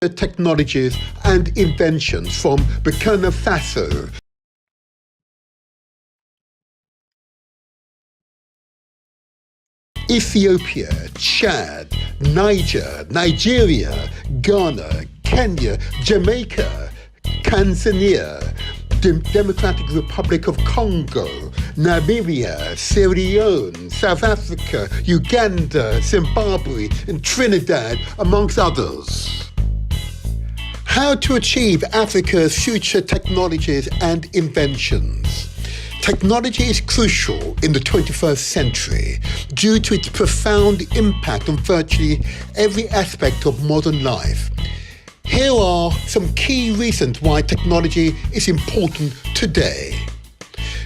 technologies and inventions from Burkina Faso. Ethiopia, Chad, Nigeria, Ghana, Kenya, Jamaica, Tanzania, Democratic Republic of Congo, Namibia, Sierra Leone, South Africa, Uganda, Zimbabwe, and Trinidad, amongst others. How to achieve Africa's future technologies and inventions. Technology is crucial in the 21st century due to its profound impact on virtually every aspect of modern life. Here are some key reasons why technology is important today.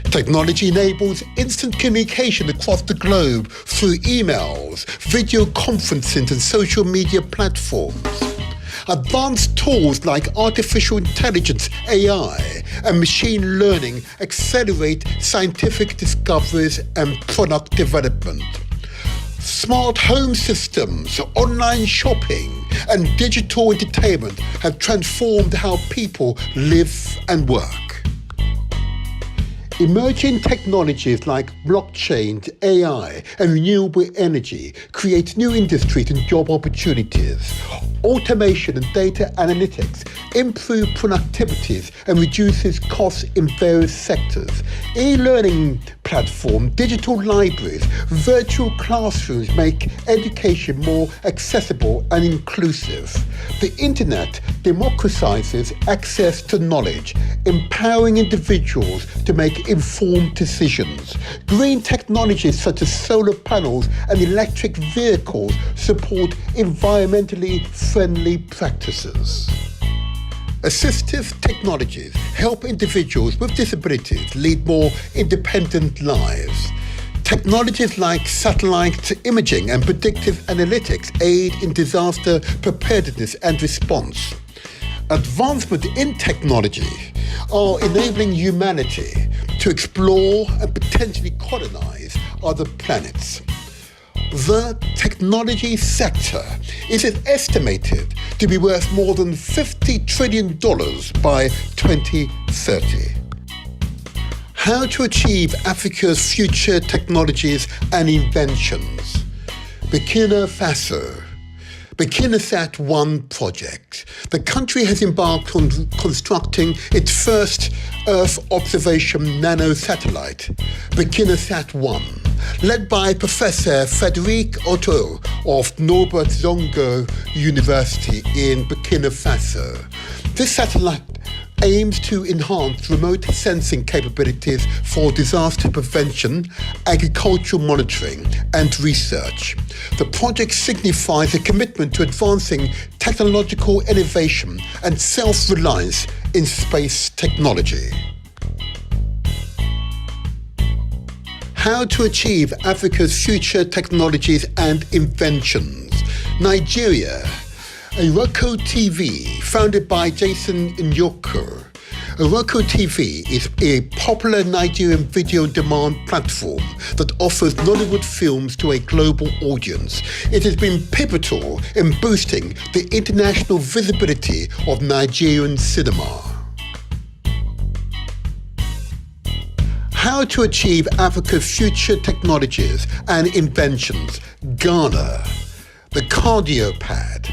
Technology enables instant communication across the globe through emails, video conferencing, and social media platforms. Advanced tools like artificial intelligence, AI, and machine learning accelerate scientific discoveries and product development. Smart home systems, online shopping, and digital entertainment have transformed how people live and work. Emerging technologies like blockchain, AI, and renewable energy create new industries and job opportunities. Automation and data analytics improve productivities and reduces costs in various sectors. E-learning platforms, digital libraries, virtual classrooms make education more accessible and inclusive. The internet democratizes access to knowledge, empowering individuals to make informed decisions. Green technologies such as solar panels and electric vehicles support environmentally friendly practices. Assistive technologies help individuals with disabilities lead more independent lives. Technologies like satellite imaging and predictive analytics aid in disaster preparedness and response. Advancement in technology are enabling humanity to explore and potentially colonize other planets. The technology sector is estimated to be worth more than $50 trillion by 2030. How to achieve Africa's future technologies and inventions. Burkina Faso. BurkinaSat-1 project. The country has embarked on constructing its first Earth observation nanosatellite, BurkinaSat-1, led by Professor Frédéric Otto of Norbert Zongo University in Burkina Faso. This satellite aims to enhance remote sensing capabilities for disaster prevention, agricultural monitoring, and research. The project signifies a commitment to advancing technological innovation and self-reliance in space technology. How to achieve Africa's future technologies and inventions. Nigeria. Iroko TV, founded by Jason Nyoko. Iroko TV is a popular Nigerian video on-demand platform that offers Nollywood films to a global audience. It has been pivotal in boosting the international visibility of Nigerian cinema. How to achieve Africa's future technologies and inventions. Ghana. The CardioPad.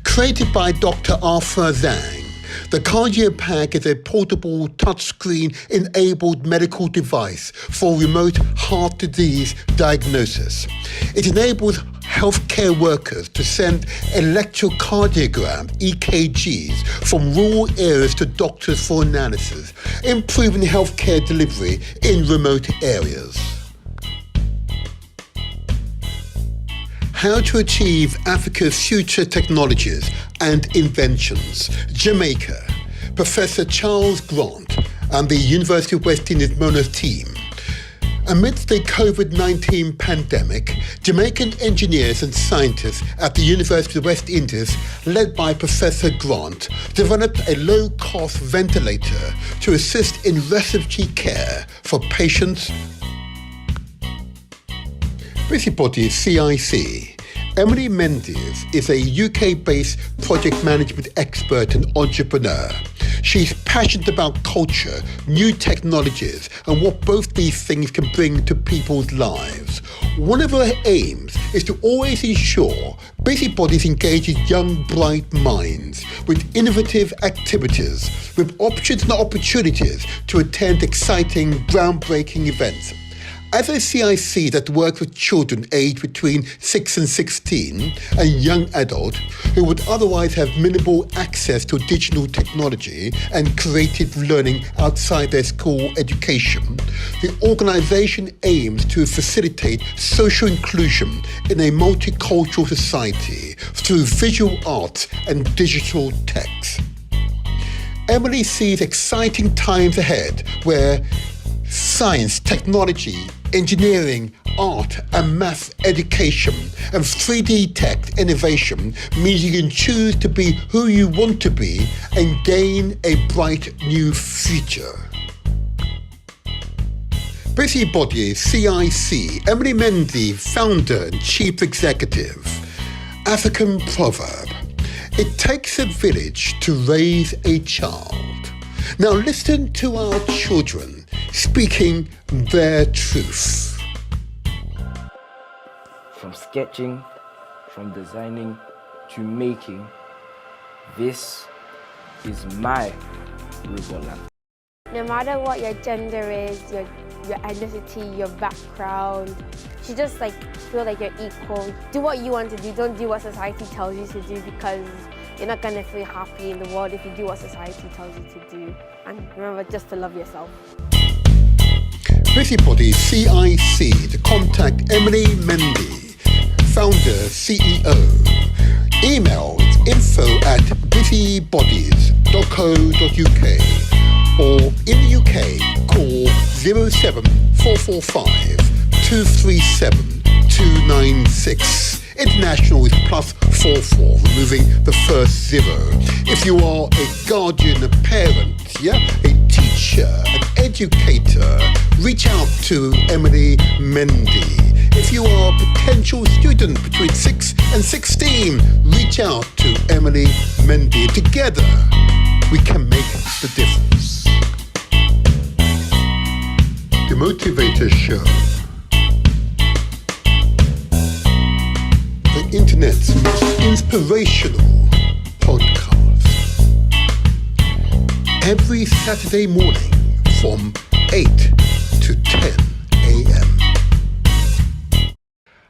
Created by Dr. Arthur Zhang, the CardioPad is a portable touchscreen-enabled medical device for remote heart disease diagnosis. It enables healthcare workers to send electrocardiograms, EKGs, from rural areas to doctors for analysis, improving healthcare delivery in remote areas. How to achieve Africa's future technologies and inventions. Jamaica. Professor Charles Grant and the University of West Indies Monash team. Amidst the COVID-19 pandemic, Jamaican engineers and scientists at the University of West Indies, led by Professor Grant, developed a low-cost ventilator to assist in respiratory care for patients. Busybody CIC. Emily Mendes is a UK-based project management expert and entrepreneur. She's passionate about culture, new technologies, and what both these things can bring to people's lives. One of her aims is to always ensure busybodies engages young, bright minds with innovative activities, with options and opportunities to attend exciting, groundbreaking events. As a CIC that works with children aged between 6 and 16 and young adults who would otherwise have minimal access to digital technology and creative learning outside their school education, the organisation aims to facilitate social inclusion in a multicultural society through visual arts and digital texts. Emily sees exciting times ahead where science, technology, engineering, art and math education and 3D tech innovation means you can choose to be who you want to be and gain a bright new future. Busybody CIC, Emily Mendes, founder and chief executive. African proverb: it takes a village to raise a child. Now listen to our children speaking their truth. From sketching, from designing to making, this is my wearable land. No matter what your gender is, your ethnicity, your background, you just feel like you're equal. Do what you want to do, don't do what society tells you to do, because you're not gonna feel happy in the world if you do what society tells you to do. And remember just to love yourself. Busybody CIC to contact Emily Mendes, founder, CEO. Email info@busybodies.co.uk or in the UK call 07445 237 296. International is +44, removing the first zero. If you are a guardian, a parent, a teacher, an educator, reach out to Emily Mendes. If you are a potential student between 6 and 16, reach out to Emily Mendes. Together, we can make the difference. The Motivator Show. The internet's most inspirational podcast. Every Saturday morning from 8 to 10 a.m.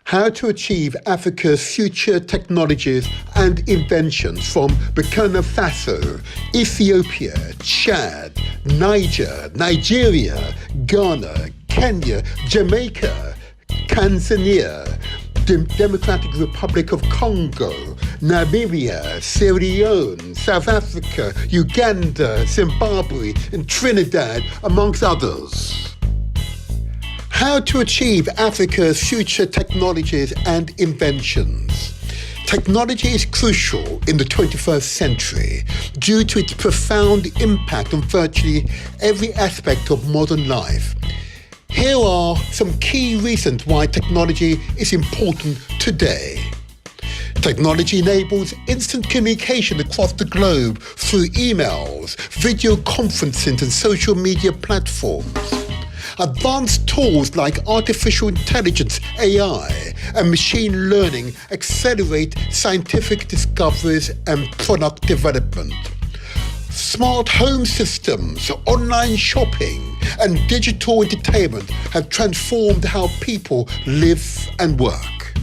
How to achieve Africa's future technologies and inventions from Burkina Faso, Ethiopia, Chad, Niger, Nigeria, Ghana, Kenya, Jamaica, Tanzania, Democratic Republic of Congo, Namibia, Sierra Leone, South Africa, Uganda, Zimbabwe, and Trinidad, amongst others. How to achieve Africa's future technologies and inventions. Technology is crucial in the 21st century due to its profound impact on virtually every aspect of modern life. Here are some key reasons why technology is important today. Technology enables instant communication across the globe through emails, video conferencing and social media platforms. Advanced tools like artificial intelligence, AI, and machine learning accelerate scientific discoveries and product development. Smart home systems, online shopping, and digital entertainment have transformed how people live and work.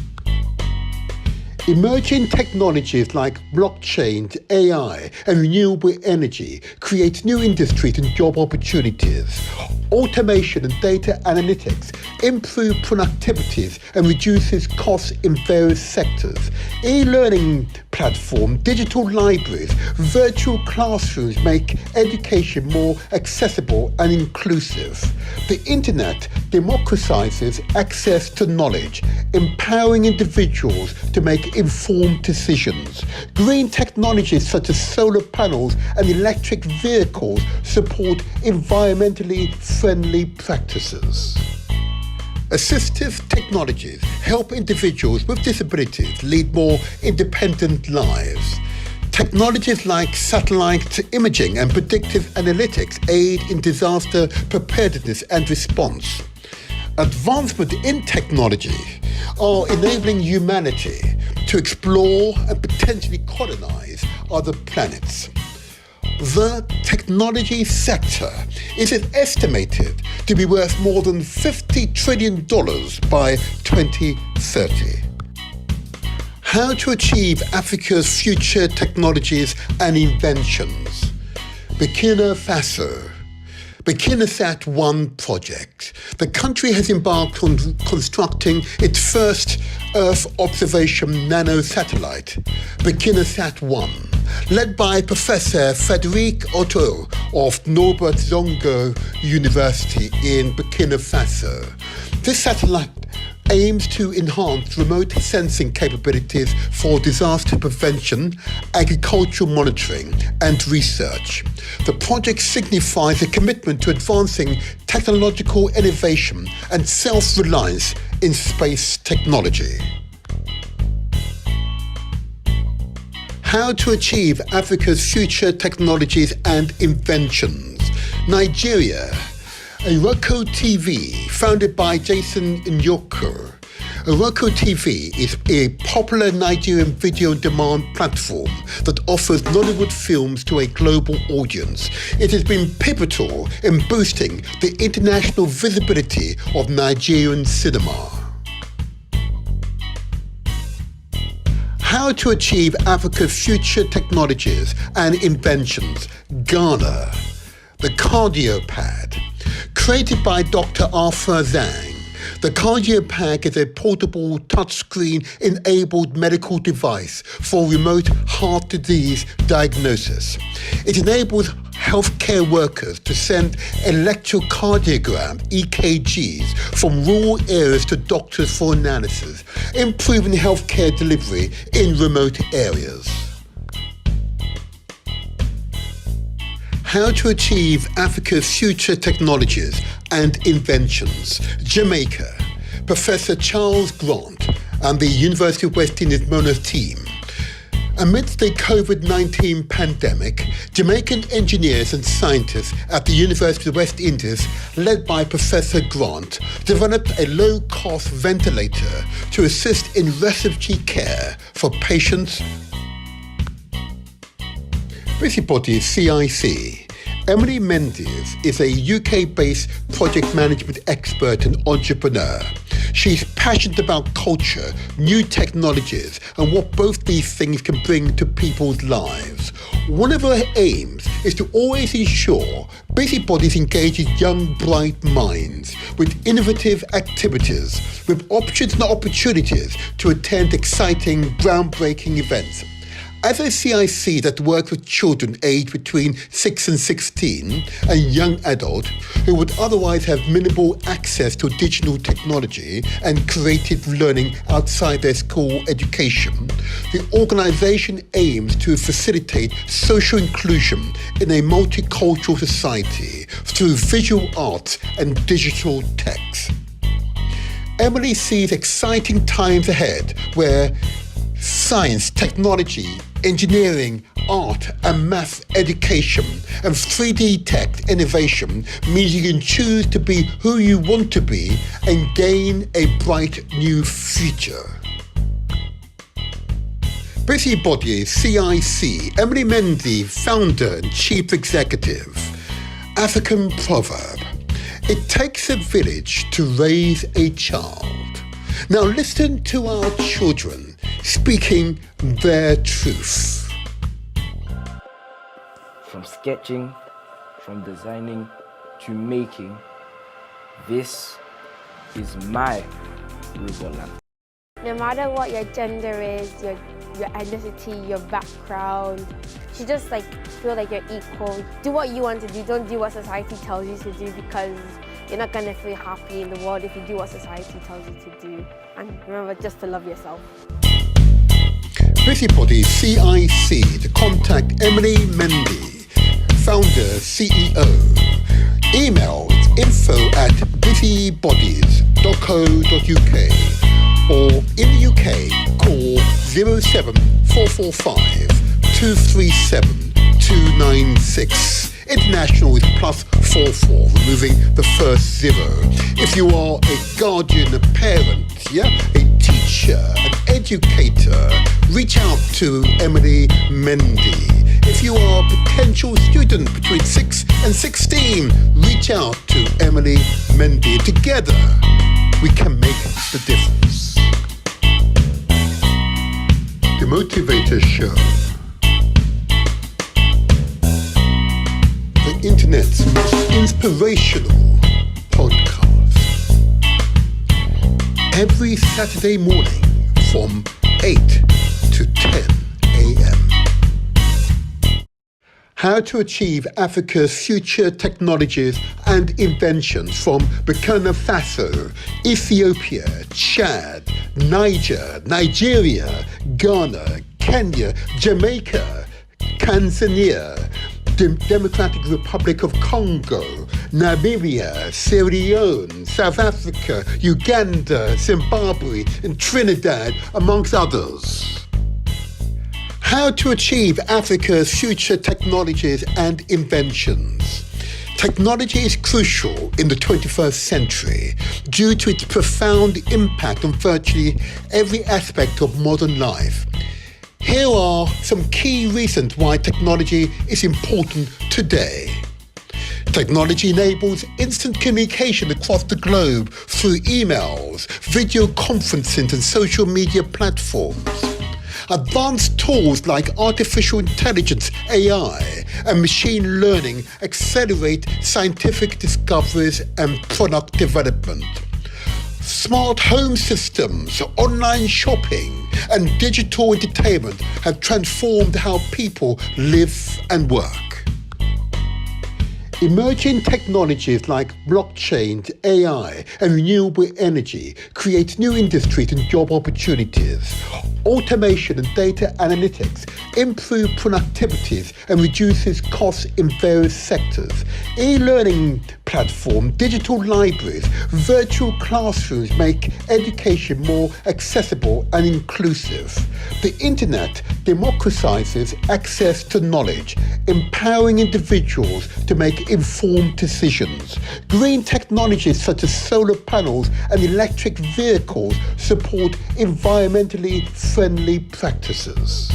Emerging technologies like blockchain, AI, and renewable energy create new industries and job opportunities. Automation and data analytics improve productivities and reduces costs in various sectors. E-learning platforms, digital libraries, virtual classrooms make education more accessible and inclusive. The internet democratizes access to knowledge, empowering individuals to make informed decisions. Green technologies such as solar panels and electric vehicles support environmentally friendly practices. Assistive technologies help individuals with disabilities lead more independent lives. Technologies like satellite imaging and predictive analytics aid in disaster preparedness and response. Advancement in technology are enabling humanity to explore and potentially colonize other planets. The technology sector is estimated to be worth more than $50 trillion by 2030. How to achieve Africa's future technologies and inventions. Burkina Faso. BurkinaSat 1 project. The country has embarked on constructing its first Earth observation nano-satellite, BurkinaSat 1, led by Professor Frédéric Otto of Norbert Zongo University in Burkina Faso. This satellite aims to enhance remote sensing capabilities for disaster prevention, agricultural monitoring, and research. The project signifies a commitment to advancing technological innovation and self-reliance in space technology. How to achieve Africa's future technologies and inventions. Nigeria. Iroko TV, founded by Jason Nyoko. Iroko TV is a popular Nigerian video on demand platform that offers Nollywood films to a global audience. It has been pivotal in boosting the international visibility of Nigerian cinema. How to achieve Africa's future technologies and inventions. Ghana. The Cardiopad. Created by Dr. Arthur Zhang, the Cardiopad is a portable touchscreen-enabled medical device for remote heart disease diagnosis. It enables healthcare workers to send electrocardiograms, EKGs, from rural areas to doctors for analysis, improving healthcare delivery in remote areas. How to achieve Africa's future technologies and inventions. Jamaica. Professor Charles Grant and the University of West Indies Monash team. Amidst the COVID-19 pandemic, Jamaican engineers and scientists at the University of West Indies, led by Professor Grant, developed a low-cost ventilator to assist in respiratory care for patients. Busybody CIC. Emily Mendes is a UK-based project management expert and entrepreneur. She's passionate about culture, new technologies, and what both these things can bring to people's lives. One of her aims is to always ensure busybodies engages young, bright minds with innovative activities, with options and opportunities to attend exciting, groundbreaking events. As a CIC that works with children aged between 6 and 16 and young adults who would otherwise have minimal access to digital technology and creative learning outside their school education, the organisation aims to facilitate social inclusion in a multicultural society through visual arts and digital texts. Emily sees exciting times ahead where science, technology, engineering, art and math education and 3D tech innovation means you can choose to be who you want to be and gain a bright new future. Busybody CIC, Emily Mendy, founder and chief executive. African proverb, it takes a village to raise a child. Now listen to our children speaking their truth. From sketching, from designing to making, this is my robot lab. No matter what your gender is, your ethnicity, your background, you just feel like you're equal. Do what you want to do, don't do what society tells you to do, because you're not gonna feel happy in the world if you do what society tells you to do. And remember just to love yourself. Busybody CIC to contact Emily Mendy, founder, CEO. Email info@busybodies.co.uk or in the UK call 07445 237 296. International is +44, removing the first zero. If you are a guardian, a parent, a teacher, an educator, reach out to Emily Mendy. If you are a potential student between 6 and 16, reach out to Emily Mendy. Together, we can make the difference. The Motivator Show. The internet's most inspirational podcast. Every Saturday morning from 8 to 10 a.m. How to achieve Africa's future technologies and inventions from Burkina Faso, Ethiopia, Chad, Niger, Nigeria, Ghana, Kenya, Jamaica, Tanzania, Democratic Republic of Congo, Namibia, Sierra Leone, South Africa, Uganda, Zimbabwe, and Trinidad, amongst others. How to achieve Africa's future technologies and inventions. Technology is crucial in the 21st century due to its profound impact on virtually every aspect of modern life. Here are some key reasons why technology is important today. Technology enables instant communication across the globe through emails, video conferencing, and social media platforms. Advanced tools like artificial intelligence, AI, and machine learning accelerate scientific discoveries and product development. Smart home systems, online shopping, and digital entertainment have transformed how people live and work. Emerging technologies like blockchain, AI, and renewable energy create new industries and job opportunities. Automation and data analytics improve productivities and reduces costs in various sectors. E-learning platforms, digital libraries, virtual classrooms make education more accessible and inclusive. The internet democratizes access to knowledge, empowering individuals to make informed decisions. Green technologies such as solar panels and electric vehicles support environmentally friendly practices.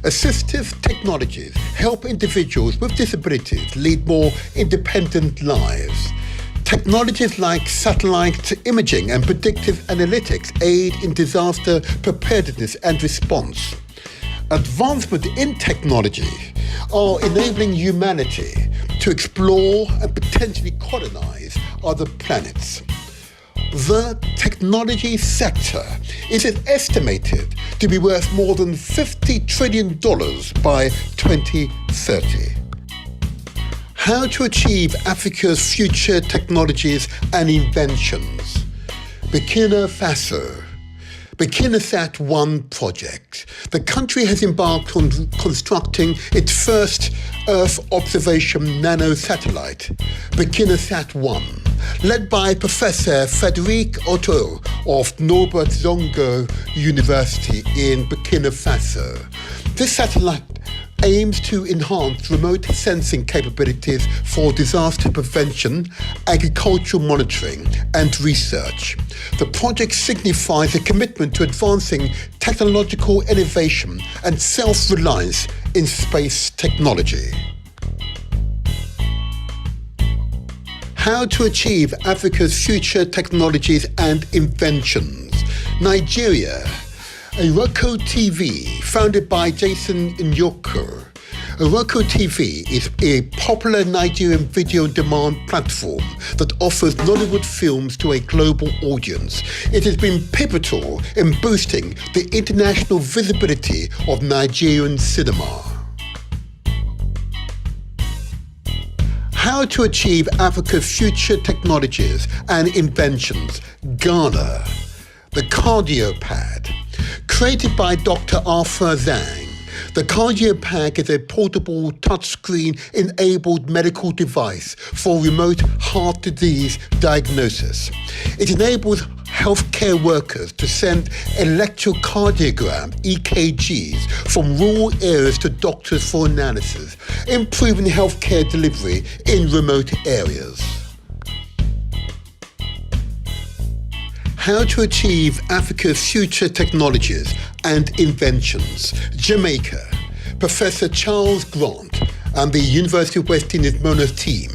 Assistive technologies help individuals with disabilities lead more independent lives. Technologies like satellite imaging and predictive analytics aid in disaster preparedness and response. Advancement in technology are enabling humanity to explore and potentially colonize other planets. The technology sector is estimated to be worth more than $50 trillion by 2030. How to achieve Africa's future technologies and inventions. Burkina Faso. BurkinaSat 1 project. The country has embarked on constructing its first Earth observation nano-satellite, BurkinaSat 1, led by Professor Frédéric Otto of Norbert Zongo University in Burkina Faso. This satellite aims to enhance remote sensing capabilities for disaster prevention, agricultural monitoring, and research. The project signifies a commitment to advancing technological innovation and self-reliance in space technology. How to achieve Africa's future technologies and inventions. Nigeria. Iroko TV, founded by Jason Nyoko. Iroko TV is a popular Nigerian video on demand platform that offers Nollywood films to a global audience. It has been pivotal in boosting the international visibility of Nigerian cinema. How to achieve Africa's future technologies and inventions. Ghana. The Cardiopad. Created by Dr. Arthur Zhang, The Cardio Pack is a portable touchscreen-enabled medical device for remote heart disease diagnosis. It enables healthcare workers to send electrocardiogram (EKGs) from rural areas to doctors for analysis, improving healthcare delivery in remote areas. How to achieve Africa's future technologies and inventions. Jamaica. Professor Charles Grant and the University of West Indies Mona's team.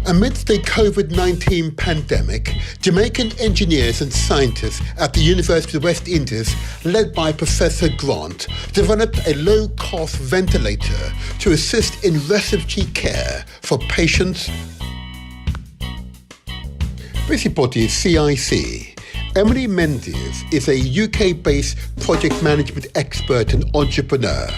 Amidst the COVID-19 pandemic, Jamaican engineers and scientists at the University of West Indies, led by Professor Grant, developed a low-cost ventilator to assist in respiratory care for patients. Busybody CIC. Emily Mendes is a UK-based project management expert and entrepreneur.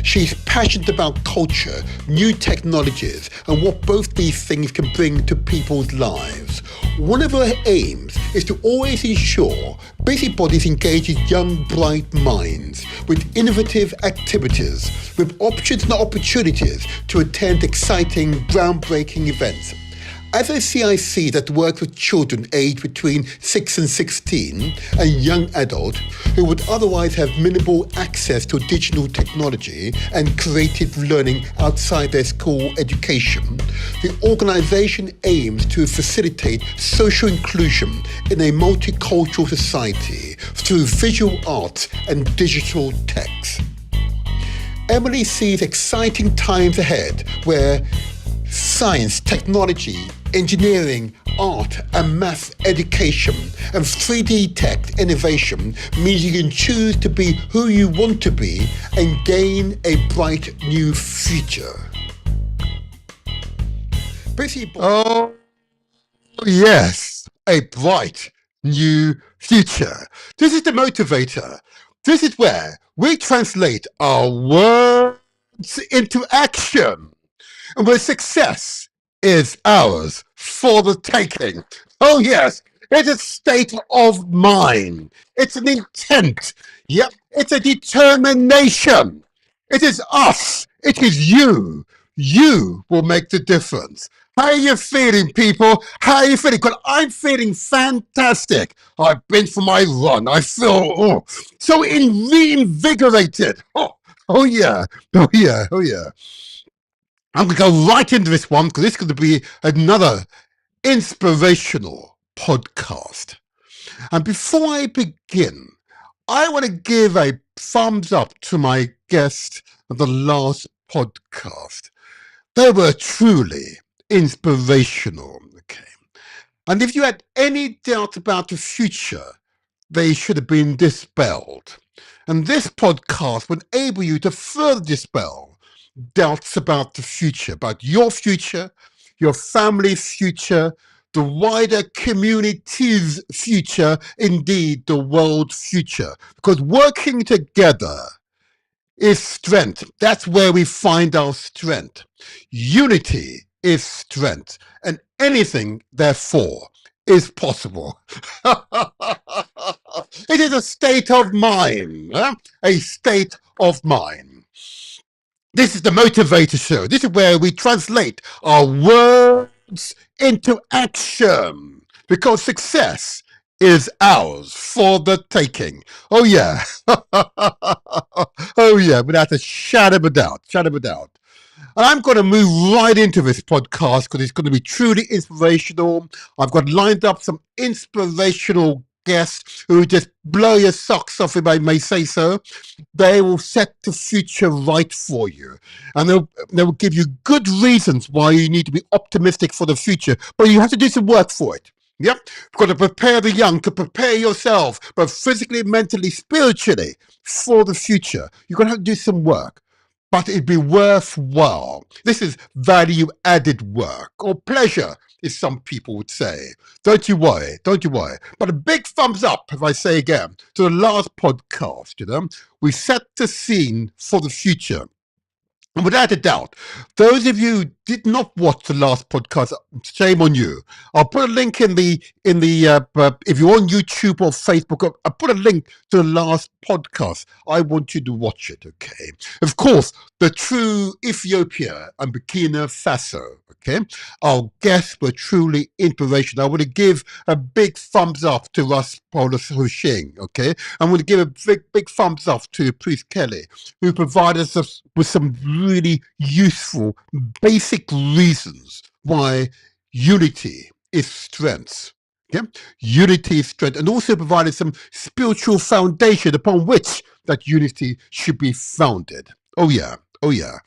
She's passionate about culture, new technologies, and what both these things can bring to people's lives. One of her aims is to always ensure busybodies engages young, bright minds with innovative activities, with options and opportunities to attend exciting, groundbreaking events. As a CIC that works with children aged between 6 and 16 and young adults who would otherwise have minimal access to digital technology and creative learning outside their school education, the organisation aims to facilitate social inclusion in a multicultural society through visual arts and digital text. Emily sees exciting times ahead where science, technology, engineering, art and math education and 3D tech innovation means you can choose to be who you want to be and gain a bright new future. Oh, yes, a bright new future. This is the motivator. This is where we translate our words into action. And where success is ours for the taking. Oh yes, it's a state of mind. It's an intent. Yep, it's a determination. It is us. It is you. You will make the difference. How are you feeling, people? How are you feeling? Because I'm feeling fantastic. I've been for my run. I feel so reinvigorated. Oh yeah. Oh yeah. Oh yeah. I'm going to go right into this one because this is going to be another inspirational podcast. And before I begin, I want to give a thumbs up to my guest of the last podcast. They were truly inspirational. Okay. And if you had any doubt about the future, they should have been dispelled. And this podcast will enable you to further dispel doubts about the future, about your future, your family's future, the wider community's future, indeed the world's future. Because working together is strength. That's where we find our strength. Unity is strength, and anything, therefore, is possible. It is a state of mind, a state of mind. This is the Motivator Show. This is where we translate our words into action because success is ours for the taking. Oh yeah. Oh yeah, without a shadow of a doubt. And I'm going to move right into this podcast because it's going to be truly inspirational. I've got lined up some inspirational guests who just blow your socks off, if I may say so. They will set the future right for you. And they'll give you good reasons why you need to be optimistic for the future. But you have to do some work for it. Yep. You've got to prepare the young, to prepare yourself, both physically, mentally, spiritually, for the future. You're going to have to do some work. But it'd be worthwhile. This is value-added work, or pleasure, as some people would say. Don't you worry. But a big thumbs up, if I say again, to the last podcast, We set the scene for the future. And without a doubt, those of you who did not watch the last podcast, shame on you. I'll put a link in the if you're on YouTube or Facebook, I'll put a link to the last podcast. I want you to watch it, okay? Of course, the true Ethiopia and Burkina Faso, okay? Our guests were truly inspirational. I want to give a big thumbs up to Russ Paulus Hushing, okay? I'm going to give a big thumbs up to Priest Kelly, who provided us with some really useful, basic reasons why unity is strength. Yeah? Unity is strength, and also provided some spiritual foundation upon which that unity should be founded. Oh yeah, oh yeah.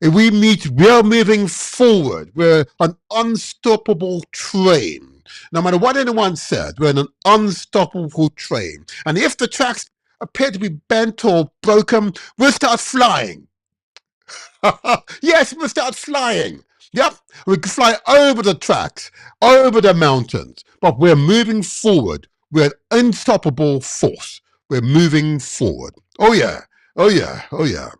If we are moving forward. We're an unstoppable train. No matter what anyone said, we're an unstoppable train. And if the tracks appear to be bent or broken, we'll start flying. Yes, we'll start flying. Yep, we can fly over the tracks, over the mountains, but we're moving forward. We're an unstoppable force. We're moving forward. Oh yeah, oh yeah, oh yeah.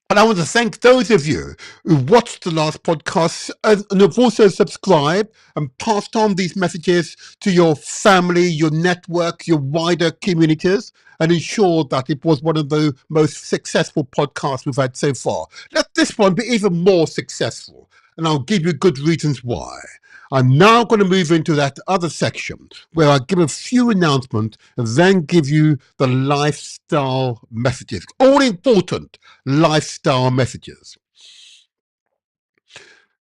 And I want to thank those of you who watched the last podcast and have also subscribed and passed on these messages to your family, your network, your wider communities, and ensured that it was one of the most successful podcasts we've had so far. Let this one be even more successful, and I'll give you good reasons why. I'm now going to move into that other section where I give a few announcements and then give you the lifestyle messages. All important lifestyle messages.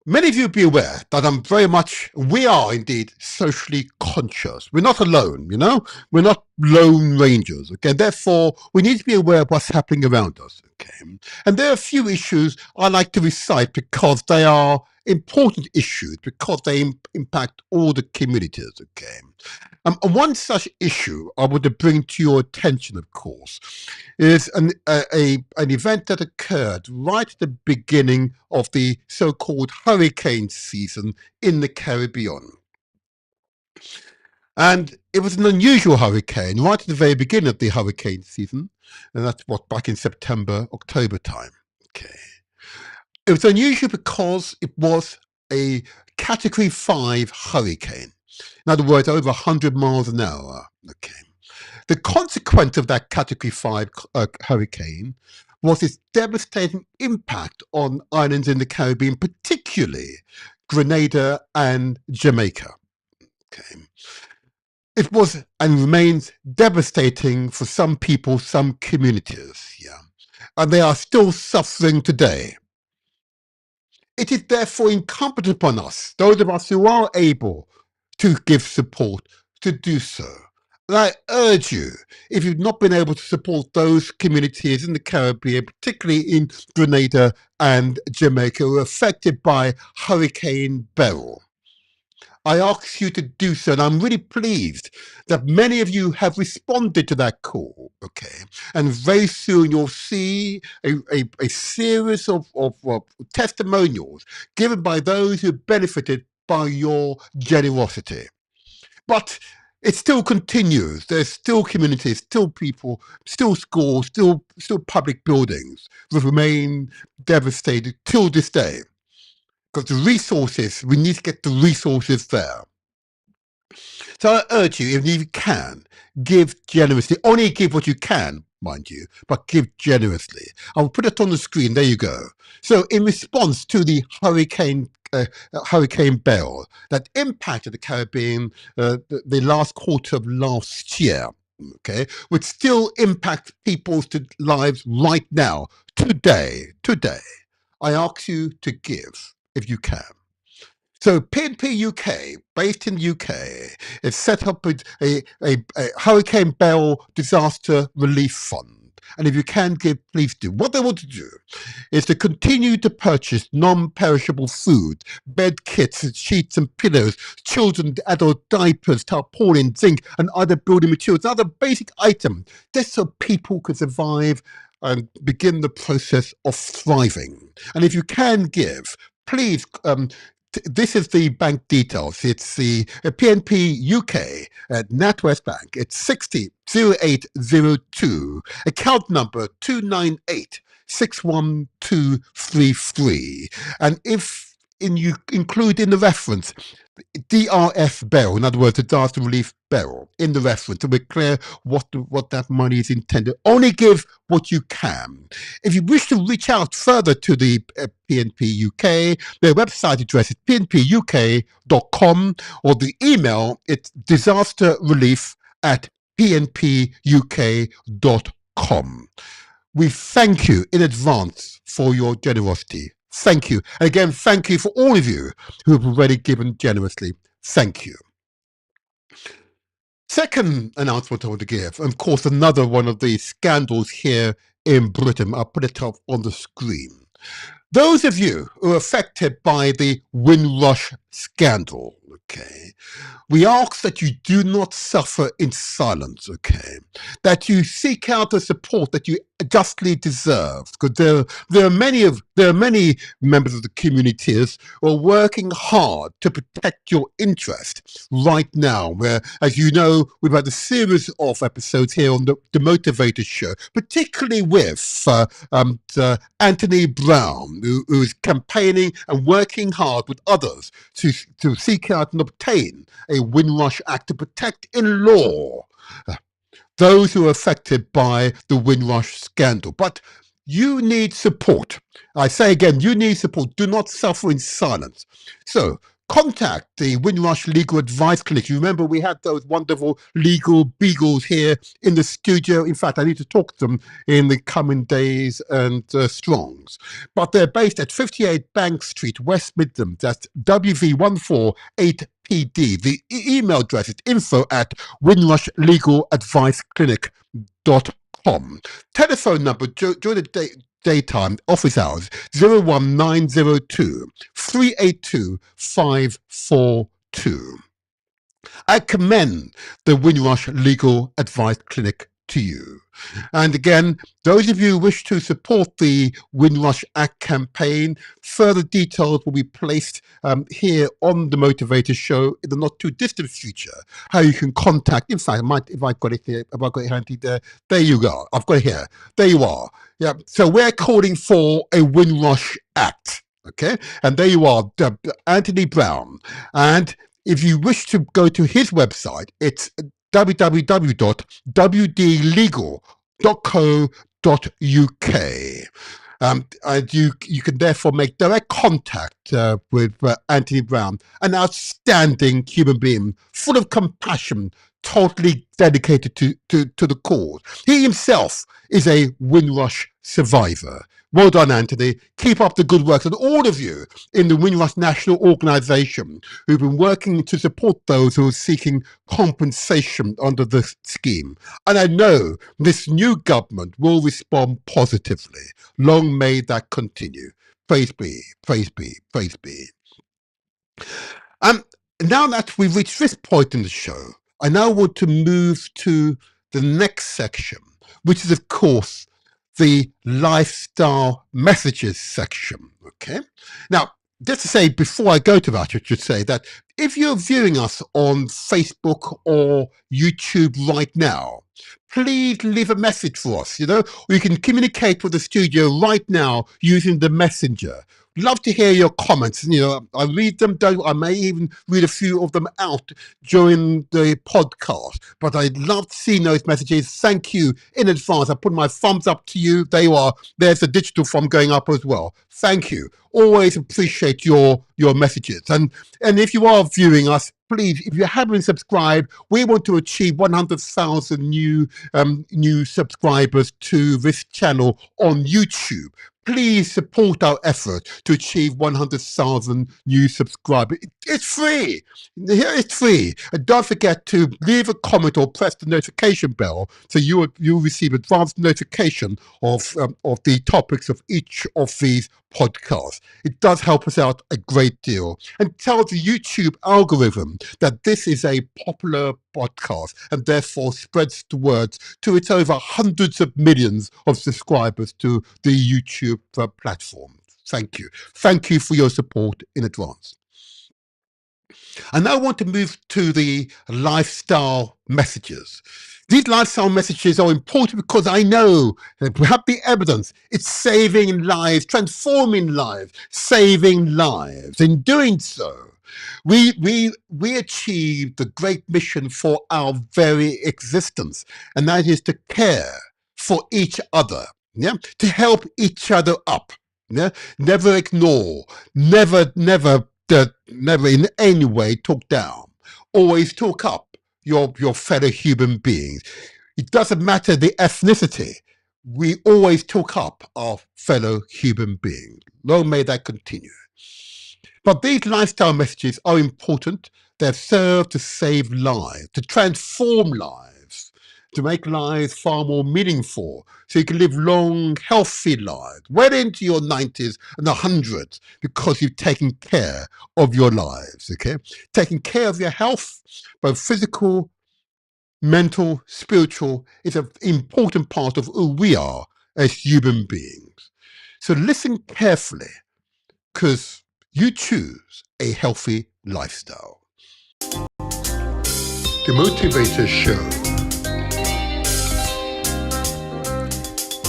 Many of you be aware that we are indeed socially conscious. We're not alone, you know? We're not lone rangers, okay? Therefore, we need to be aware of what's happening around us, okay? And there are a few issues I like to recite because they are important issues, because they impact all the communities, okay? And one such issue I want to bring to your attention, of course, is an event that occurred right at the beginning of the so-called hurricane season in the Caribbean. And it was an unusual hurricane right at the very beginning of the hurricane season. And that's back in September, October time. Okay. It was unusual because it was a Category 5 hurricane. In other words, over 100 miles an hour. Okay. The consequence of that Category 5 hurricane was its devastating impact on islands in the Caribbean, particularly Grenada and Jamaica. Okay. It was and remains devastating for some people, some communities, yeah, and they are still suffering today. It is therefore incumbent upon us, those of us who are able to give support, to do so. And I urge you, if you've not been able to support those communities in the Caribbean, particularly in Grenada and Jamaica, who were affected by Hurricane Beryl, I ask you to do so, and I'm really pleased that many of you have responded to that call, okay? And very soon you'll see a series of testimonials given by those who benefited by your generosity. But it still continues. There's still communities, still people, still schools, still public buildings that remain devastated till this day. Because the resources, we need to get the resources there. So I urge you, if you can, give generously. Only give what you can, mind you, but give generously. I'll put it on the screen. There you go. So in response to the Hurricane Beryl that impacted the Caribbean the last quarter of last year, okay, which still impacts people's lives right now, today, I ask you to give if you can. So PNP UK, based in the UK, is set up a Hurricane Beryl Disaster Relief Fund. And if you can give, please do. What they want to do is to continue to purchase non-perishable food, bed kits, sheets and pillows, children, adult diapers, tarpaulin, zinc, and other building materials, other basic items, just so people can survive and begin the process of thriving. And if you can give, please, this is the bank details. It's the PNP UK at NatWest Bank. It's 600802, account number 298 61233. And if you include in the reference DRF barrel, in other words, the disaster relief barrel, in the reference, to be clear what that money is intended. Only give what you can. If you wish to reach out further to the PNP UK, their website address is pnpuk.com, or the email, it's disasterrelief@pnpuk.com. We thank you in advance for your generosity. Thank you. And again, thank you for all of you who have already given generously. Thank you. Second announcement I want to give, and of course, another one of the scandals here in Britain. I'll put it up on the screen. Those of you who are affected by the Windrush scandal, okay, we ask that you do not suffer in silence, okay, that you seek out the support that you justly deserve, because there are many members of the communities who are working hard to protect your interest right now, where, as you know, we've had a series of episodes here on the Motivator Show, particularly with Anthony Brown, who is campaigning and working hard with others to seek out and obtain a Windrush Act to protect in law those who are affected by the Windrush scandal. But you need support. I say again, you need support. Do not suffer in silence. So contact the Windrush Legal Advice Clinic. You remember we had those wonderful legal beagles here in the studio. In fact, I need to talk to them in the coming days and strongs. But they're based at 58 Bank Street, West Midlands. That's WV148PD. The email address is info@windrushlegaladviceclinic.com. Telephone number during the daytime office hours 01902 382 542. I commend the Windrush Legal Advice Clinic to you. And again, those of you who wish to support the Windrush Act campaign, further details will be placed here on the Motivator Show in the not too distant future. How you can contact, in fact, if I've got it here, have I got it handy there? There you go. I've got it here. There you are. Yeah. So we're calling for a Windrush Act. Okay. And there you are, Anthony Brown. And if you wish to go to his website, it's www.wdlegal.co.uk. And you can therefore make direct contact with Anthony Brown, an outstanding human being, full of compassion, totally dedicated to the cause. He himself is a Windrush survivor. Well done, Anthony. Keep up the good work. And all of you in the Windrush National Organisation who've been working to support those who are seeking compensation under the scheme. And I know this new government will respond positively. Long may that continue. Praise be, praise be, praise be. Now that we've reached this point in the show, I now want to move to the next section, which is, of course, the lifestyle messages section. Okay. Now, just to say, before I go to that, I should say that if you're viewing us on Facebook or YouTube right now, please leave a message for us. Or you can communicate with the studio right now using the messenger. Love to hear your comments. I read them. I may even read a few of them out during the podcast. But I'd love to see those messages. Thank you in advance. I put my thumbs up to you. There you are. There's the digital thumb going up as well. Thank you. Always appreciate your messages. And if you are viewing us, please, if you haven't subscribed, we want to achieve 100,000 new subscribers to this channel on YouTube. Please support our effort to achieve 100,000 new subscribers. It's free. It's free. And don't forget to leave a comment or press the notification bell so you'll receive advanced notification of the topics of each of these podcasts. It does help us out a great deal and tells the YouTube algorithm that this is a popular podcast and therefore spreads the word to its over hundreds of millions of subscribers to the YouTube platform. Thank you. Thank you for your support in advance. And now I want to move to the lifestyle messages. These lifestyle messages are important because I know that we have the evidence. It's saving lives, transforming lives, saving lives. In doing so, we achieve the great mission for our very existence, and that is to care for each other, yeah, to help each other up, yeah, never ignore, never in any way talk down, always talk up your fellow human beings. It doesn't matter the ethnicity. We always talk up our fellow human beings. Long may that continue. But these lifestyle messages are important. They serve to save lives, to transform lives, to make lives far more meaningful, so you can live long, healthy lives, well into your 90s and 100s, because you've taken care of your lives, okay? Taking care of your health, both physical, mental, spiritual, is an important part of who we are as human beings. So listen carefully, because you choose a healthy lifestyle. The Motivator Show,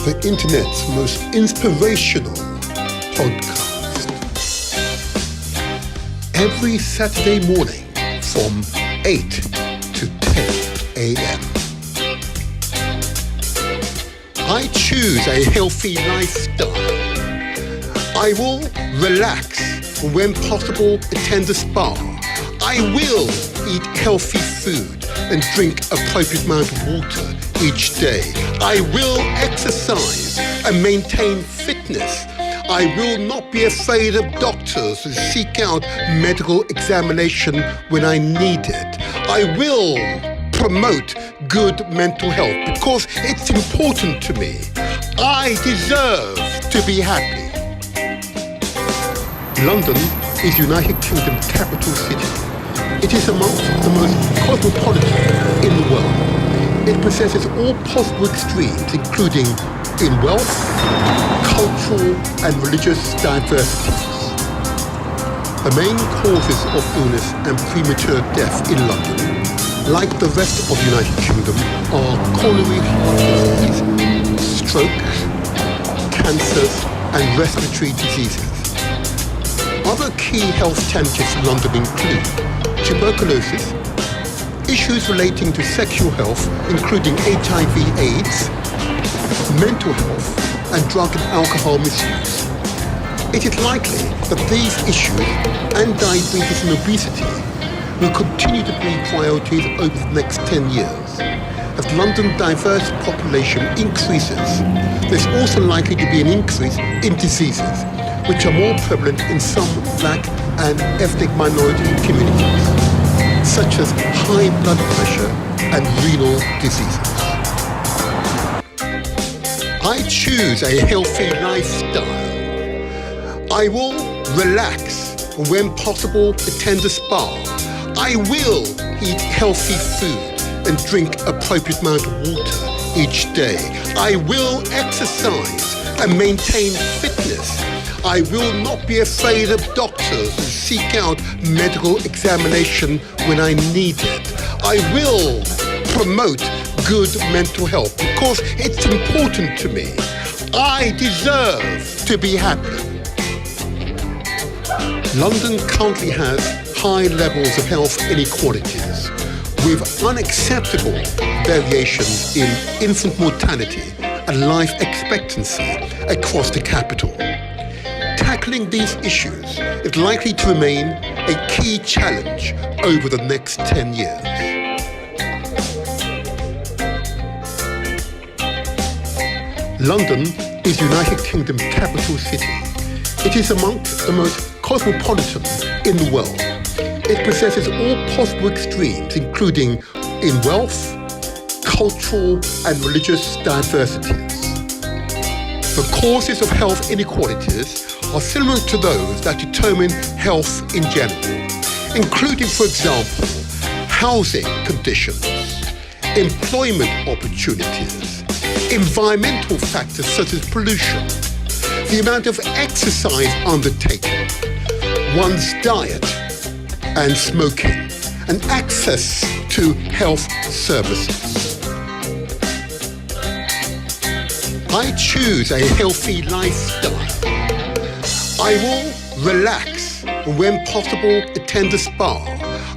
the internet's most inspirational podcast. Every Saturday morning from 8 to 10 a.m. I choose a healthy lifestyle. I will relax, when possible, attend a spa. I will eat healthy food and drink appropriate amount of water each day. I will exercise and maintain fitness. I will not be afraid of doctors and seek out medical examination when I need it. I will promote good mental health because it's important to me. I deserve to be happy. London is United Kingdom's capital city. It is amongst the most cosmopolitan in the world. It possesses all possible extremes, including in wealth, cultural and religious diversities. The main causes of illness and premature death in London, like the rest of the United Kingdom, are coronary heart disease, strokes, cancers and respiratory diseases. Other key health challenges in London include tuberculosis, issues relating to sexual health, including HIV/AIDS, mental health, and drug and alcohol misuse. It is likely that these issues and diabetes and obesity will continue to be priorities over the next 10 years. As London's diverse population increases, there's also likely to be an increase in diseases which are more prevalent in some black and ethnic minority communities, such as high blood pressure and renal diseases. I choose a healthy lifestyle. I will relax, when possible, attend a spa. I will eat healthy food and drink appropriate amount of water each day. I will exercise and maintain fitness. I will not be afraid of doctors and seek out medical examination when I need it. I will promote good mental health because it's important to me. I deserve to be happy. London currently has high levels of health inequalities, with unacceptable variations in infant mortality and life expectancy across the capital. Tackling these issues is likely to remain a key challenge over the next 10 years. London is United Kingdom's capital city. It is amongst the most cosmopolitan in the world. It possesses all possible extremes, including in wealth, cultural and religious diversities. The causes of health inequalities are similar to those that determine health in general, including, for example, housing conditions, employment opportunities, environmental factors such as pollution, the amount of exercise undertaken, one's diet, and smoking, and access to health services. I choose a healthy lifestyle. I will relax and when possible attend a spa.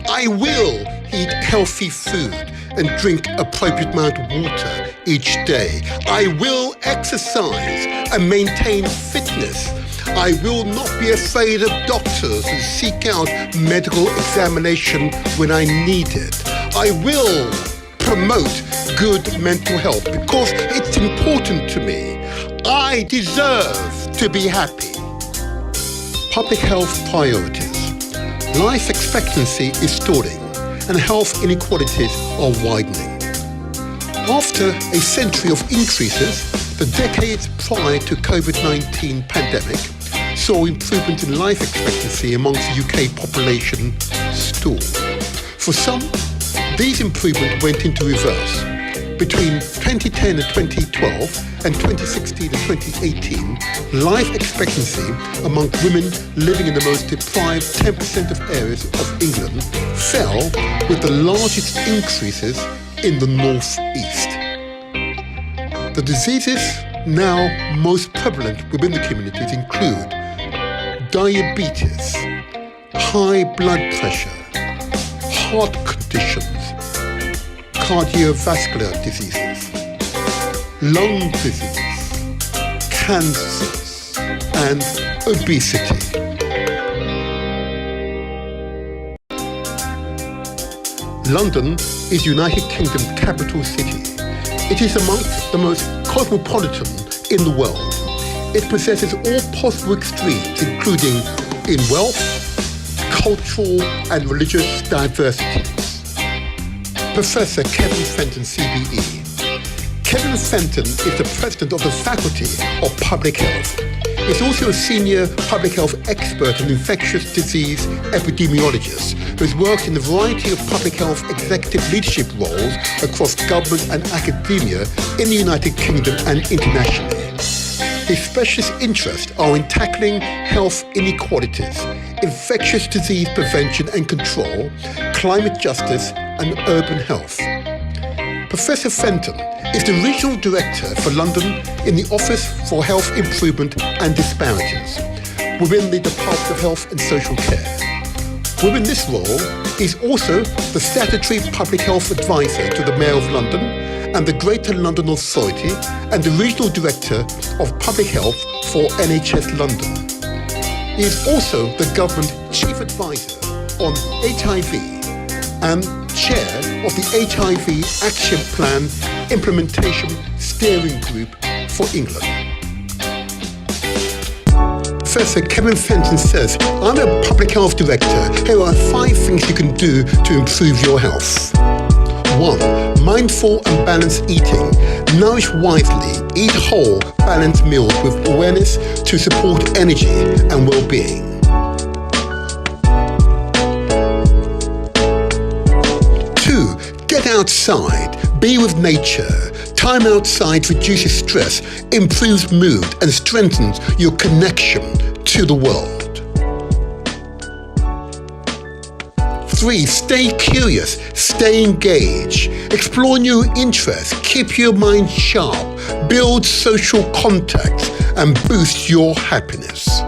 I will eat healthy food and drink appropriate amount of water each day. I will exercise and maintain fitness. I will not be afraid of doctors and seek out medical examination when I need it. I will promote good mental health because it's important to me. I deserve to be happy. Public health priorities. Life expectancy is stalling and health inequalities are widening. After a century of increases, the decades prior to COVID-19 pandemic saw improvement in life expectancy amongst the UK population stall. For some, these improvements went into reverse. Between 2010 and 2012 and 2016 and 2018, life expectancy among women living in the most deprived 10% of areas of England fell, with the largest increases in the northeast. The diseases now most prevalent within the communities include diabetes, high blood pressure, heart conditions, cardiovascular diseases, lung disease, cancers, and obesity. London is United Kingdom's capital city. It is amongst the most cosmopolitan in the world. It possesses all possible extremes, including in wealth, cultural and religious diversities. Professor Kevin Fenton, CBE. Kevin Fenton is the president of the Faculty of Public Health. He's also a senior public health expert and infectious disease epidemiologist who has worked in a variety of public health executive leadership roles across government and academia in the United Kingdom and internationally. His specialist interests are in tackling health inequalities, infectious disease prevention and control, climate justice, and urban health. Professor Fenton is the Regional Director for London in the Office for Health Improvement and Disparities within the Department of Health and Social Care. Within this role, he's also the Statutory Public Health Advisor to the Mayor of London and the Greater London Authority and the Regional Director of Public Health for NHS London. He is also the Government Chief Advisor on HIV and Chair of the HIV Action Plan Implementation Steering Group for England. Professor Kevin Fenton says, I'm a public health director. Here are 5 things you can do to improve your health. 1. Mindful and balanced eating. Nourish wisely. Eat whole, balanced meals with awareness to support energy and well-being. 2. Get outside. Be with nature. Time outside reduces stress, improves mood, and strengthens your connection to the world. 3. Stay curious, stay engaged, explore new interests, keep your mind sharp, build social contacts, and boost your happiness.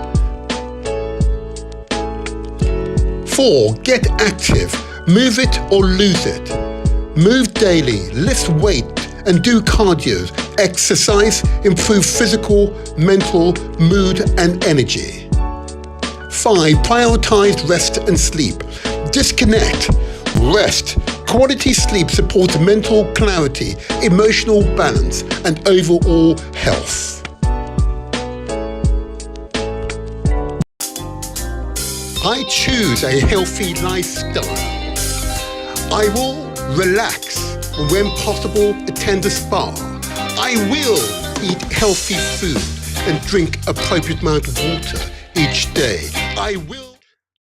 4. Get active, move it or lose it. Move daily, lift weight, and do cardio. Exercise, improve physical, mental, mood, and energy. 5. Prioritize rest and sleep. Disconnect, rest. Quality sleep supports mental clarity, emotional balance, and overall health. I choose a healthy lifestyle. I will relax and when possible attend a spa. I will eat healthy food and drink appropriate amount of water each day. I will.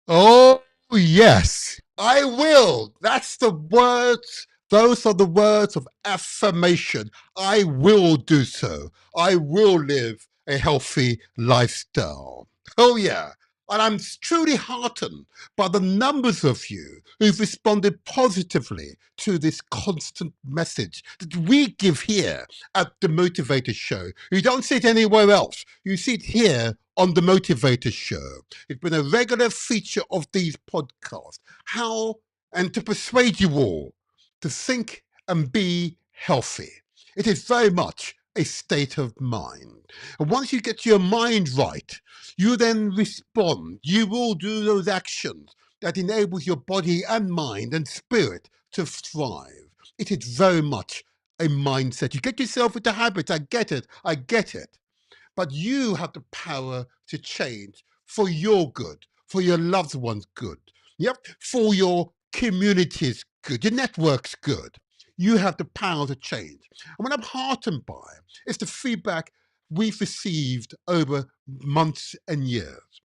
Oh, yes, I will. That's the words. Those are the words of affirmation. I will do so. I will live a healthy lifestyle. Oh, yeah. And I'm truly heartened by the numbers of you who've responded positively to this constant message that we give here at the Motivator Show. You don't see it anywhere else. You see it here on the Motivator Show. It's been a regular feature of these podcasts. How and to persuade you all to think and be healthy. It is very much a state of mind. And once you get your mind right, you then respond. You will do those actions that enables your body and mind and spirit to thrive. It is very much a mindset. You get yourself into habits. I get it. But you have the power to change for your good, for your loved ones' good, for your community's good, your network's good. You have the power to change. And what I'm heartened by is the feedback we've received over months and years.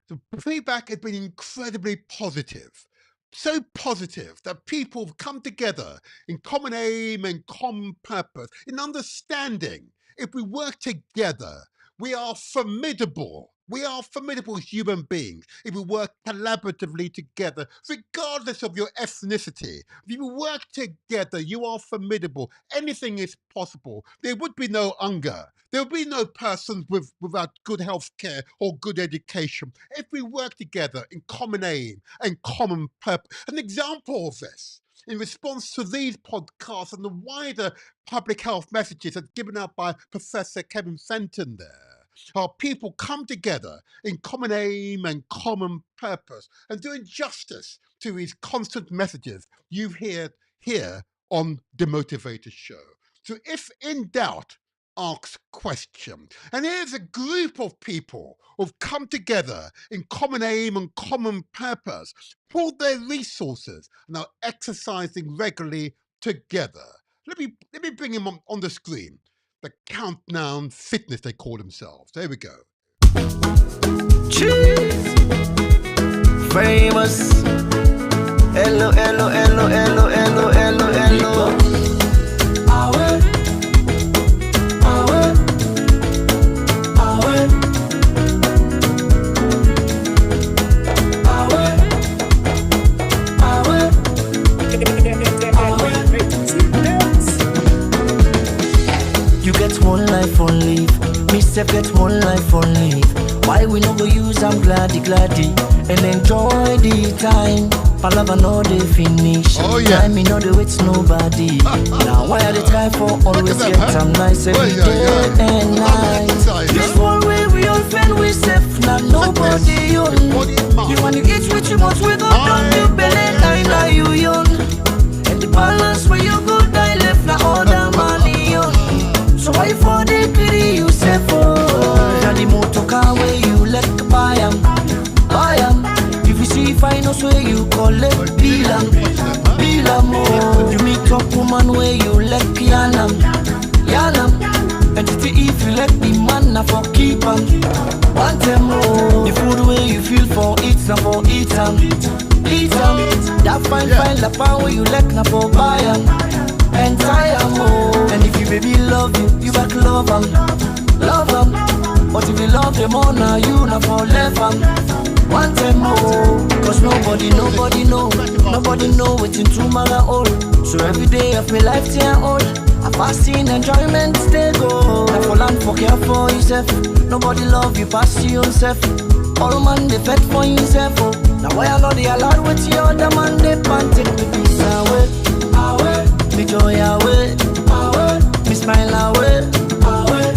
The feedback has been incredibly positive. So positive that people have come together in common aim and common purpose, in understanding. If we work together, we are formidable. We are formidable human beings if we work collaboratively together, regardless of your ethnicity. If you work together, you are formidable. Anything is possible. There would be no hunger. There would be no persons without good health care or good education. If we work together in common aim and common purpose. An example of this, in response to these podcasts and the wider public health messages that's given out by Professor Kevin Fenton there, our people come together in common aim and common purpose and doing justice to his constant messages you hear here on the Motivator Show. So if in doubt, ask question. And here's a group of people who've come together in common aim and common purpose, pulled their resources and are exercising regularly together. Let me bring him on the screen. The Countdown Fitness, they call themselves. There we go. Cheese. Famous. Hello, hello, hello, hello, hello, hello, hello. Awe. Awe. Awe. You get one life on leave, me self get one life on leave. Why we no go use am gladdy and enjoy the time. Palava no dey finish. Oh yeah. Time me no dey wait nobody. Now why I dey try for always get am nice every day and night. This one way we all fend we safe, now nobody own. You want to eat with you much we go down you belly now you young. And the balance where you go die left now all the money young. So why for the greedy you say for? Now the motor car where you let buy 'em. If you see finance where you collect bill 'em, oh. You meet up woman where you let yarn 'em. And if you let the man na for keep 'em. Want them oh. The food where you feel for eat na for eat 'em. That fine the pound where you let na for buy 'em. And tie 'em oh. And if you baby love you back love 'em. But if you love them all now you not for left 'em. Want them oh. Cause nobody know waiting tomorrow all. So every day of my life till old, I fasting enjoyment stay go. Now for land for care for yourself. Nobody love you past yourself. All man they fed for yourself oh. Now why I know they allowed with the other man they pan take me peace away. Me joy away, me smile away.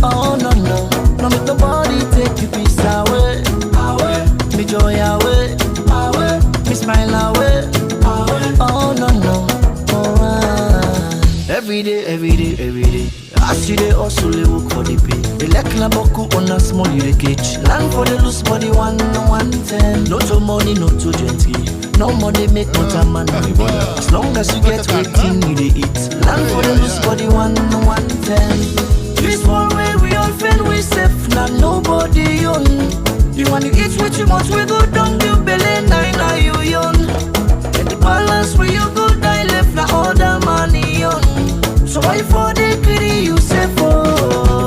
Oh no, make the body take you peace away. Me joy away, me smile away. Oh no, alright. Every day. I see they also they work for the pay. They like boku on a small you catch. Land for the loose body 110. No to money, no to gently. No money make butter man. As long as you get 18 you they eat. Land for the loose body 110. This one way we all fend we safe. Now nobody own. You want to eat with you much we go down you belly now you young. And the balance where you go die left now all the money on. So why for the greedy you say for?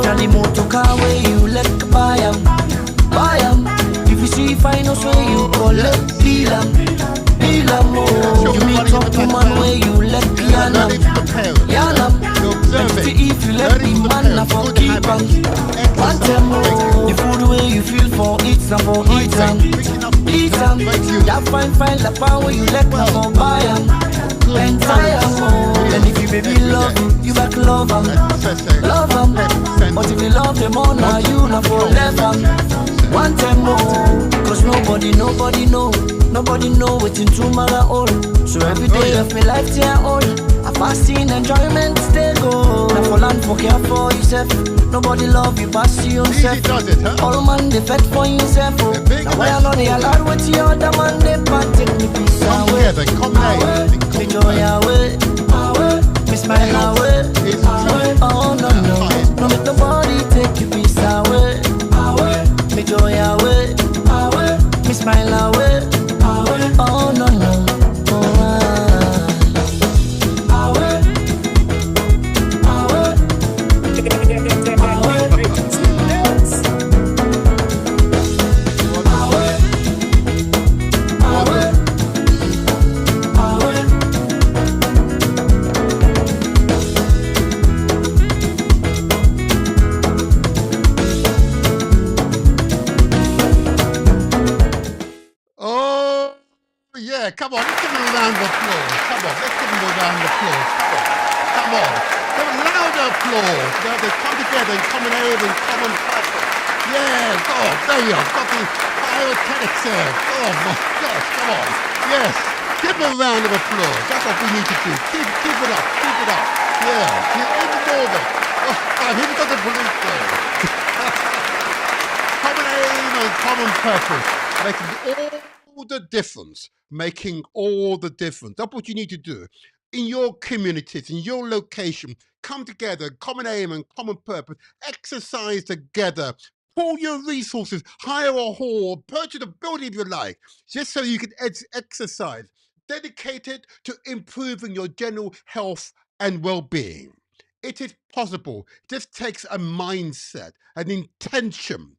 Now the motor car where you let buy 'em. bank. One time more. The food where you feel for eat some for eat some. Eat some. That fine la power you let me for buy em. Entire home. And if you baby love you back love em. Love em. But if you love them all now you not forever. One time more. Cause nobody know what's in tomorrow all. So every day of my life tear all. I fasting enjoyment stay go. Now for land for care for yourself. Nobody love you pass you yourself. All man they fed for yourself. Now why I know they allowed with the other man they can't take me peace away. Me joy away. Me smile away. Oh no no. No make nobody take your peace away. Me joy away. Me smile away. Oh no no. Come on, let's give them a round of applause. Come on, let's give them a round of applause. Come on. Give a louder applause. They come together in common aim and common purpose. Yeah, oh, there you are. Got the pyrotechnics there. Oh my gosh, come on. Yes, give them a round of applause. That's what we need to do. Keep it up, keep it up. Yeah, even more of it. Oh, I've even got the police there. Common aim and common purpose. Making all the difference. Making all the difference. That's what you need to do. In your communities, in your location, come together, common aim and common purpose, exercise together, pool your resources, hire a hall, purchase a building if you like, just so you can exercise, dedicated to improving your general health and well-being. It is possible. It just takes a mindset, an intention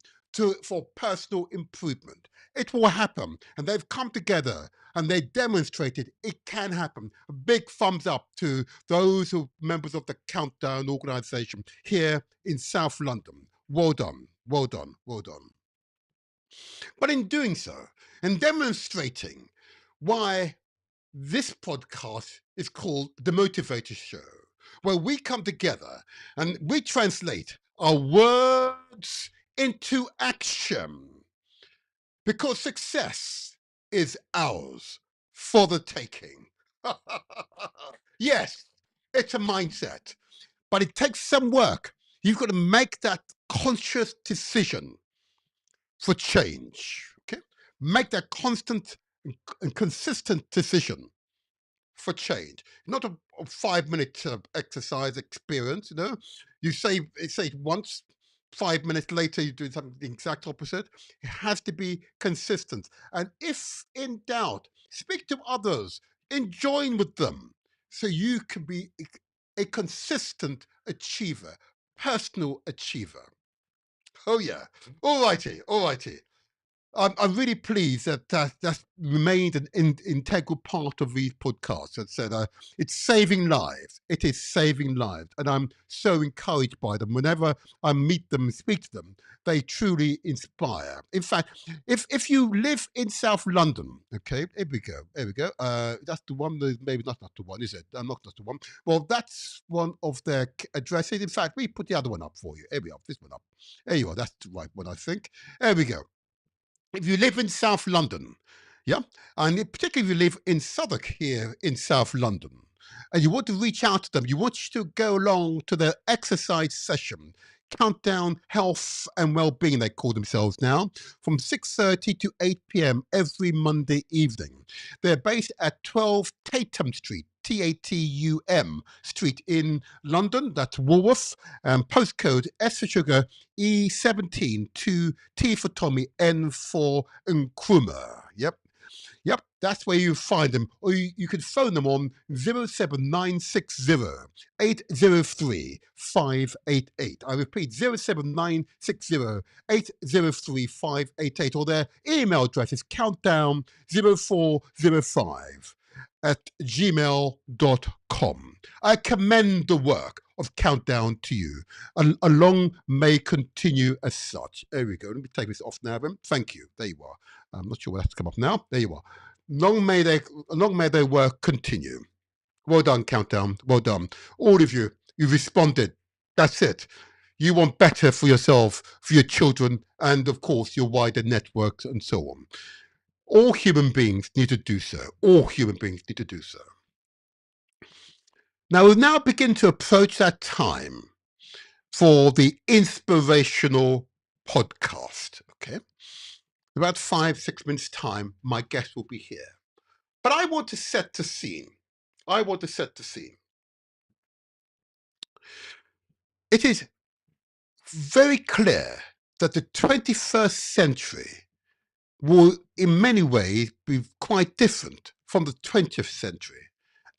for personal improvement. It will happen. And they've come together and they demonstrated it can happen. A big thumbs up to those who are members of the Countdown organization here in South London. Well done, well done, well done. But in doing so, and demonstrating why this podcast is called The Motivator Show, where we come together and we translate our words into action. Because success is ours for the taking. Yes, it's a mindset, but it takes some work. You've got to make that conscious decision for change. Okay, make that constant and consistent decision for change. Not a 5-minute exercise experience. You know, you say it once. 5 minutes later, you do something the exact opposite. It has to be consistent. And if in doubt, speak to others, join with them, so you can be a consistent achiever, personal achiever. Oh yeah. All righty. I'm really pleased that that's remained an integral part of these podcasts. As I said, it's saving lives. It is saving lives. And I'm so encouraged by them. Whenever I meet them and speak to them, they truly inspire. In fact, if you live in South London, okay, here we go. That's the one, maybe not the one, is it? Not the one. Well, that's one of their addresses. In fact, we put the other one up for you. Here we are, this one up. There you are, that's the right one, I think. There we go. If you live in South London, yeah, and particularly if you live in Southwark here in South London, and you want to reach out to them, you want to go along to their exercise session, Countdown Health and Wellbeing, they call themselves now, from 6:30 to 8 p.m. every Monday evening. They're based at 12 Tatum Street, Tatum Street in London. That's Woolworth. Postcode S for Sugar, E17 to T for Tommy, N for Nkrumah. Yep, that's where you find them. Or you can phone them on 07960 803 588. I repeat, 07960 803 588. Or their email address is countdown0405 countdown@gmail.com. I commend the work of Countdown to you. A long may continue as such. There we go. Let me take this off now, then. Thank you. There you are. I'm not sure what has to come up now. There you are. Long may their work continue. Well done, Countdown. Well done. All of you, you've responded. That's it. You want better for yourself, for your children, and of course, your wider networks and so on. All human beings need to do so. All human beings need to do so. Now, we now begin to approach that time for the inspirational podcast. Okay. About 5-6 minutes' time, my guest will be here. But I want to set the scene. It is very clear that the 21st century will, in many ways, be quite different from the 20th century,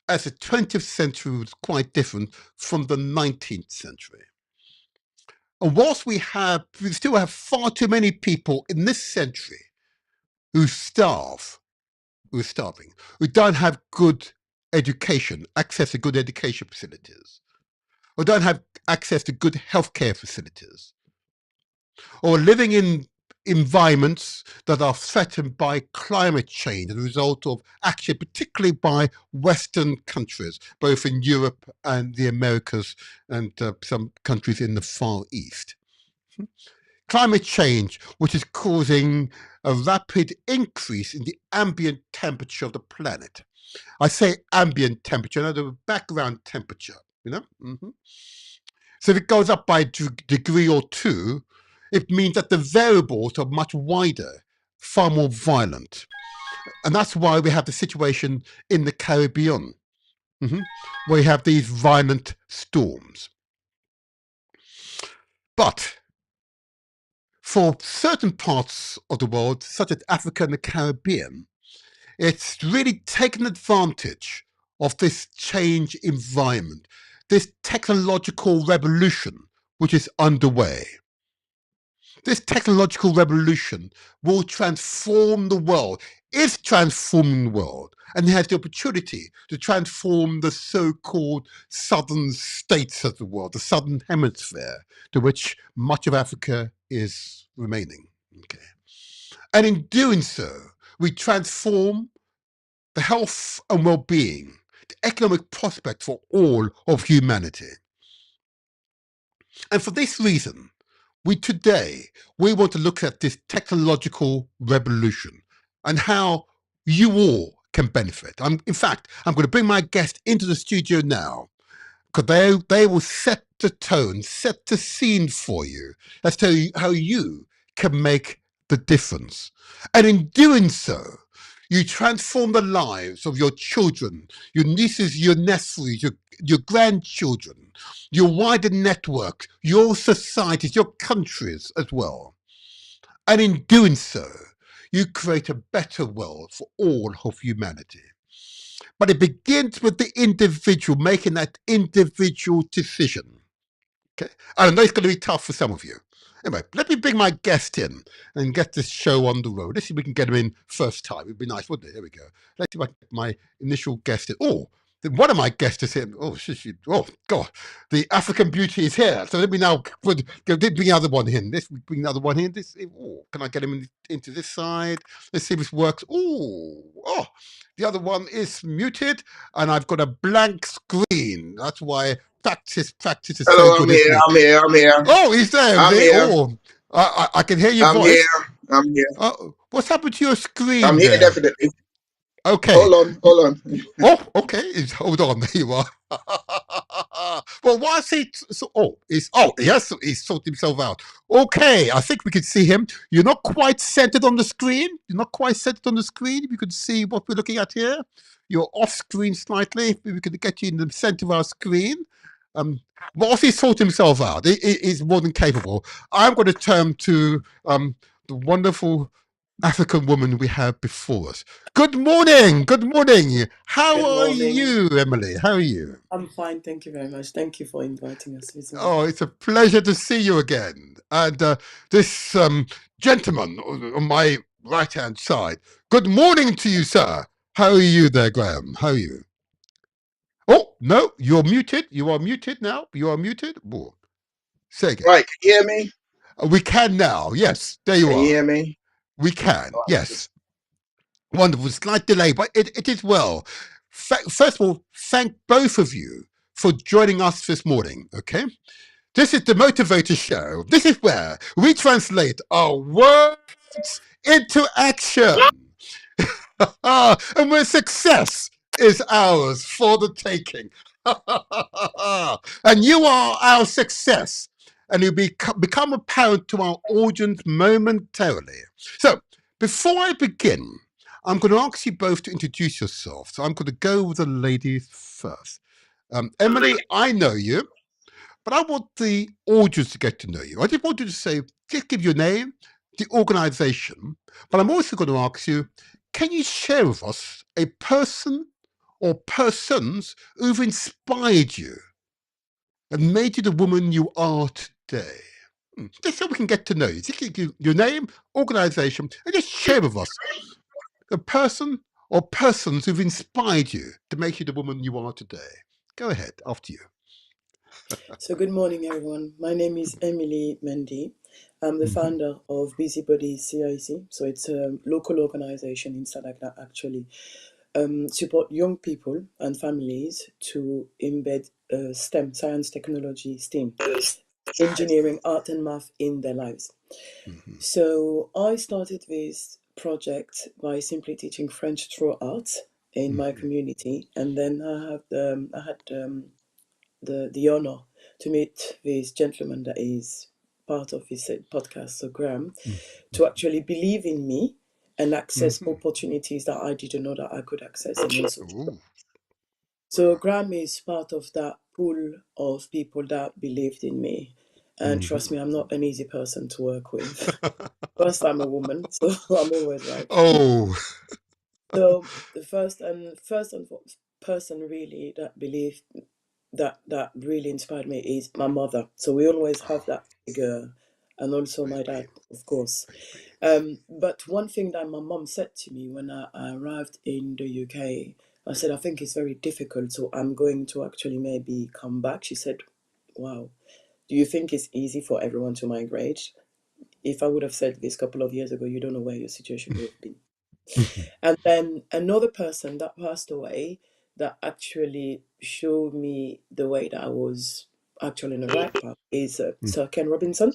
as the 20th century was quite different from the 19th century. And whilst we still have far too many people in this century who starve, who are starving, who don't have good education, access to good education facilities, or don't have access to good healthcare facilities, or living in environments that are threatened by climate change as a result of action, particularly by Western countries, both in Europe and the Americas and some countries in the Far East. Climate change, which is causing a rapid increase in the ambient temperature of the planet. I say ambient temperature, not the background temperature, you know? So if it goes up by a degree or two, it means that the variables are much wider, far more violent. And that's why we have the situation in the Caribbean, where you have these violent storms. But for certain parts of the world, such as Africa and the Caribbean, it's really taken advantage of this change environment, this technological revolution which is underway. This technological revolution will transform the world, is transforming the world, and has the opportunity to transform the so-called southern states of the world, the southern hemisphere, to which much of Africa is remaining. Okay. And in doing so, we transform the health and well-being, the economic prospect for all of humanity. And for this reason, today want to look at this technological revolution and how you all can benefit. In fact, I'm going to bring my guest into the studio now, because they will set the tone, set the scene for you as to how you can make the difference. And in doing so, you transform the lives of your children, your nieces, your nephews, your grandchildren, your wider network, your societies, your countries as well. And in doing so, you create a better world for all of humanity. But it begins with the individual making that individual decision. Okay, I know it's going to be tough for some of you. Anyway, let me bring my guest in and get this show on the road. Let's see if we can get him in first time. It'd be nice, wouldn't it? There we go. Let's see if I can get my initial guest in. Oh, one of my guests is here. Oh, God. The African beauty is here. So let me now bring the other one in. Bring the other one in. Can I get him into this side? Let's see if this works. The other one is muted, and I've got a blank screen. That's why practice is Hello, so good. I'm here. Oh, he's there. I'm here. Oh, I can hear your voice. I'm here. What's happened to your screen? I'm here, definitely. Okay. Hold on. Oh, okay. Hold on. There you are. Well, why is he? He's sorted himself out. Okay, I think we can see him. You're not quite centered on the screen. If you could see what we're looking at here, you're off screen slightly. If we could get you in the center of our screen. Whilst he's sorted himself out, he's more than capable. I'm going to turn to the wonderful African woman we have before us. Good morning. How are you, Emily? How are you? I'm fine, thank you very much. Thank you for inviting us. Oh, it's a pleasure to see you again. And this gentleman on my right-hand side. Good morning to you, sir. How are you there, Graham? How are you? Oh, no, you're muted. You are muted now. You are muted. Oh, say again. Right, can you hear me? We can now. Yes, there you Can you are. hear me? We can. Oh, Yes. Wonderful. Slight delay, but it is well. First of all, thank both of you for joining us this morning. Okay. This is the Motivator Show. This is where we translate our words into action. And where success is ours for the taking. And you are our success. And you become apparent to our audience momentarily. So, before I begin, I'm going to ask you both to introduce yourself. So, I'm going to go with the ladies first. Emily, I know you. But I want the audience to get to know you. I just want you to say, just give your name, the organization. But I'm also going to ask you, can you share with us a person or persons who've inspired you and made you the woman you are today? Just so we can get to know you. Just give your name, organization, and just share with us a person or persons who've inspired you to make you the woman you are today. Go ahead, after you. So, good morning, everyone. My name is Emily Mendy. I'm the Mhm. founder of Busybody CIC. So, it's a local organization in South Africa, actually. Support young people and families to embed STEM, science, technology, STEAM, engineering, art, and math in their lives. Mhm. So, I started this project by simply teaching French through art in my Mhm. community, and then I had the honor to meet this gentleman that is part of his podcast, so Graham, to actually believe in me and access Mhm. opportunities that I didn't know that I could access, and also. Ooh. So Graham is part of that pool of people that believed in me. And trust me, Mhm. I'm not an easy person to work with. First, I'm a woman, so I'm always right. Oh. So the first and person really that believed that really inspired me is my mother. So we always have Oh, that figure, and also my baby, dad, of course. baby. But one thing that my mom said to me when I arrived in the UK, I said, I think it's very difficult, so I'm going to actually maybe come back. She said, wow, do you think it's easy for everyone to migrate? If I would have said this a couple of years ago, you don't know where your situation would have been. Mhm. And then another person that passed away that actually showed me the way that I was actually in the right path is Sir Ken Robinson.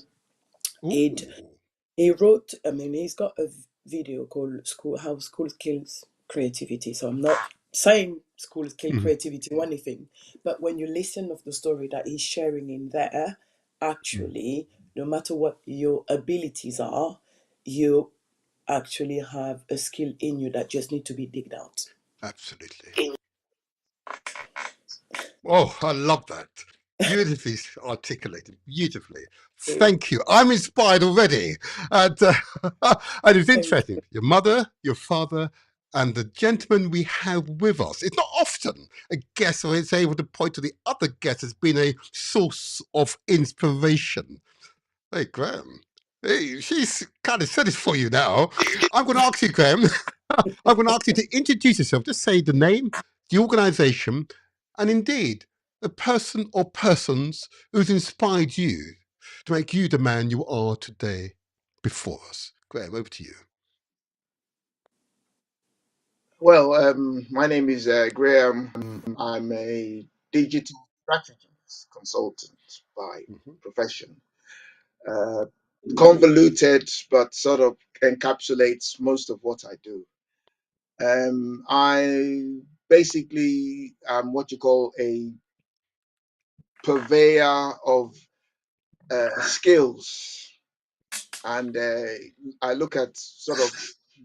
He'd, Ooh. he wrote, I mean, he's got a video called School How School Kills Creativity. So I'm not saying schools kill Mhm. creativity or anything, but when you listen of the story that he's sharing in there, Mhm. actually, no matter what your abilities are, you actually have a skill in you that just need to be digged out. Absolutely. Oh, I love that. Beautifully articulated. Beautifully. Thank you. I'm inspired already. And, and it's Thank interesting. Your mother, your father, and the gentleman we have with us. It's not often a guest who is able to point to the other guest as being a source of inspiration. Hey, Graham. Hey, she's kind of said it for you now. I'm going to ask you, Graham. I'm going to ask you to introduce yourself. Just say the name, the organization, and indeed, the person or persons who's inspired you to make you the man you are today before us. Graham, over to you. Well, my name is Graham. I'm a digital strategist consultant by Mhm. profession. Uh, Convoluted, but sort of encapsulates most of what I do. I basically am what you call a purveyor of skills, and I look at sort of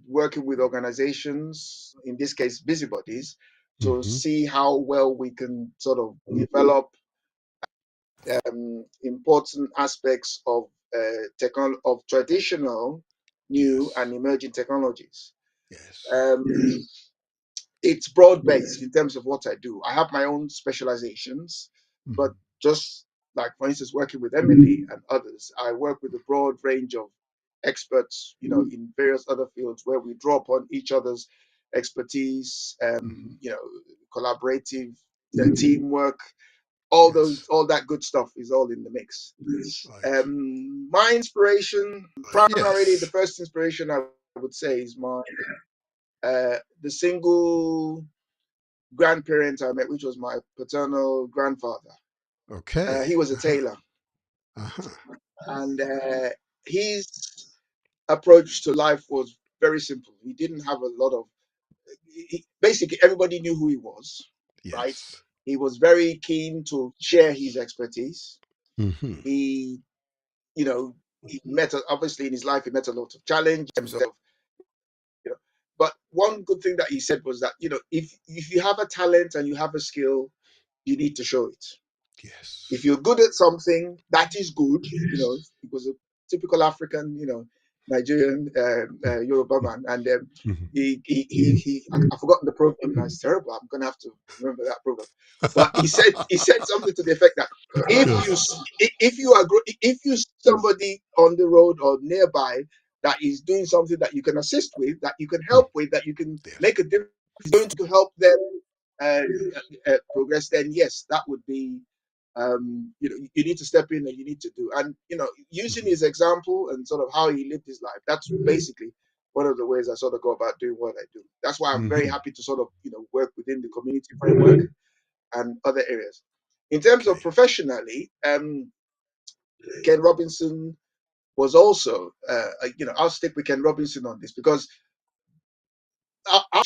working with organizations, in this case, busybodies, to Mhm. see how well we can sort of develop important aspects of of traditional, new, Yes. and emerging technologies. Yes. Um, it's broad based in terms of what I do. I have my own specializations, but Mhm. just like, for instance, working with Emily and others, I work with a broad range of experts, in various other fields where we draw upon each other's expertise, collaborative teamwork, all that good stuff is all in the mix. Right. My inspiration, primarily the Yes. first inspiration I would say is the single grandparent I met, which was my paternal grandfather. Okay. He was a tailor, Uh-huh. and his approach to life was very simple. He didn't have a lot of. Basically, everybody knew who he was, right? Yes. He was very keen to share his expertise. Mm-hmm. He, he met obviously in his life. He met a lot of challenge himself. But one good thing that he said was that if you have a talent and you have a skill, you need to show it. Yes. If you're good at something, that is good. It was a typical African, Nigerian Yoruba man, and I've forgotten the proverb. Now it's terrible. I'm gonna have to remember that proverb. But he said something to the effect that if you see somebody on the road or nearby that is doing something that you can assist with, that you can help with, that you can Yes. make a difference, going to help them progress, then yes, that would be you need to step in and you need to do. And using his example and sort of how he lived his life, that's basically one of the ways I sort of go about doing what I do. That's why I'm very happy to sort of work within the community framework and other areas. In terms of professionally, Ken Robinson was also I'll stick with Ken Robinson on this because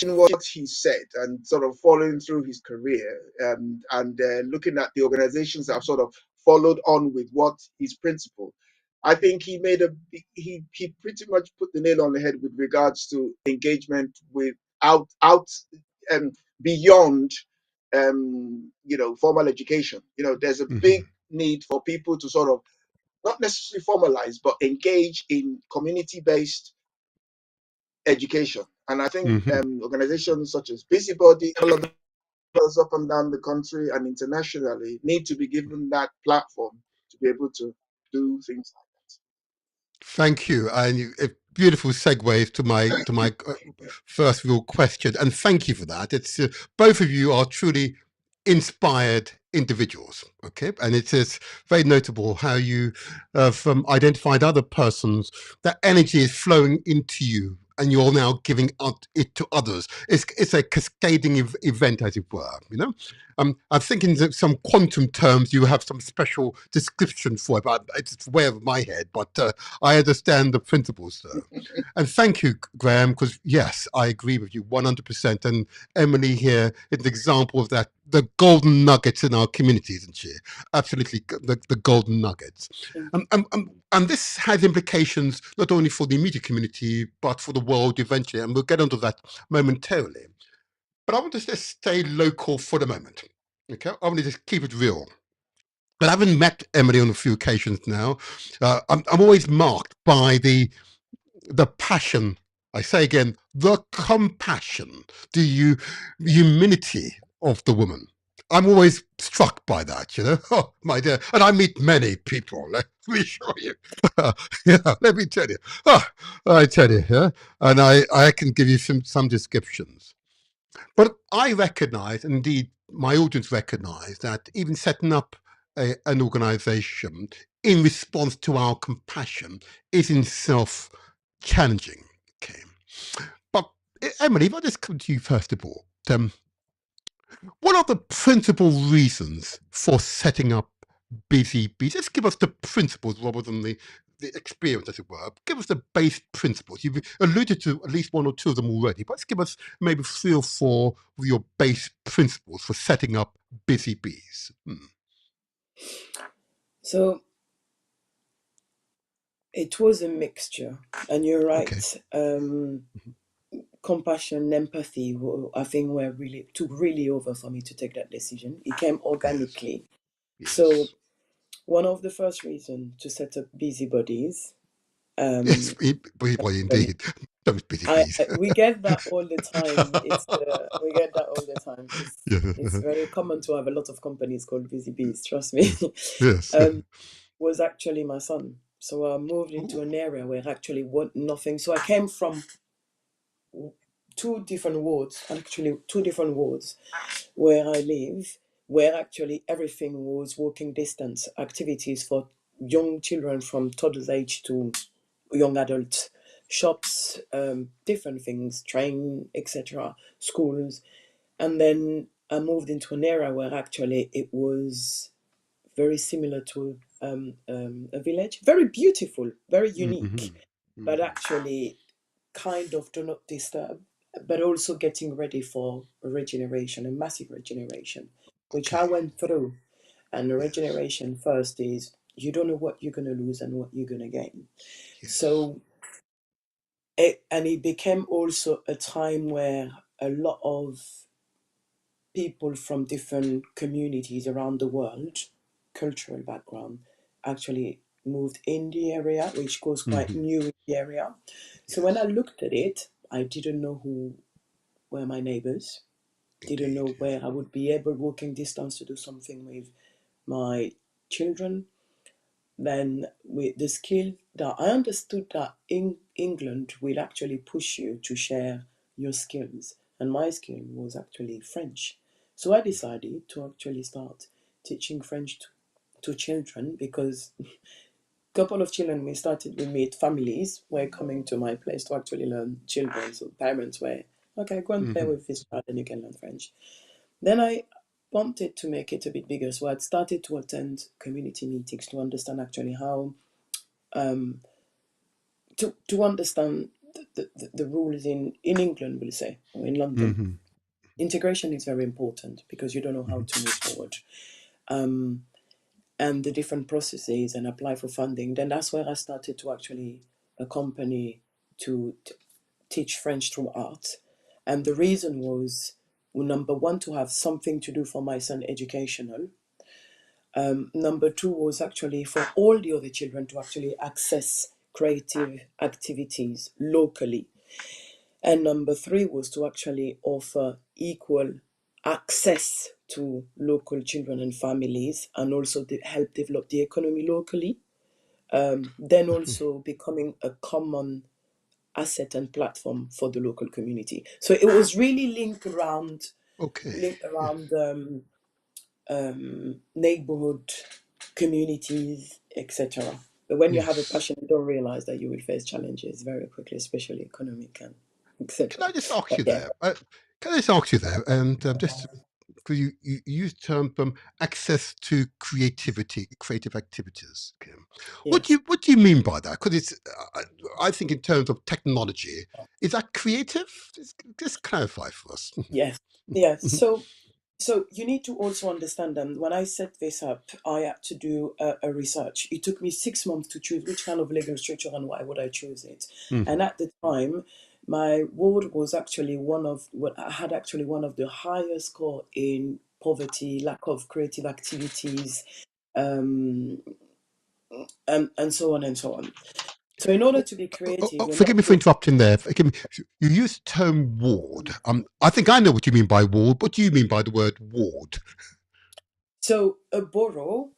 what he said and sort of following through his career and looking at the organizations that have sort of followed on with what his principle, I think he pretty much put the nail on the head with regards to engagement with out beyond formal education. There's a big need for people to sort of not necessarily formalize but engage in community-based education. And I think organizations such as Busybody, all of those up and down the country and internationally need to be given that platform to be able to do things like that. Thank you, and a beautiful segue to my first real question. And thank you for that. It's both of you are truly inspired individuals. Okay, and it is very notable how you have identified other persons. That energy is flowing into you, and you're now giving it to others. It's a cascading event, as it were. I'm thinking that some quantum terms you have some special description for it, but it's way over my head. But I understand the principles, sir. And thank you, Graham, because yes, I agree with you 100%. And Emily here is an example of that, the golden nuggets in our community, isn't she? Absolutely, the golden nuggets. And this has implications not only for the immediate community, but for the world eventually. And we'll get onto that momentarily. But I want to just stay local for the moment. Okay, I want to just keep it real. But having met Emily on a few occasions now, I'm always marked by the passion. I say again, the compassion, the humility of the woman. I'm always struck by that, Oh, my dear. And I meet many people, let me show you. Yeah, let me tell you. I tell you, yeah? And I can give you some descriptions. But I recognize, and indeed my audience recognize, that even setting up an organization in response to our compassion is in itself challenging. Okay. But Emily, if I just come to you first of all, what are the principal reasons for setting up Busy Bees? Just give us the principles rather than the experience, as it were. Give us the base principles. You've alluded to at least one or two of them already, but let's give us maybe 3 or 4 of your base principles for setting up Busy Bees. So it was a mixture, and you're right. Okay. Compassion, empathy, I think took really over for me to take that decision. It came organically. Yes. So one of the first reasons to set up Busybodies. Yes, Busybody indeed. Those Busy Bees. We get that all the time. We get that all the time. Yeah. It's very common to have a lot of companies called Busy Bees. Trust me. Yes. Was actually my son. So I moved into an area where actually nothing. So I came from two different wards, actually two different wards where I live, where actually everything was walking distance activities for young children from toddler's age to young adults, shops, different things, train, etc., schools. And then I moved into an area where actually it was very similar to a village, very beautiful, very unique, but actually kind of do not disturb, but also getting ready for a regeneration, a massive regeneration, which I Okay. went through. And the Yes. regeneration first is you don't know what you're going to lose and what you're going to gain. Yes. So, it became also a time where a lot of people from different communities around the world, cultural background, actually moved in the area, which was quite new in the area. So when I Yes. looked at it, I didn't know who were my neighbors, didn't Indeed. know where I would be able walking distance to do something with my children. Then with the skill that I understood that in England will actually push you to share your skills. And my skill was actually French. So I decided to actually start teaching French to children because a couple of children we meet families were coming to my place to actually learn children. So parents were, okay, go and play with this child and you can learn French. Then I wanted to make it a bit bigger. So I'd started to attend community meetings to understand actually how to understand the rules in England, we'll say, or in London. Integration is very important because you don't know how to move forward. And the different processes and apply for funding. Then that's where I started to actually accompany to teach French through art. And the reason was, well, number one, to have something to do for my son educational. Number two was actually for all the other children to actually access creative activities locally. And number three was to actually offer equal access to local children and families and also to help develop the economy locally. Then also becoming a common asset and platform for the local community. So it was really Okay. linked Yes. around neighborhood communities, etc. But when you have a Yes. passion, you don't realize that you will face challenges very quickly, especially economic and Can etc. I just ask But you yeah, there? Can I just ask you there? And just because you use the term access to creative activities. Okay. yes, What do you mean by that? Because it's I think in terms of technology, is that creative? Just clarify for us. yes, yeah. So you need to also understand that when I set this up, I had to do a research. It took me 6 months to choose which kind of legal structure and why would I choose it. And at the time, my ward was actually I had actually one of the highest score in poverty, lack of creative activities, um, and so on and so on. So in order to be creative, you're Forgive not me for just interrupting there. Forgive me. You use the term ward. I think I know what you mean by ward. What do you mean by the word ward? so a borough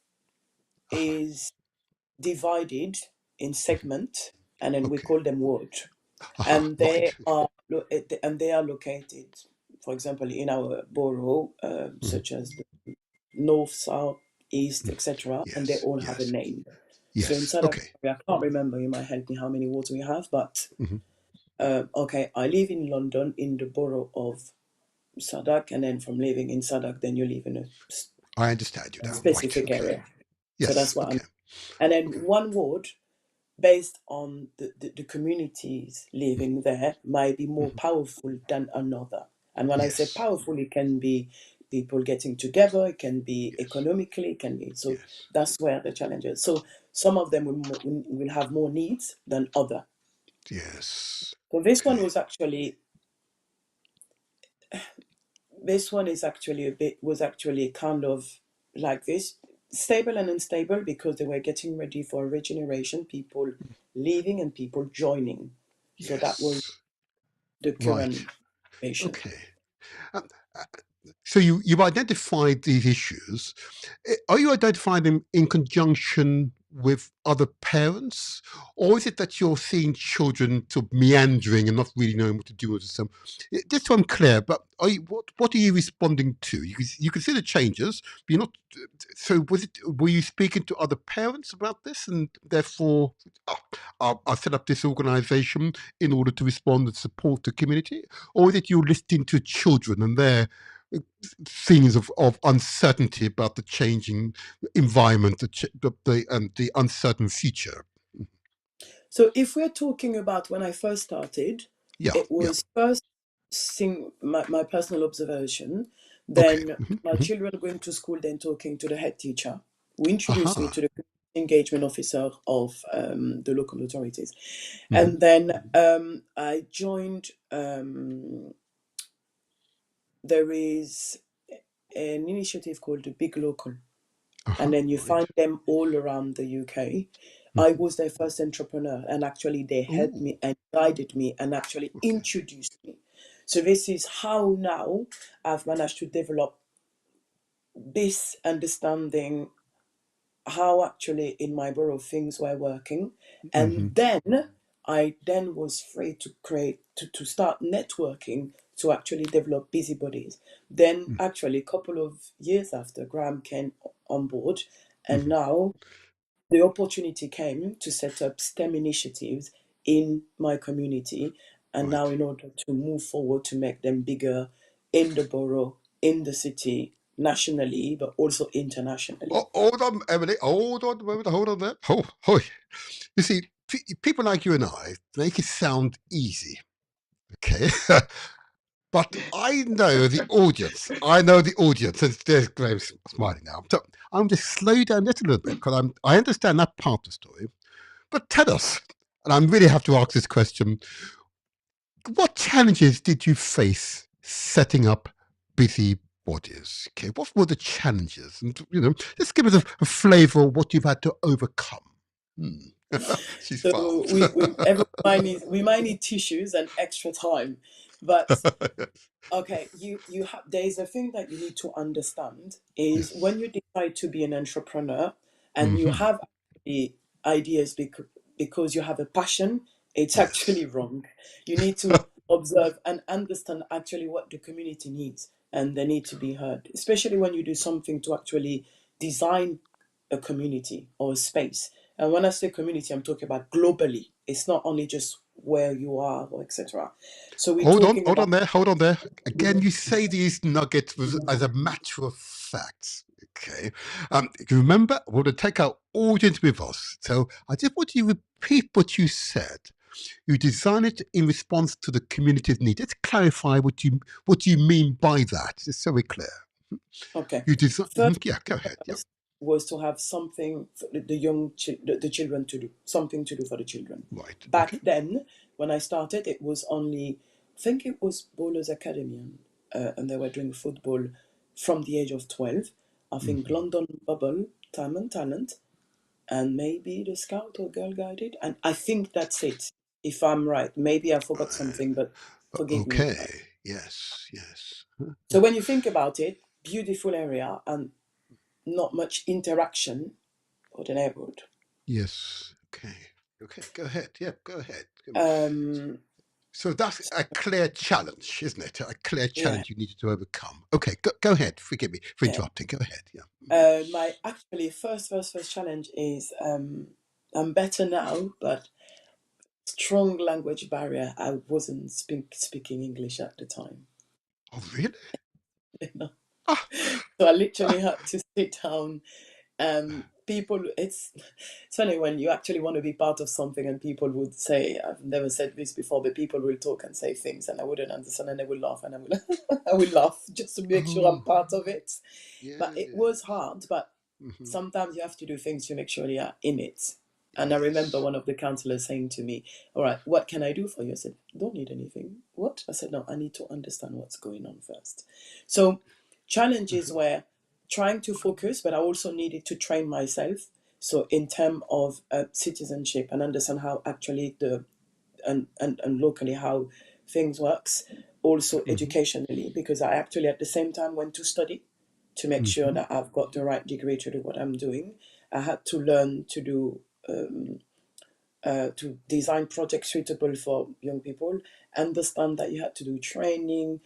is divided in segment, and then we Okay. call them ward, and Right. they are located, for example, in our borough, such as the north, south, east, etc., and they Yes. all have a Yes. name. So Yes. inside of, Okay. I can't remember. You might help me how many wards we have, but hmm okay, I live in London in the borough of Sadak, and then from living in Sadak, then you live in I understand you a now. Right. specific Okay. area. So Yes. that's what I'm. Okay. And then Okay. one ward based on the communities living there might be more powerful than another. And when I say Yes. powerful, it can be people getting together, it can be Yes. economically, it can be. So Yes. that's where the challenge is. So some of them will have more needs than other. Yes. So this one Okay. was actually this one is actually a bit was actually kind of like this, stable and unstable, because they were getting ready for a regeneration, people leaving and people joining. So that was Yes. the Right. current situation. Okay. Um, uh, so you've identified these issues. Are you identifying them in conjunction with other parents, or is it that you're seeing children sort of meandering and not really knowing what to do with them? Just so I'm clear, but what are you responding to? You can see the changes, but you're not. So were you speaking to other parents about this, and therefore I'll set up this organisation in order to respond and support the community, or is it you're listening to children and their feelings of uncertainty about the changing environment, the uncertain future? So if we're talking about when I first started, Yeah, it yeah. was first seeing my personal observation, Okay. then my children going to school, then talking to the head teacher, who introduced me Aha. to the engagement officer of the local authorities. Mm-hmm. And then I joined, there is an initiative called the Big Local, Aha. and then you Right. find them all around the UK. I was their first entrepreneur, and actually they helped Oh, me and guided me and actually okay. introduced me. So this is how now I've managed to develop this understanding how actually in my borough things were working. Mm-hmm. And then I then was free to create to start networking to actually develop busybodies. Then actually a couple of years after, Graham came on board, and Mm-hmm. now the opportunity came to set up STEM initiatives in my community. And now, Right. in order to move forward to make them bigger in the borough, in the city, nationally, but also internationally. Oh, hold on, Emily. Hold on a moment. Hold on there. Oh. You see, people like you and I make it sound easy. Okay. But I know the audience. I know the audience. And there's Graham smiling now. So I'm just slow down just a little bit because I understand that part of the story. But tell us, and I really have to ask this question: what challenges did you face setting up Busy Bodies? Okay, what were the challenges? And just give us a flavour of what you've had to overcome. She's So fast. we might need tissues and extra time, but okay, you have there is a thing that you need to understand is Yes. when you decide to be an entrepreneur and you Mm-hmm. have the ideas because you have a passion, it's Yes. actually wrong. You need to observe and understand actually what the community needs, and they need to be heard, especially when you do something to actually design a community or a space. And when I say community, I'm talking about globally. It's not only just where you are or etc. So we're talking Hold about on there, hold on there. Again, you say these nuggets as a matter of fact. Okay. You remember, we're going to take our audience with us. So I just want you to repeat what you said. You design it in response to the community's need. Let's clarify what you mean by that. Just so we're clear. okay. You design. First Yeah, go ahead. Yeah. was to have something for the children to do, something to do for the children. Right. Back Okay. then, when I started, it was only, I think it was Bowlers Academy, and they were doing football from the age of 12. I think Mm-hmm. London Bubble, Time and Talent, and maybe the Scout or Girl Guided. And I think that's it, if I'm right. Maybe I forgot Right. something, but forgive me if Okay. I. Yes. Yes. So when you think about it, beautiful area and not much interaction for the neighborhood. Yes. Okay. Okay. Go ahead. Yeah. Go ahead. Um, So that's a clear challenge, isn't it? A clear yeah, challenge you needed to overcome. Okay, go ahead. Forgive me for yeah. interrupting. Go ahead. Yeah. My actually first challenge is I'm better now, but strong language barrier. I wasn't speaking English at the time. Oh, really? You know? Ah, So I literally had to sit down. People, it's funny when you actually want to be part of something and people would say, I've never said this before, but people will talk and say things and I wouldn't understand and they will laugh and I will I will laugh just to make sure I'm oh, part of it. But it was yes. hard, but Hmm. sometimes you have to do things to make sure you are in it. And I remember Yes. one of the counselors saying to me, all right, what can I do for you? I said, don't need anything. What? I said, no, I need to understand what's going on first. So challenges were trying to focus, but I also needed to train myself. So in terms of citizenship and understand how actually and locally how things works, also Hmm. educationally, because I actually at the same time went to study to make sure Hmm. that I've got the right degree to do what I'm doing. I had to learn to do to design projects suitable for young people, understand that you had to do training,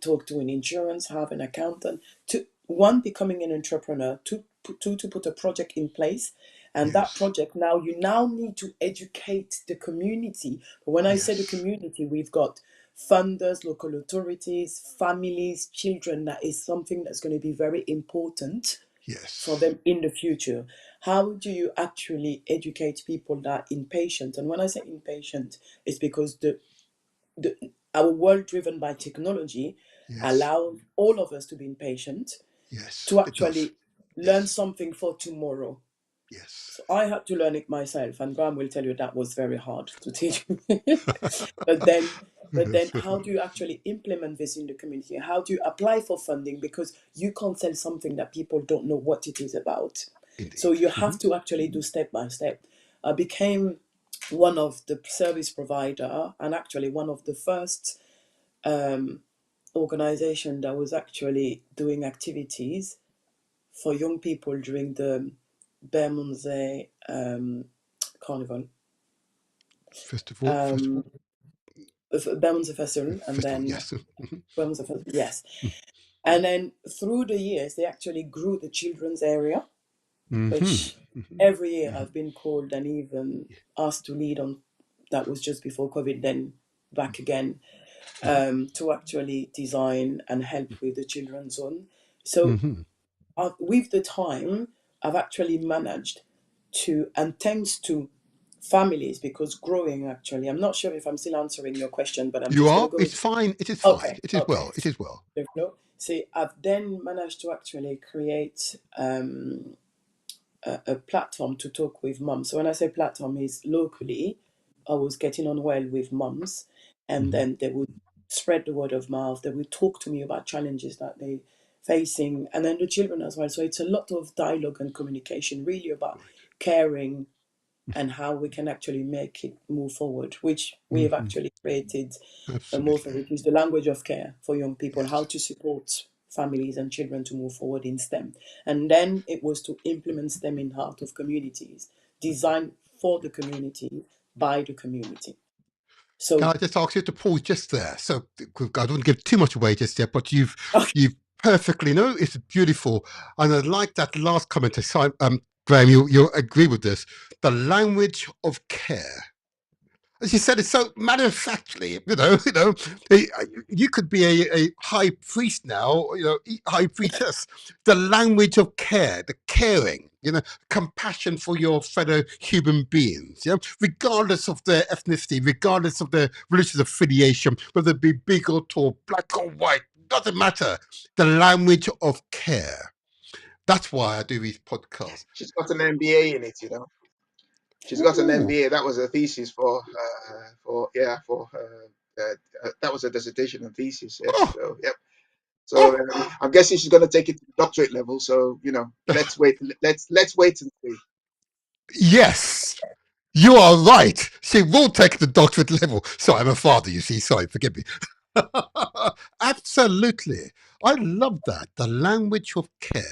talk to an insurance, have an accountant, to one, becoming an entrepreneur, two, to put a project in place. And that Yes. project, now you now need to educate the community. But when I say the Yes. community, we've got funders, local authorities, families, children. That is something that's going to be very important for Yes. them in the future. How do you actually educate people that are impatient? And when I say impatient, it's because the our world driven by technology Yes. allows all of us to be impatient, Yes. to It does. actually learn Yes. something for tomorrow. Yes. So I had to learn it myself, and Graham will tell you that was very hard to teach me. but then but then how do you actually implement this in the community? How do you apply for funding? Because you can't sell something that people don't know what it is about. So Indeed. you have to actually do step by step. I became one of the service provider, and actually one of the first organization that was actually doing activities for young people during the Bermondsey Carnival, First of all, Bermondsey Festival, and festival. then Yes. Bermondsey Festival, yes. And then through the years, they actually grew the children's area, Mm-hmm. which every year I've been called and even asked to lead on. That was just before COVID, then back again, to actually design and help with the children's zone. So Mm-hmm. with the time, I've actually managed to, and thanks to families, because growing actually, I'm not sure if I'm still answering your question, but I'm You just going are. to go It's into. fine. It is fine. Okay, It is okay. well. It is well. No, see, I've then managed to actually create a platform to talk with mums. So when I say platform, is locally, I was getting on well with mums, and Mm-hmm. then they would spread the word of mouth. They would talk to me about challenges that they facing, and then the children as well. So it's a lot of dialogue and communication, really about Right. caring and how we can actually make it move forward, which we have Mm-hmm. actually created a motto, Absolutely. which is the language of care for young people, how Yes. to support families and children to move forward in STEM. And then it was to implement STEM in heart of communities, designed for the community, by the community. Can So, I just ask you to pause just there? So I don't want to give too much away just yet, but you've okay, you've perfectly no, it's beautiful, and I like that last comment. Graham, you agree with this? The language of care. As you said, it's so matter of factly. Eh, you could be a high priest now. High priestess. The language of care, the caring. Compassion for your fellow human beings. Regardless of their ethnicity, regardless of their religious affiliation, whether it be bigot or black or white, doesn't matter. The language of care. That's why I do these podcasts. She's got an MBA in it. She's got an Ooh. MBA. That was a thesis for that was a dissertation and thesis. Yes. Oh, So yep. So oh. I'm guessing she's going to take it to the doctorate level. So let's wait. Let's wait and see. Yes. You are right. She will take the doctorate level. Sorry, I'm a father, you see. Sorry, forgive me. Absolutely. I love that. The language of care.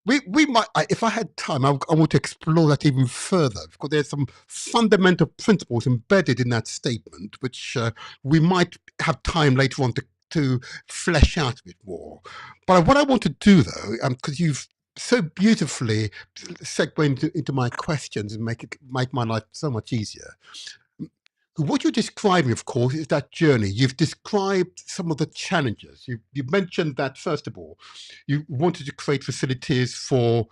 We might, if I had time, I want to explore that even further because there's some fundamental principles embedded in that statement, which we might have time later on to flesh out a bit more. But what I want to do, though, because you've so beautifully segued into my questions and make my life so much easier. What you're describing, of course, is that journey. You've described some of the challenges. You mentioned that, first of all, you wanted to create facilities for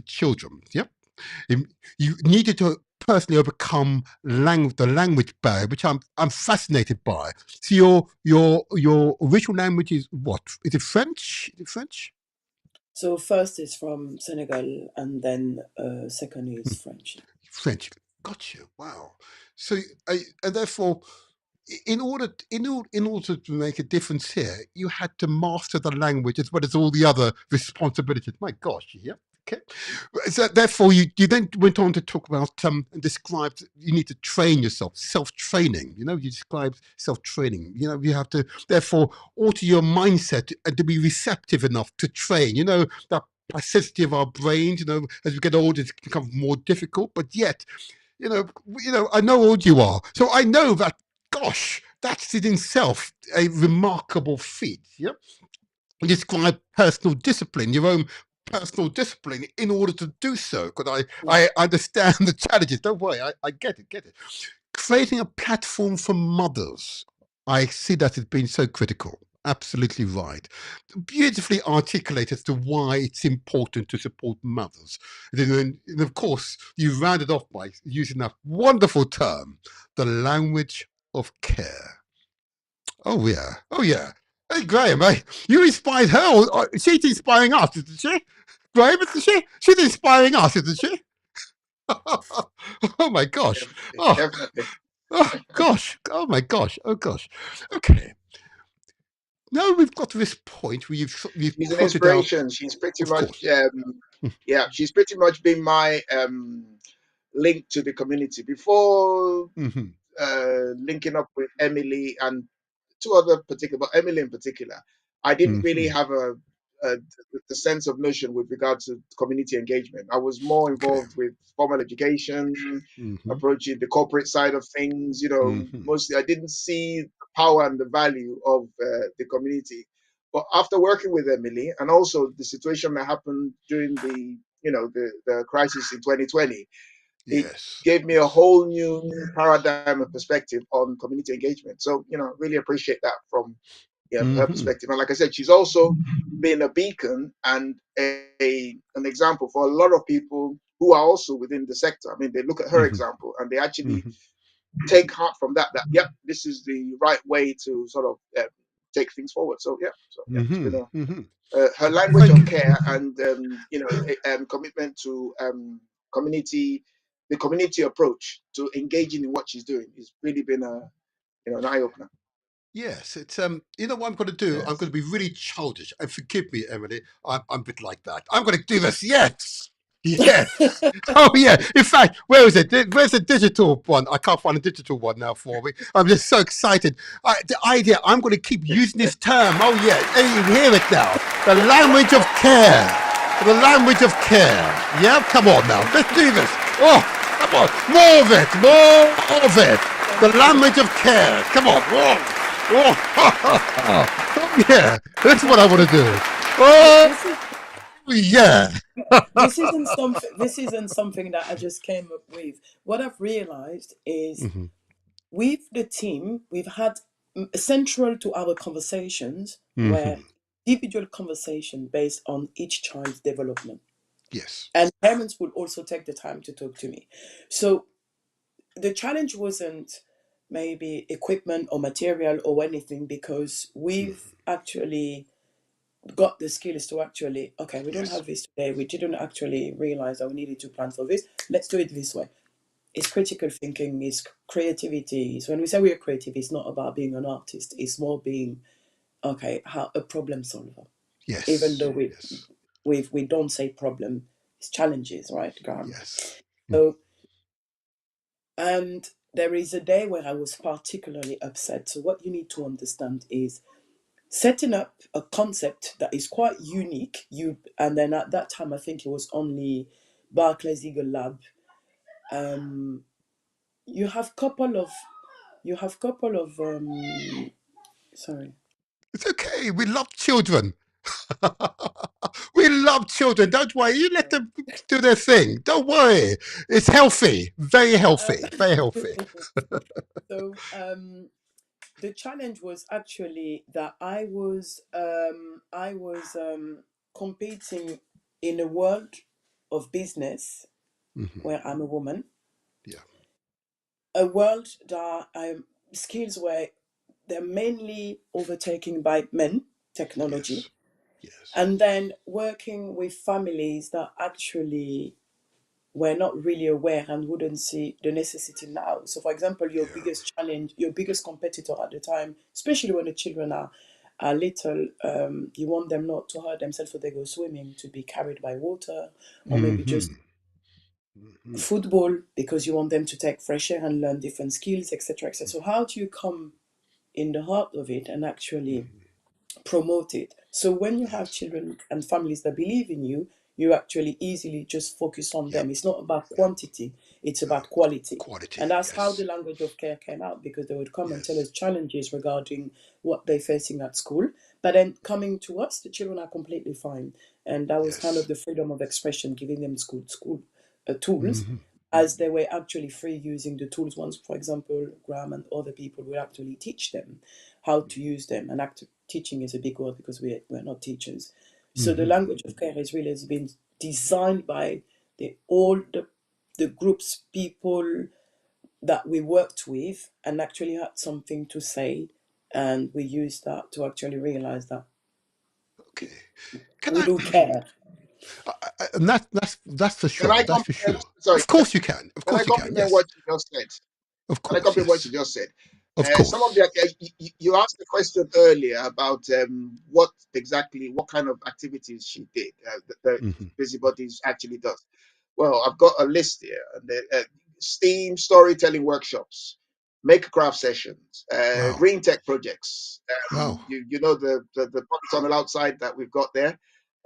children. Yep. You needed to personally overcome the language barrier, which I'm fascinated by. So your original language is what? Is it French? Is it French? so first is from Senegal, and then second is French. French. Got you. Wow. So, and therefore, in order to make a difference here, you had to master the language as well as all the other responsibilities. My gosh, yeah. Okay. So therefore, you then went on to talk about and described you need to train yourself, self-training. You described self-training. You have to therefore alter your mindset and to be receptive enough to train. That plasticity of our brains. As we get older, it becomes more difficult. But yet, I know old you are, so I know that. Gosh, that's in itself a remarkable feat. Yeah, you describe personal discipline, your own personal discipline, in order to do so. Because I understand the challenges. Don't worry, I get it. Creating a platform for mothers, I see that as being so critical. Absolutely right. Beautifully articulated as to why it's important to support mothers. And of course, you rounded off by using that wonderful term, the language of care. Oh, yeah. Oh, yeah. Hey, Graham, you inspired her. She's inspiring us, isn't she? Graham, isn't she? She's inspiring us, isn't she? Oh, my gosh. Definitely. Oh gosh! Oh my gosh! Oh gosh! Okay, now we've got to this point where you've She's an pointed out, inspiration. She's pretty of much, course. yeah, she's pretty much been my link to the community before Mm-hmm. linking up with Emily and two other particular, but Emily in particular. I didn't really Mm-hmm. have a the sense of notion with regard to community engagement. I was more Okay. involved with formal education, Mm-hmm. approaching the corporate side of things. Mm-hmm. Mostly I didn't see the power and the value of the community. But after working with Emily, and also the situation that happened during the crisis in 2020, it Yes. gave me a Yes. whole new paradigm and perspective on community engagement. So, really appreciate that from her Mm-hmm. perspective. And like I said, she's also been a beacon and an example for a lot of people who are also within the sector. I mean, they look at her Mm-hmm. example and they actually Mm-hmm. take heart from that, yep, this is the right way to sort of take things forward. So, it's been Mm-hmm. Mm-hmm. her language Thank of you. care and commitment to community, the community approach to engaging in what she's doing has really been an eye opener. Yes, it's what I'm going to do. I'm going to be really childish, and forgive me, Emily. I'm a bit like that. I'm going to do this. Yes, yes. Oh yeah. In fact, where is it? Where's the digital one? I can't find a digital one now for me. I'm just so excited. The idea. I'm going to keep using this term. Oh yeah. Hey, you hear it now. The language of care. The language of care. Yeah. Come on now. Let's do this. Oh, come on. More of it. More of it. The language of care. Come on. Oh. Oh, yeah, that's what I want to do. Oh, yeah. This isn't something. This isn't something that I just came up with. What I've realized is, Mm-hmm. with the team, we've had central to our conversations Mm-hmm. were individual conversation based on each child's development, Yes. and parents will also take the time to talk to me. So the challenge wasn't maybe equipment or material or anything, because we've actually got the skills to actually, okay, we don't Yes. have this today, we didn't actually realize that we needed to plan for this, let's do it this way. It's critical thinking, it's creativity. So when we say we're creative, it's not about being an artist, it's more being, okay, how a problem solver. Even Yes. though Yes. we don't say problem, it's challenges, right, Graham? Yes. So, and there is a day where I was particularly upset. So what you need to understand is setting up a concept that is quite unique. And then at that time, I think it was only Barclays Eagle Lab. You have couple of sorry. It's okay. We love children. We love children. Don't worry. You let them do their thing. Don't worry. It's healthy. Very healthy. Very healthy. So the challenge was actually that I was competing in a world of business Mm-hmm. where I'm a woman, Yeah. a world that skills were they're mainly overtaken by men, technology, Yes. Yes. and then working with families that actually were not really aware and wouldn't see the necessity now. So, for example, your Yeah. biggest challenge, your biggest competitor at the time, especially when the children are little, you want them not to hurt themselves, so they go swimming to be carried by water, or maybe Mm-hmm. just Mm-hmm. football because you want them to take fresh air and learn different skills, etc., etc. So, how do you come in the heart of it and actually promote it? So, when you have Yes. children and families that believe in you, you actually easily just focus on them. It's not about quantity, it's about quality. Quality, And that's how the yes. language of care came out, because they would come and tell Yes. us challenges regarding what they're facing at school. But then coming to us, the children are completely fine. And that was kind of Yes. the freedom of expression, giving them school tools, Hmm. as they were actually free using the tools. Once, for example, Graham and other people will actually teach them how to use them. And teaching is a big word because we're not teachers. So the Hmm. language of care has really been designed by all the groups, people that we worked with, and actually had something to say. And we used that to actually realize that Okay. Can we I? do care. And that's for Can sure. I That's for sure. compliment? Sorry, Of course you can. Of can I course you can. compliment Yes. what you just said? Of Can I course. compliment what you Yes. just said? Of Some of course. the you asked the question earlier about what kind of activities she did, the Hmm. busybodies actually does. Well, I've got a list here. STEAM storytelling workshops, maker craft sessions, Wow. green tech projects. Wow. You know the pockets on the outside that we've got there.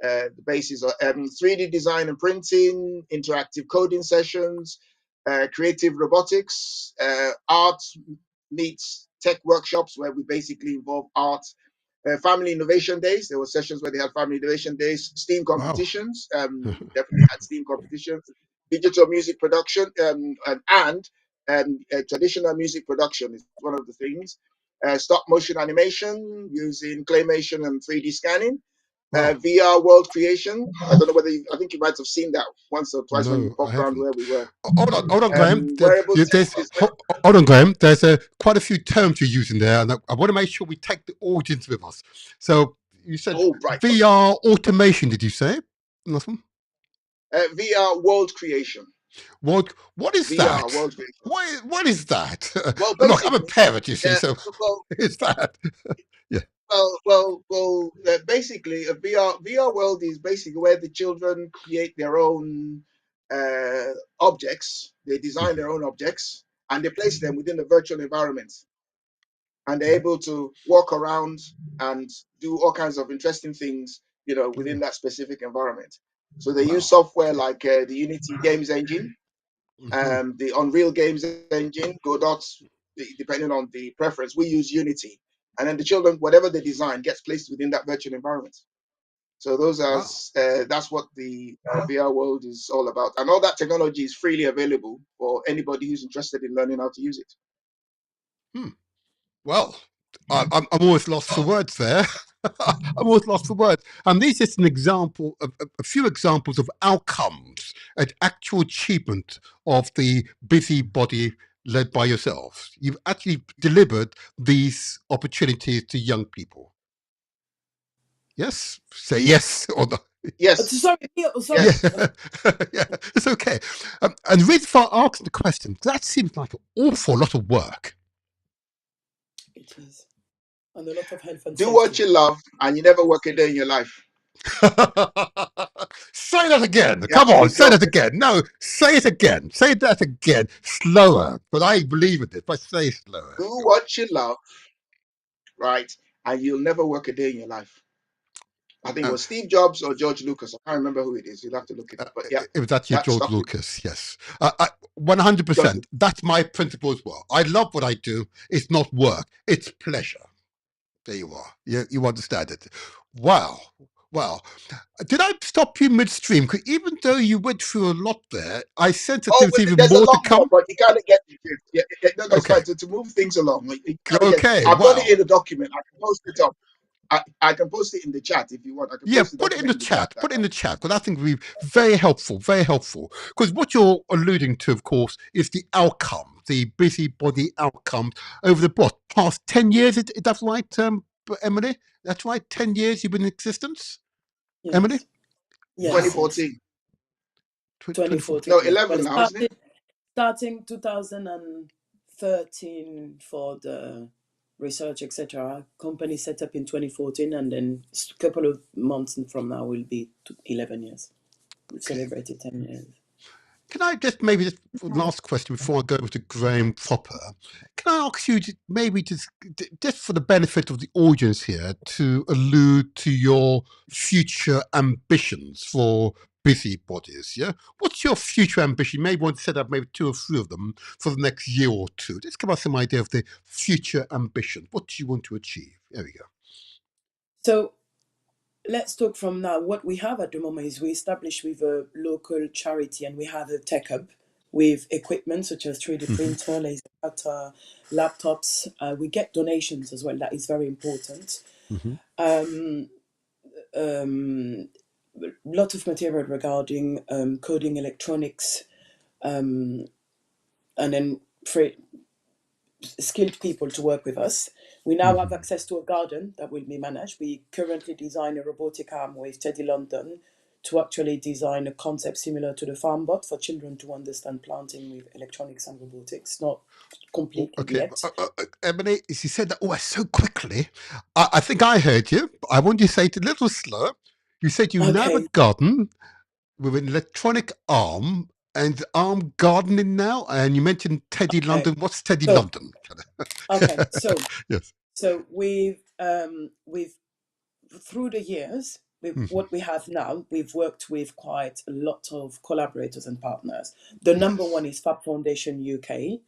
The basis are 3D design and printing, interactive coding sessions, creative robotics, art meets tech workshops where we basically involve art, family innovation days. There were sessions where they had family innovation days, STEAM Wow. competitions, definitely had STEAM competitions, digital music production, traditional music production is one of the things. Stop motion animation using claymation and 3D scanning. Wow. VR world creation. I don't know whether I think you might have seen that once or twice when you No, I popped around haven't. where we were. Hold on, Graham. Wearable tech There's, design. hold on, Graham. There's quite a few terms you're using there, and I want to make sure we take the audience with us. So you said Oh, right. VR automation. Did you say? Last one? VR world creation. What is VR that? world creation. What is that? Well, Look, I'm a basically, parent, you see, so well, it's that. Yeah. basically, a VR world is basically where the children create their own objects. They design their own objects and they place them within the virtual environment, and they're able to walk around and do all kinds of interesting things, within that specific environment. So they use Wow. software Okay. like the Unity games engine, Hmm. the Unreal Games engine, Godot, depending on the preference. We use Unity. And then the children, whatever they design, gets placed within that virtual environment. So Wow. that's what the VR world is all about. And all that technology is freely available for anybody who's interested in learning how to use it. Hmm. Well, I'm always lost for words there. I'm always lost for words. And this is an example of a few examples of outcomes and actual achievement of the busybody led by yourselves. You've actually delivered these opportunities to young people. Yes? Say yes or no. Yes, Sorry, sorry. Yeah, yes. yeah, it's okay. And the reason for asking the question, that seems like an awful lot of work. It is. And a lot of health and Do what safety. you love, and you never work a day in your life. Say that again. You have Come to on, be say close. that again. No, say it again. Say that again. Slower. But I believe in it. But say slower. Do Go on. what you love, right? And you'll never work a day in your life. I think it Uh, was Steve Jobs or George Lucas. I can't remember who it is. You'll have to look it up. But yeah, it was actually that George stuff with Lucas, yes. George 100%. Lucas. That's my principle as well. I love what I do. It's not work. It's pleasure. There you are. You understand it. Wow. Wow. Did I stop you midstream? 'Cause even though you went through a lot there, I sense that Oh, there's but even there's a more to lot more, come. but you gotta get the drift. Yeah, no, that's fine. Okay. To move things along, you gotta get. Okay. I've got it Wow. in the document. I can post it up. I can post it in the chat if you want. I can Yeah, post the put it in the document in the chat. chat. Put it in the chat because I think we've very helpful, very helpful. Because what you're alluding to, of course, is the outcome, the busybody outcomes over the past 10 years. Is that right, Emily? That's right. 10 years you've been in existence, Emily. Yes. Yes, Wow. yes. 2014. 24. 2014, No, yes. Well, 11 it now, isn't it? starting 2013 for the research, etc. Company set up in 2014, and then a couple of months from now will be 11 years. We've Okay. celebrated 10 years. Can I just last question before I go to Graham proper? Can I ask you to maybe just for the benefit of the audience here to allude to your future ambitions for busybodies. Yeah, what's your future ambition? You may want to set up maybe 2 or 3 of them for the next year or two. Let's give us some idea of the future ambition. What do you want to achieve? There we go. So let's talk from now. What we have at the moment is we established with a local charity, and we have a tech hub with equipment such as 3D printer, laser cutter, laptops. We get donations as well. That is very important. Lot of material regarding coding, electronics, and then skilled people to work with us. We now have access to a garden that will be managed. We currently design a robotic arm with Teddy London to actually design a concept similar to the farm bot for children to understand planting with electronics and robotics. Not completely Okay, yet. Ebony, you said that so quickly. I think I heard you. But I want you to say it a little slower. You said you now have a Okay, garden with an electronic arm and arm gardening now, and you mentioned Teddy okay. London. What's Teddy So, London? okay, so Yes. so we've through the years, with what we have now, we've worked with quite a lot of collaborators and partners. The number Yes. one is Fab Foundation UK.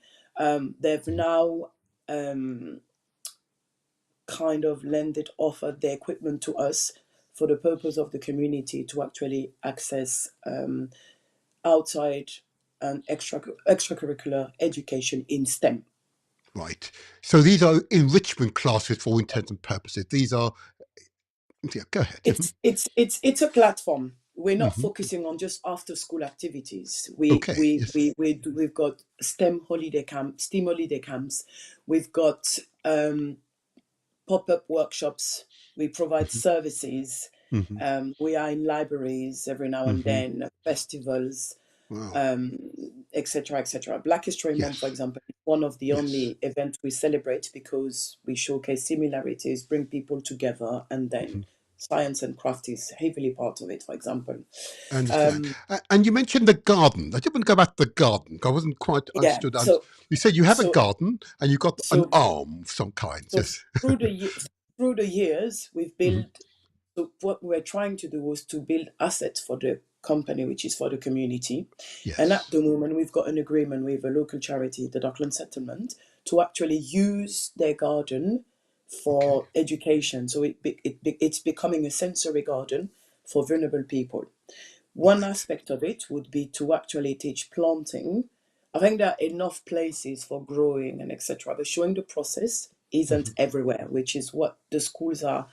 They've now kind of offered their equipment to us for the purpose of the community to actually access outside and extracurricular education in STEM. Right. So these are enrichment classes for all intents and purposes. These are. Yeah, go ahead. It's a platform. We're not Mhm. focusing on just after school activities. Okay. Yes. We've got STEM holiday camps. We've got pop-up workshops. We provide services. Hmm. We are in libraries every now and Hmm. then, festivals, Wow. etc., etc. Black History Month, for Yes. example, is one of the Yes. only events we celebrate because we showcase similarities, bring people together, and then science and craft is heavily part of it, for example. I understand. Um, And you mentioned the garden. I did want to go back to the garden. I wasn't quite yeah, understood. so You said you have a so garden and you got an so arm of some kind. so Yes. through the years, we've Hmm. built. So what we're trying to do was to build assets for the company, which is for the community. And at Yes. the moment, we've got an agreement with a local charity, the Dockland Settlement, to actually use their garden Okay. for education. So it's becoming a sensory garden for vulnerable people. One Right. aspect of it would be to actually teach planting. I think there are enough places for growing and etc. But showing the process isn't everywhere, which is what the schools are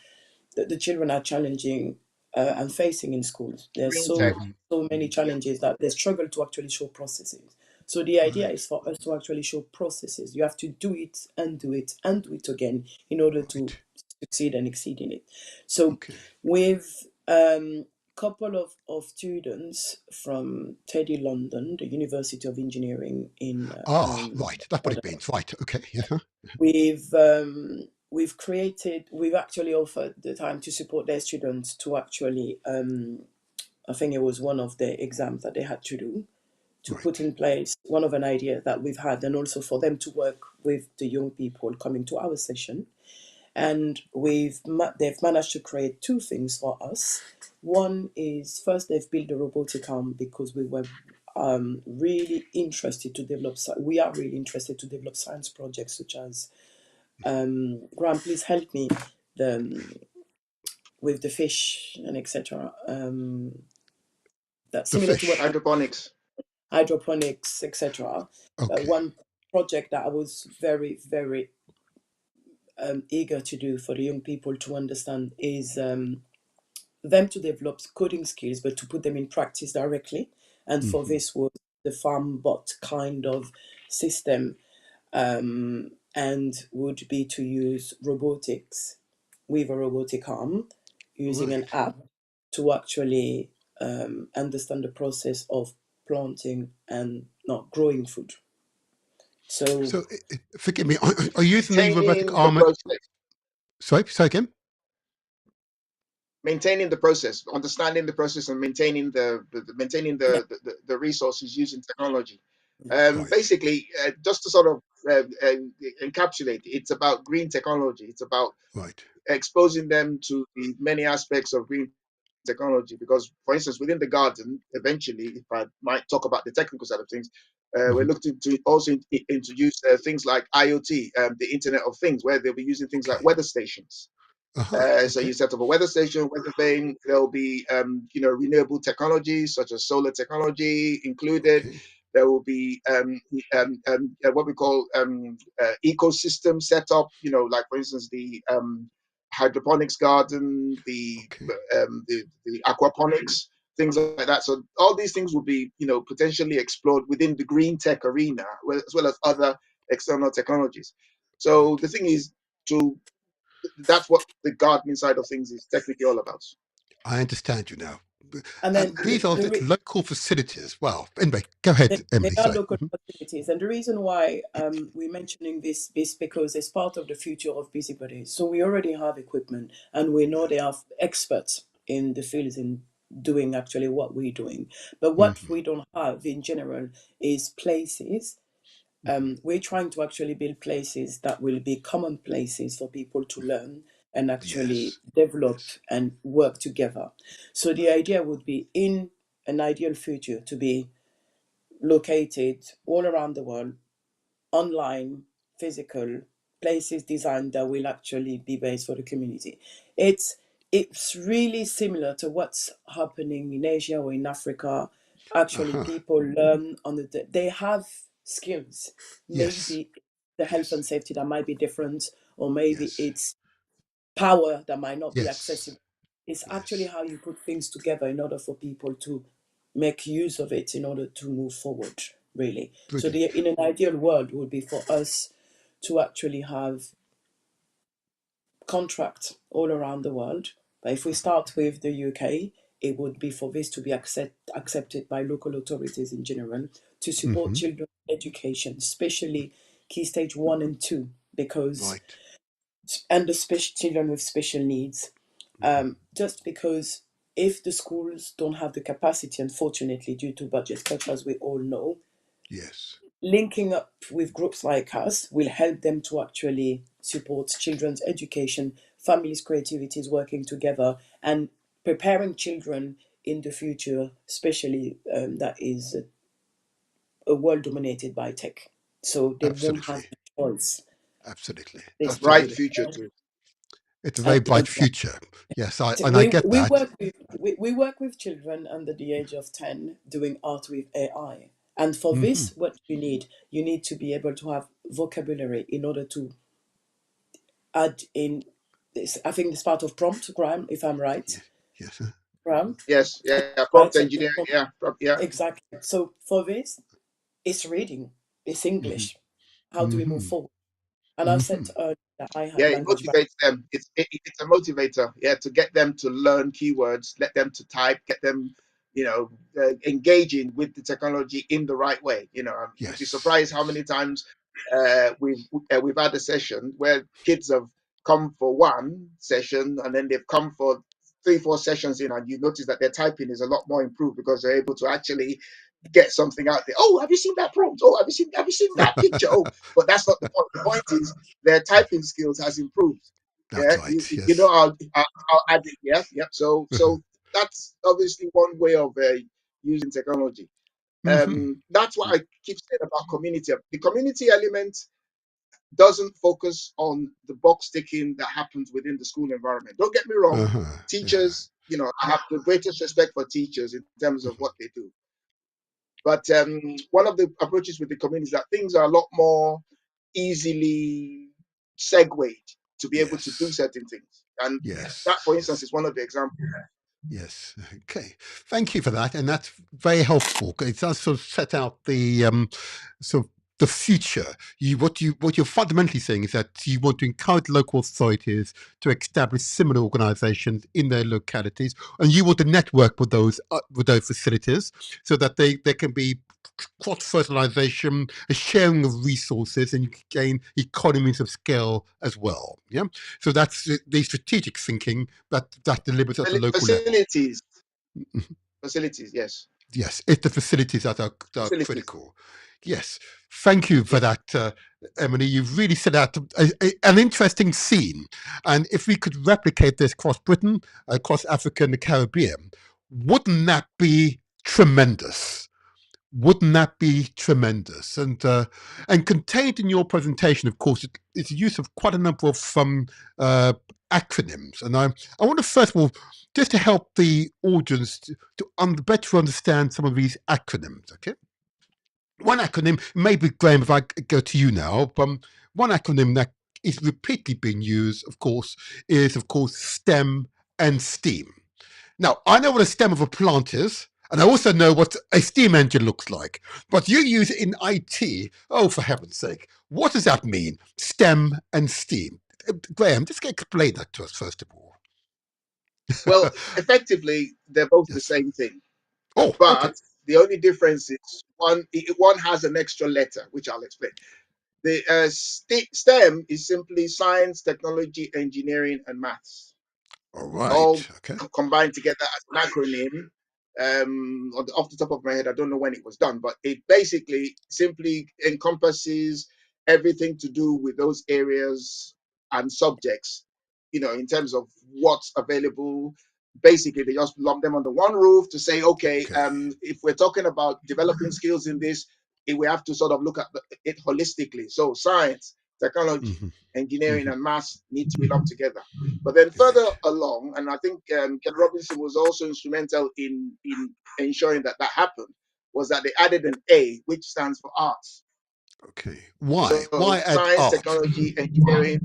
the children are challenging and facing in schools. There's Green tech. so many Yeah. challenges that they struggle to actually show processes. So the idea Right. is for us to actually show processes. You have to do it and do it and do it again in order to Right. succeed and exceed in it. So Okay. with couple of students from Teddy London, the University of Engineering in Right. That's what it means. Right. Okay. Yeah. we've actually offered the time to support their students to actually I think it was one of the exams that they had to do to put Right. in place one of an idea that we've had, and also for them to work with the young people coming to our session. And they've managed to create two things for us. One is, first, they've built a robotic arm because we were really interested to develop. We are really interested to develop science projects such as Graham, please help me the with the fish and etc. That's The similar to what fish. Hydroponics. hydroponics, etc. Okay. One project that I was very eager to do for the young people to understand is them to develop coding skills, but to put them in practice directly. And for this was the farm bot kind of system, and would be to use robotics with a robotic arm using an Right. app to actually understand the process of planting and not growing food. So So, forgive me. Are you using the robotic Maintaining the arm? process. Sorry. Say again. Maintaining the process, understanding the process, and maintaining maintaining yeah, the resources using technology. Right. Basically, just to sort of encapsulate, it's about green technology. It's about Right. exposing them to the many aspects of green technology, because, for instance, within the garden, eventually, if I might talk about the technical side of things, we're looking to also introduce things like IoT, the Internet of Things, where they'll be using things like weather stations. So you set up a weather station, weather thing. There'll be, renewable technologies such as solar technology included. There will be what we call ecosystem setup. Like, for instance, the hydroponics garden, the aquaponics, things like that. So all these things will be, potentially explored within the green tech arena, as well as other external technologies. So the thing is, to that's what the gardening side of things is technically all about. I understand you now. And then These are local facilities. Well, anyway, go ahead, they Emily. are Sorry. local facilities, and the reason why we're mentioning this is because it's part of the future of busybodies. So we already have equipment, and we know they are experts in the fields in doing actually what we're doing. But what we don't have in general is places. We're trying to actually build places that will be common places for people to learn and actually Yes. develop and work together. So the idea would be, in an ideal future, to be located all around the world, online, physical places designed that will actually be based for the community. It's really similar to what's happening in Asia or in Africa. Actually, people learn on they have skills. Yes. Maybe the health Yes. and safety that might be different, or maybe Yes. it's power that might not be Yes. accessible. It's actually Yes. how you put things together in order for people to make use of it in order to move forward, really. So Brilliant. in an ideal world would be for us to actually have contracts all around the world. But if we start with the UK, it would be for this to be accepted by local authorities in general to support children's education, especially key stage 1 and 2, because Right. and the children with special needs. Just because if the schools don't have the capacity, unfortunately, due to budget cuts, as we all know, Yes. linking up with groups like us will help them to actually support children's education, families' creativities working together, and preparing children in the future, especially that is a world dominated by tech. So they won't have Absolutely. the choice. Absolutely. A Basically, bright Absolutely. future too. It's a very bright exactly. future. Yes, I get We that. work with children under the age of 10 doing art with AI. And for this, what you need to be able to have vocabulary in order to add in this. I think this part of prompt, Graham, if I'm right. Yes. Yes. Graham, Yes, yeah, right? prompt engineering, yeah, yeah. Exactly. So for this, it's reading, it's English. How do we move forward? And I said earlier that I Yeah, had it language back. motivates them. It's a motivator. Yeah, to get them to learn keywords, let them to type, get them, engaging with the technology in the right way. You'd be Yes. surprised how Yes. many times we've had a session where kids have come for one session and then they've come for 3, 4 sessions in, and you notice that their typing is a lot more improved because they're able to actually get something out there. Oh, have you seen that prompt? Oh, have you seen that picture? Oh, but that's not the point. The point is their typing skills has improved. That's Yeah, you, right. you know, Yes. I'll add it. Yeah, yeah. So that's obviously one way of using technology. That's what I keep saying about community. The community element doesn't focus on the box ticking that happens within the school environment. Don't get me wrong. Yeah. Teachers, I have the greatest respect for teachers in terms of what they do. But one of the approaches with the community is that things are a lot more easily segued to be able to do Yes. certain things. And Yes. that, for instance, Yes. is one of the examples. Yes. Okay. Thank you for that, and that's very helpful. It does sort of set out the sort of the future. What you're fundamentally saying is that you want to encourage local authorities to establish similar organisations in their localities, and you want to network with those facilities so that there can be cross fertilization, a sharing of resources, and you can gain economies of scale as well. Yeah. So that's the strategic thinking that delivers at the local level. Facilities, facilities, yes. Yes, it's the facilities that are facilities. critical. Yes, thank you for Yes. that, Emily. You've really set out an interesting scene. And if we could replicate this across Britain, across Africa and the Caribbean, wouldn't that be tremendous? Wouldn't that be tremendous? And contained in your presentation, of course, is the use of quite a number of acronyms. And I want to first of all, just to help the audience to better understand some of these acronyms. Okay, one acronym, maybe Graham, if I go to you now, one acronym that is repeatedly being used, of course, is STEM and STEAM. Now, I know what a stem of a plant is, and I also know what a steam engine looks like. But you use it in IT. Oh, for heaven's sake. What does that mean? STEM and STEAM. Graham, just explain that to us, first of all. Well, effectively, they're both the Yes. same thing, Oh, okay. but the only difference is one has an extra letter, which I'll explain. The STEM is simply science, technology, engineering, and maths, All all right. Okay. combined together as an acronym. Off the top of my head, I don't know when it was done, but it basically simply encompasses everything to do with those areas and subjects, in terms of what's available. Basically, they just lump them under one roof to say, okay, Okay. if we're talking about developing skills in this, we have to sort of look at it holistically. So science, technology, Mm-hmm. engineering, Mm-hmm. and maths need to be lumped together. But then further Great. along, and I think Ken Robinson was also instrumental in ensuring that that happened, was that they added an A, which stands for arts. Okay. Why? So Why add science, art? technology, engineering.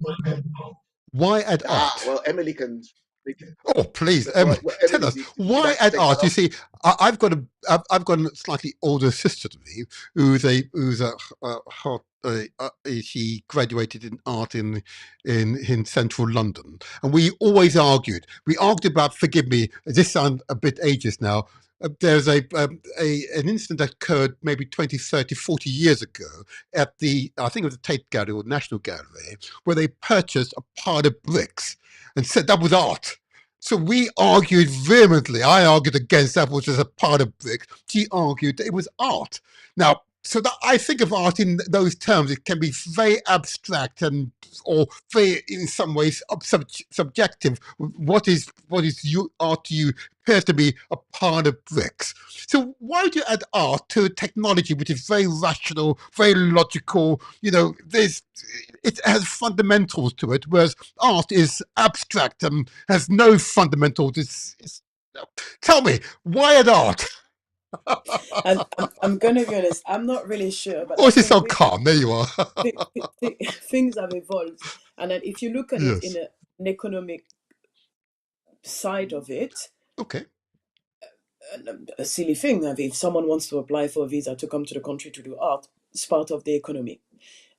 Why add art? Well, Emily can speak. Oh, please, Well, tell Emily, us would you why like to at take that art? You up? see, I've got a slightly older sister to me she graduated in art in central London, and we always argued. We argued about. Forgive me, this sounds a bit ageist now. There's an incident that occurred maybe 20, 30, 40 years ago at I think it was the Tate Gallery or National Gallery, where they purchased a pile of bricks and said that was art. So we argued vehemently. I argued against that, which was a part of bricks. She argued that it was art. Now, so that I think of art in those terms, it can be very abstract or very, in some ways, subjective. Art to you appears to be a part of bricks. So why would you add art to a technology which is very rational, very logical? It has fundamentals to it, whereas art is abstract and has no fundamentals. Tell me, why add art? And I'm going to be honest, I'm not really sure, but Oh, I is it think so calm? There you are. things have evolved. And then if you look at it in Yes. an economic side of it, Okay. a silly thing. I mean, if someone wants to apply for a visa to come to the country to do art, it's part of the economy.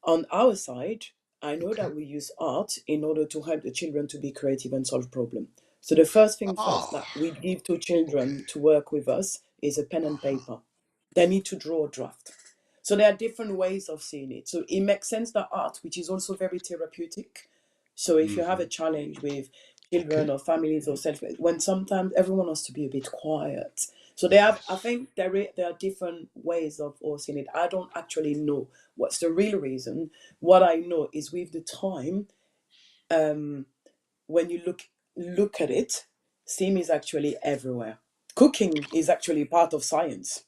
On our side, I know Okay. that we use art in order to help the children to be creative and solve problems. So the first thing first that Ah. we give to Okay. children to work with us is a pen and paper. They need to draw a draft. So there are different ways of seeing it. So it makes sense that art, which is also very therapeutic. So if you have a challenge with Okay. children or families or self, when sometimes everyone wants to be a bit quiet. So they have, I Yes. think there are different ways of all seeing it. I don't actually know what's the real reason. What I know is with the time, when you look at it, STEAM is actually everywhere. Cooking is actually part of science.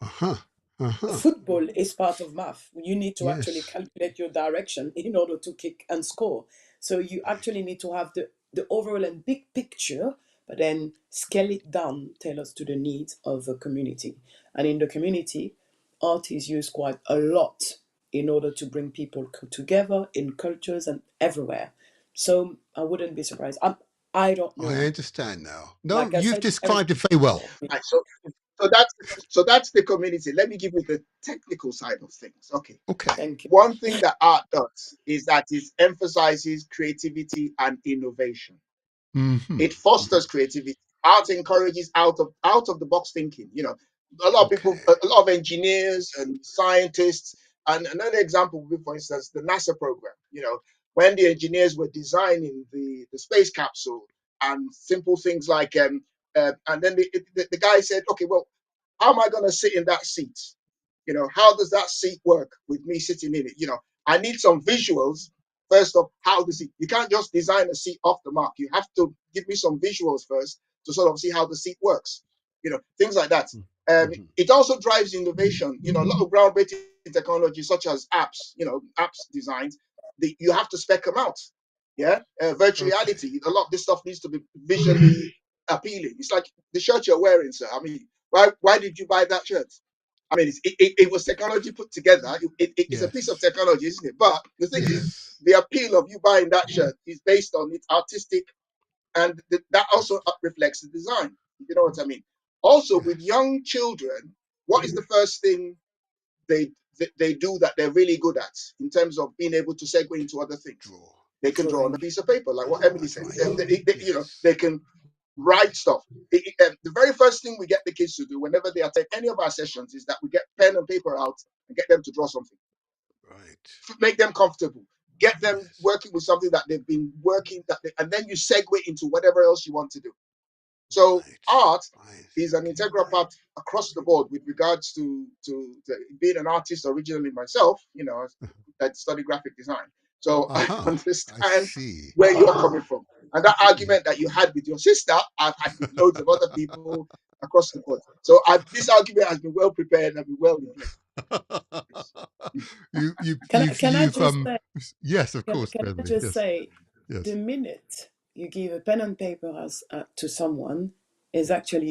Uh-huh. Uh-huh. Football is part of math. You need to actually Yes. calculate your direction in order to kick and score. So you actually need to have the overall and big picture, but then scale it down, tell us to the needs of the community. And in the community, art is used quite a lot in order to bring people together in cultures and everywhere. So I wouldn't be surprised. I don't I know. understand now. No, Like I you've said, everyone. described it very well. Right, so that's the community. Let me give you the technical side of things. Okay. Okay. Thank you. One thing that art does is that it emphasizes creativity and innovation. Mm-hmm. It fosters creativity. Art encourages out of the box thinking. A lot of people, Okay. a lot of engineers and scientists. And another example would be, for instance, the NASA program. When the engineers were designing the space capsule and simple things like and then the guy said, okay, well, how am I going to sit in that seat? How does that seat work with me sitting in it? I need some visuals first of how the seat. You can't just design a seat off the mark. You have to give me some visuals first to sort of see how the seat works. Things like that. It also drives innovation. A lot of groundbreaking technologies such as apps, apps designs, you have to spec them out. Yeah, virtual reality. A lot of this stuff needs to be visually appealing. It's like the shirt you're wearing, sir. I mean, why did you buy that shirt? I mean, it was technology put together. It's a piece of technology, isn't it? But the thing is, the appeal of you buying that shirt is based on its artistic, and that also reflects the design. If you know what I mean. Also, with young children, what is the first thing they do that they're really good at in terms of being able to segue into other things? They can draw on a Drawing. piece of paper, like what Emily said. They can write stuff. The very first thing we get the kids to do whenever they attend any of our sessions is that we get pen and paper out and get them to draw something. Make them comfortable. Get them working with something that they've been working, and then you segue into whatever else you want to do. So art is an integral part across the board with regards to being an artist originally myself. I studied graphic design, so I understand where you're coming from. And that argument that you had with your sister, I've had with loads of other people across the board. So this argument has been well prepared and been well in place. Can I just say? Yes, of course, Can I Bentley. just Yes, say, yes, the minute you give a pen and paper to someone, is actually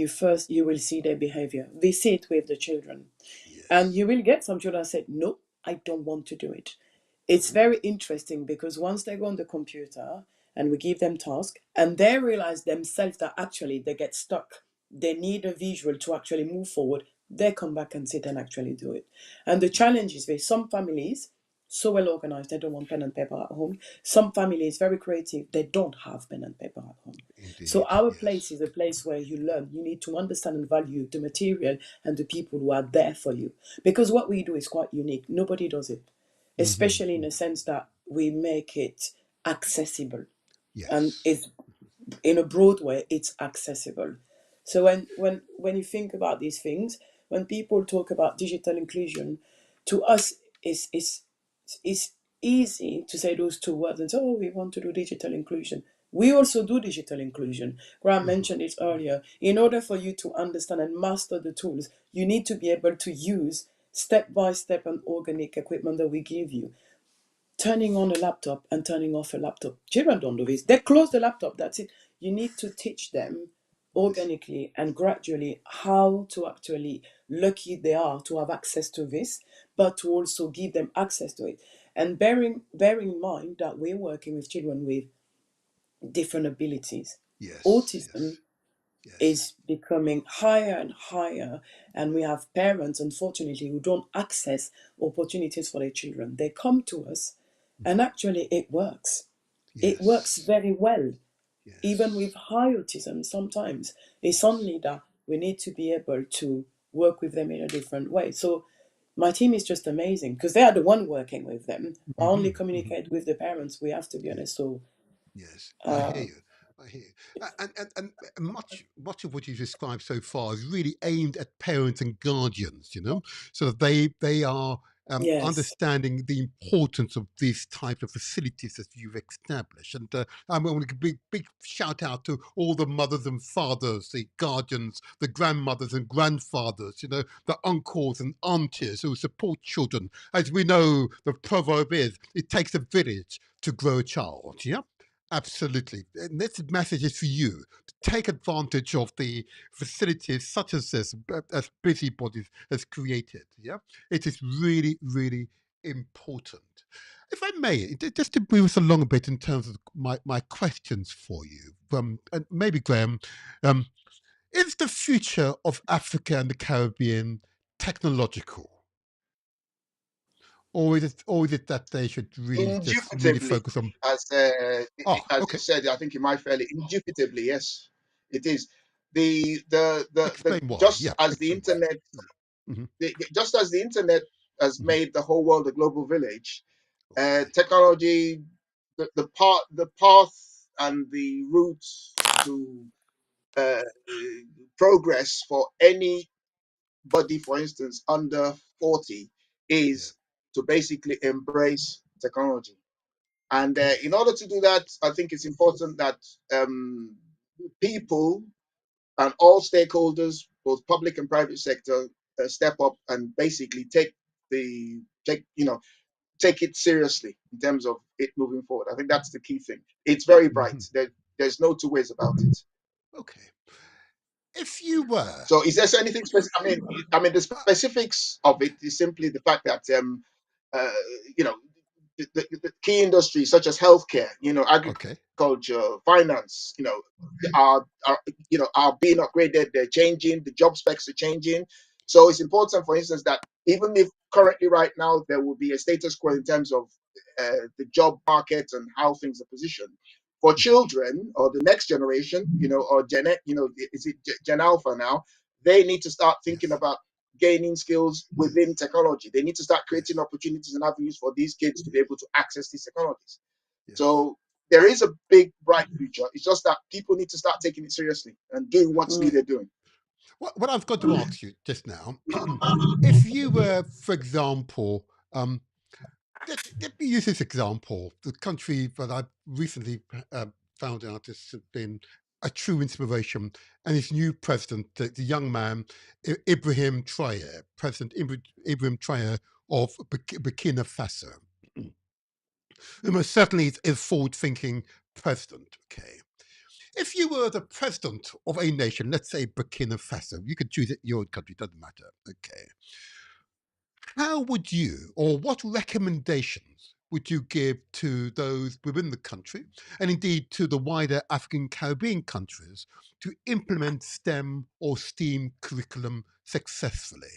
you will see their behavior. We see it with the children, and you will get some children say, "No, I don't want to do it." It's very interesting because once they go on the computer and we give them tasks, and they realize themselves that actually they get stuck, they need a visual to actually move forward. They come back and sit and actually do it. And the challenge is with some families so well organized, they don't want pen and paper at home. Some families very creative, they don't have pen and paper at home. So our place is a place where you learn. You need to understand and value the material and the people who are there for you. Because what we do is quite unique. Nobody does it, especially in a sense that we make it accessible. And it's in a broad way, it's accessible. So when you think about these things, when people talk about digital inclusion, to us it's easy to say those two words and say, oh, we want to do digital inclusion. We also do digital inclusion. Graham mentioned it earlier. In order for you to understand and master the tools, you need to be able to use step by step and organic equipment that we give you. Turning on a laptop and turning off a laptop. Children don't do this. They close the laptop, that's it. You need to teach them organically and gradually how to actually, lucky they are to have access to this, but to also give them access to it. And bearing in mind that we're working with children with different abilities. Autism is becoming higher and higher, and we have parents, unfortunately, who don't access opportunities for their children. They come to us, and actually it works. It works very well, even with high autism. Sometimes it's only that we need to be able to work with them in a different way. So my team is just amazing because they are the one working with them. I only communicate with the parents, we have to be honest. So I hear you. I hear you. And much of what you described so far is really aimed at parents and guardians, so that they are yes. understanding the importance of these types of facilities that you've established. And I'm going to give a big shout out to all the mothers and fathers, the guardians, the grandmothers and grandfathers, the uncles and aunties who support children. As we know, the proverb is, it takes a village to grow a child. Yeah. Absolutely. And this message is for you to take advantage of the facilities such as this, as Busybodies has created. Yeah. It is really, really important. If I may, just to move us along a bit in terms of my questions for you, and maybe Graham, is the future of Africa and the Caribbean technological? Or is it that they should really Indubitably, focus on? as you Okay. said, I think you might fairly indubitably, yes, it is. The Explain why. just Yeah, as the explain why. internet, Hmm. just as the internet has Hmm. made the whole world a global village, Okay. technology, the path and the route to uh, progress for any everybody, for instance, under 40 Yeah. is to basically embrace technology. And Okay. in order to do that, I think it's important that um, people and all stakeholders, both public and private sector, step up and basically take it seriously in terms of it moving forward. I think that's the key thing. It's very bright. Hmm. There's no two ways about it. Okay. If you were, So, is there anything specific? I mean, the specifics of it is simply the fact that uh, you know, the key industries such as healthcare, okay. agriculture, finance, are being upgraded. They're changing. The job specs are changing. So it's important, for instance, that even if currently right now there will be a status quo in terms of the job market and how things are positioned for Mhm. children or the next generation, or is it Gen Alpha now? They need to start thinking Yes. about gaining skills within technology. They need to start creating Yes. opportunities and avenues for these kids to be able to access these technologies. Yes. So there is a big, bright future. It's just that people need to start taking it seriously and doing what's Mm. needed doing. What I've got to ask you just now, if you were, for example, let me use this example. The country that I've recently found out has been a true inspiration, and his new president, the young man, Ibrahim Traore, President Ibrahim Traore of Burkina Faso, who most certainly is a forward-thinking president. Okay. If you were the president of a nation, let's say Burkina Faso, you could choose it your own country, doesn't matter. Okay. How would you, or what recommendations would you give to those within the country, and indeed to the wider African Caribbean countries, to implement STEM or STEAM curriculum successfully?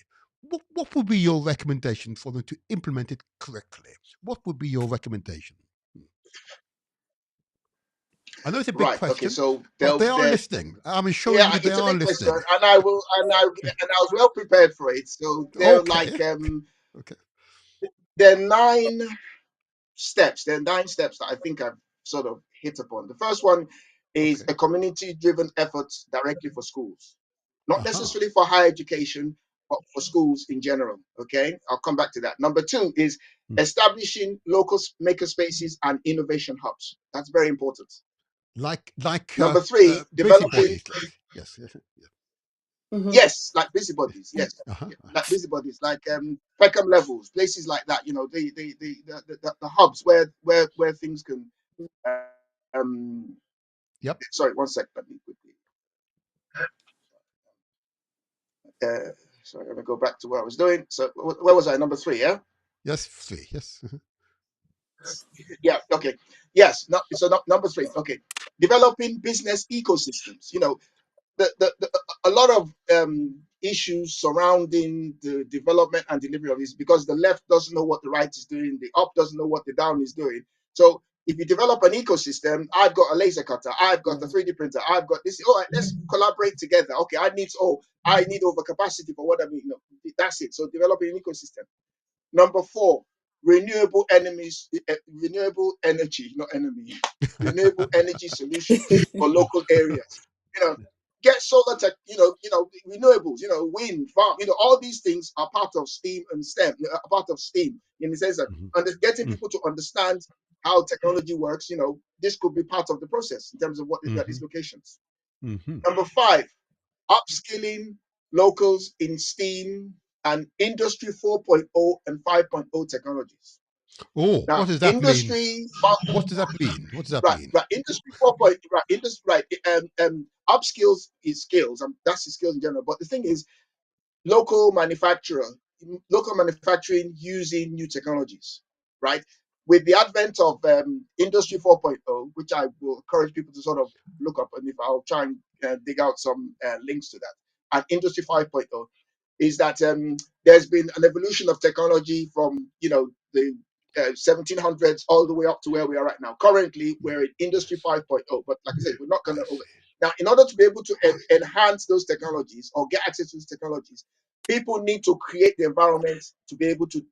What would be your recommendation for them to implement it correctly? What would be your recommendation? I know it's a big Right. Okay. question, So but they are there. listening. I'm assuring Yeah, you they it's a are big question, listening. and I was well prepared for it. So there are Okay. like Okay. there are 9 steps. There are 9 steps that I think I've sort of hit upon. The first one is Okay. a community-driven effort directly for schools, not Aha. necessarily for higher education, but for schools in general. Okay, I'll come back to that. Number 2 is Mm. establishing local maker spaces and innovation hubs. That's very important. Like Number 3, developing. busybodies. Yes. Yes. Yes. Mhm. Yes, like busybodies. Yes, Uh-huh. like busybodies, like Peckham levels, places like that. The hubs where things can. Um, Yep. sorry, one sec. Let me quickly. Uh, sorry, let me go back to what I was doing. So where was I? Number 3. Yeah. Yes. Three. Yes. Yeah. Okay. Yes. No, so number 3. Okay. Developing business ecosystems. The a lot of issues surrounding the development and delivery of this because the left doesn't know what the right is doing, the up doesn't know what the down is doing. So if you develop an ecosystem, I've got a laser cutter, I've got a Mhm. 3D printer, I've got this. All right, let's collaborate together. Okay, I need overcapacity for what I mean. No, that's it. So developing an ecosystem. Number 4, renewable energy, not enemy, renewable energy solutions for local areas. You know, get solar tech, renewables, wind farm, all these things are part of STEAM and STEM, are part of STEAM in the sense that Mhm. getting people to understand how technology works, this could be part of the process in terms of what these Mhm. locations. Mhm. Number 5, upskilling locals in STEAM and Industry 4.0 and 5.0 technologies. Oh, Now, what does that mean? industry, What does that mean? What does that right, mean? right, industry 4.0, right, industry, right, upskills is skills, that's the skills in general. But the thing is, local manufacturer, local manufacturing using new technologies, right? With the advent of Industry 4.0, which I will encourage people to sort of look up, and if I'll try and dig out some links to that, and Industry 5.0, is that there's been an evolution of technology from the 1700s all the way up to where we are right now. Currently, we're in Industry 5.0, but like I said, we're not going I to. see. Now, in order to be able to enhance those technologies or get access to those technologies, people need to create the environment to be able to.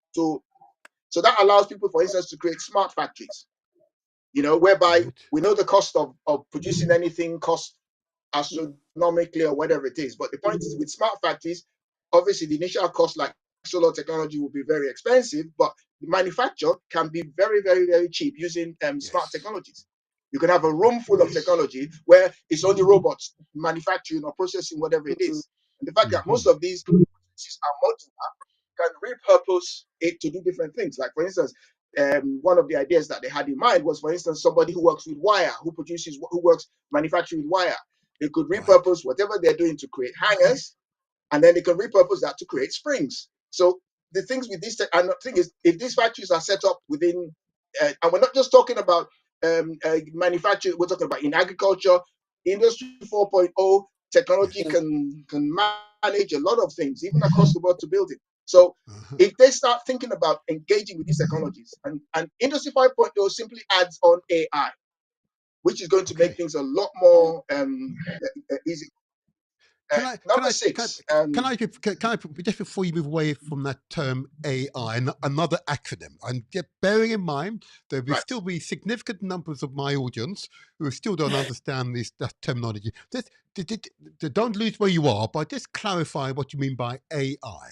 So that allows people, for instance, to create smart factories. Whereby Right. we know the cost of producing anything costs astronomically or whatever it is. But the point is, with smart factories, obviously the initial cost, like solar technology, will be very expensive, but the manufacture can be very, very, very cheap using smart technologies. You can have a room full of technology where it's only robots manufacturing or processing whatever it is. And the fact that most of these processes are modular can repurpose it to do different things. Like, for instance, one of the ideas that they had in mind was, for instance, somebody who works with wire, who works manufacturing with wire. They could repurpose whatever they're doing to create hangers, and then they can repurpose that to create springs. So the things with this, and the thing is, if these factories are set up within, and we're not just talking about manufacturing, we're talking about in agriculture, Industry 4.0 technology can manage a lot of things, even across the world, to build it. So if they start thinking about engaging with these technologies, and Industry 5.0 simply adds on AI, which is going to make things a lot more easy. Number six. Can I just before you move away from that term AI, another acronym, and bearing in mind there will still be significant numbers of my audience who still don't understand that terminology. Don't lose where you are, but just clarify what you mean by AI.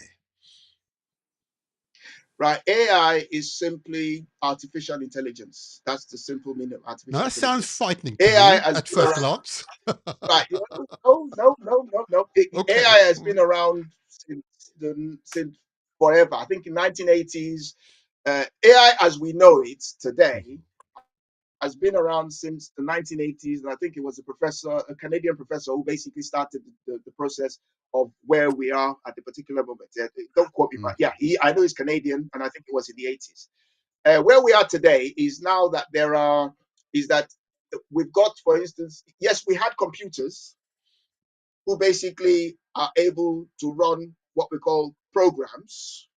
Right, AI is simply artificial intelligence. That's the simple meaning of artificial Now that intelligence. sounds frightening to AI me has at been first around, glance. right? No. Okay. AI has been around since forever. I think in 1980s, AI as we know it today has been around since the 1980s, and I think it was a Canadian professor, who basically started the process of where we are at the particular moment. Don't quote me, but yeah, I know he's Canadian, and I think it was in the 80s. Where we are today is now that we've got, for instance, yes, we had computers who basically are able to run what we call programs.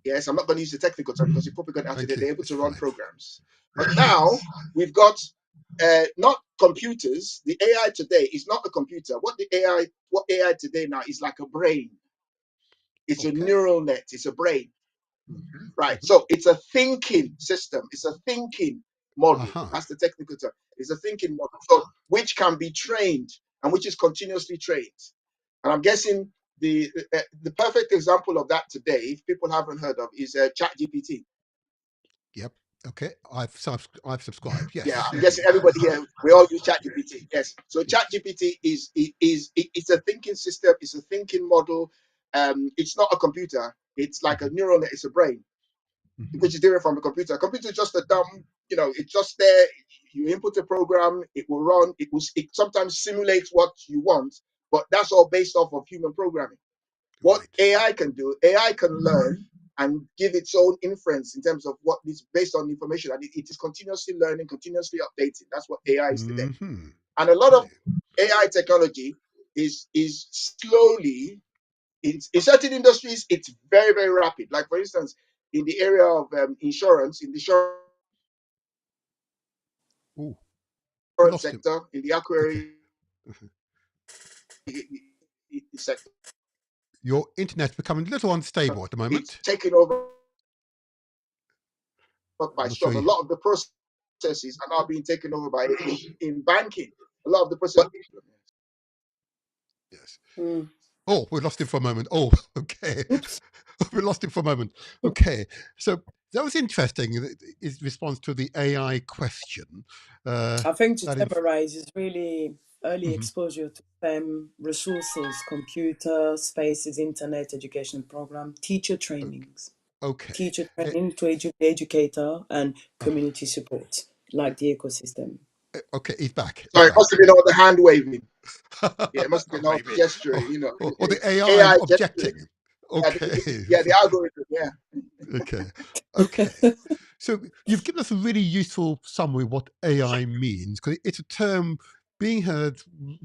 Yes, I'm not going to use the technical term because you're probably going to answer that. They're able to run programs. But now we've got not computers. The AI today is not a computer. What AI today now is like a brain. It's a neural net. It's a brain. Right. So it's a thinking system. It's a thinking model. That's the technical term. It's a thinking model. So which can be trained and which is continuously trained. And I'm guessing the perfect example of that today, if people haven't heard of, is ChatGPT. Yep. Okay. I've subscribed. Yes. Yeah, I'm guessing everybody here, we all use ChatGPT. Yes. So ChatGPT it's a thinking system. It's a thinking model. It's not a computer. It's like a neural net. It's a brain, which is different from a computer. A computer is just a dumb, it's just there. You input a program, it will run. It sometimes simulates what you want, but that's all based off of human programming. What AI can do, AI can learn and give its own inference in terms of what is based on information, and it is continuously learning, continuously updating. That's what AI is today. And a lot of AI technology is slowly, in certain industries, it's very, very rapid. Like, for instance, in the area of insurance, in the insurance sector, in the actuary sector, your internet's becoming a little unstable at the moment. it's taken over by I'm not storm. sure A lot of the processes are now being taken over by in banking. A lot of the processes. Yes. Oh, we lost him for a moment. Oh, okay. Oops. We lost him for a moment. Okay. So that was interesting. His response to the AI question. I think to summarize is really early Mhm. exposure to STEM resources, computer, spaces, internet, education program, teacher trainings. Okay. Teacher training to educator and community support, like the ecosystem. Okay, he's back. Sorry, it must have been all the hand waving. Yeah, it must have been all the Maybe. gesturing, Or the AI AI objecting. gesturing. Okay. Yeah, the algorithm, yeah. Okay. So you've given us a really useful summary of what AI means, because it's a term being heard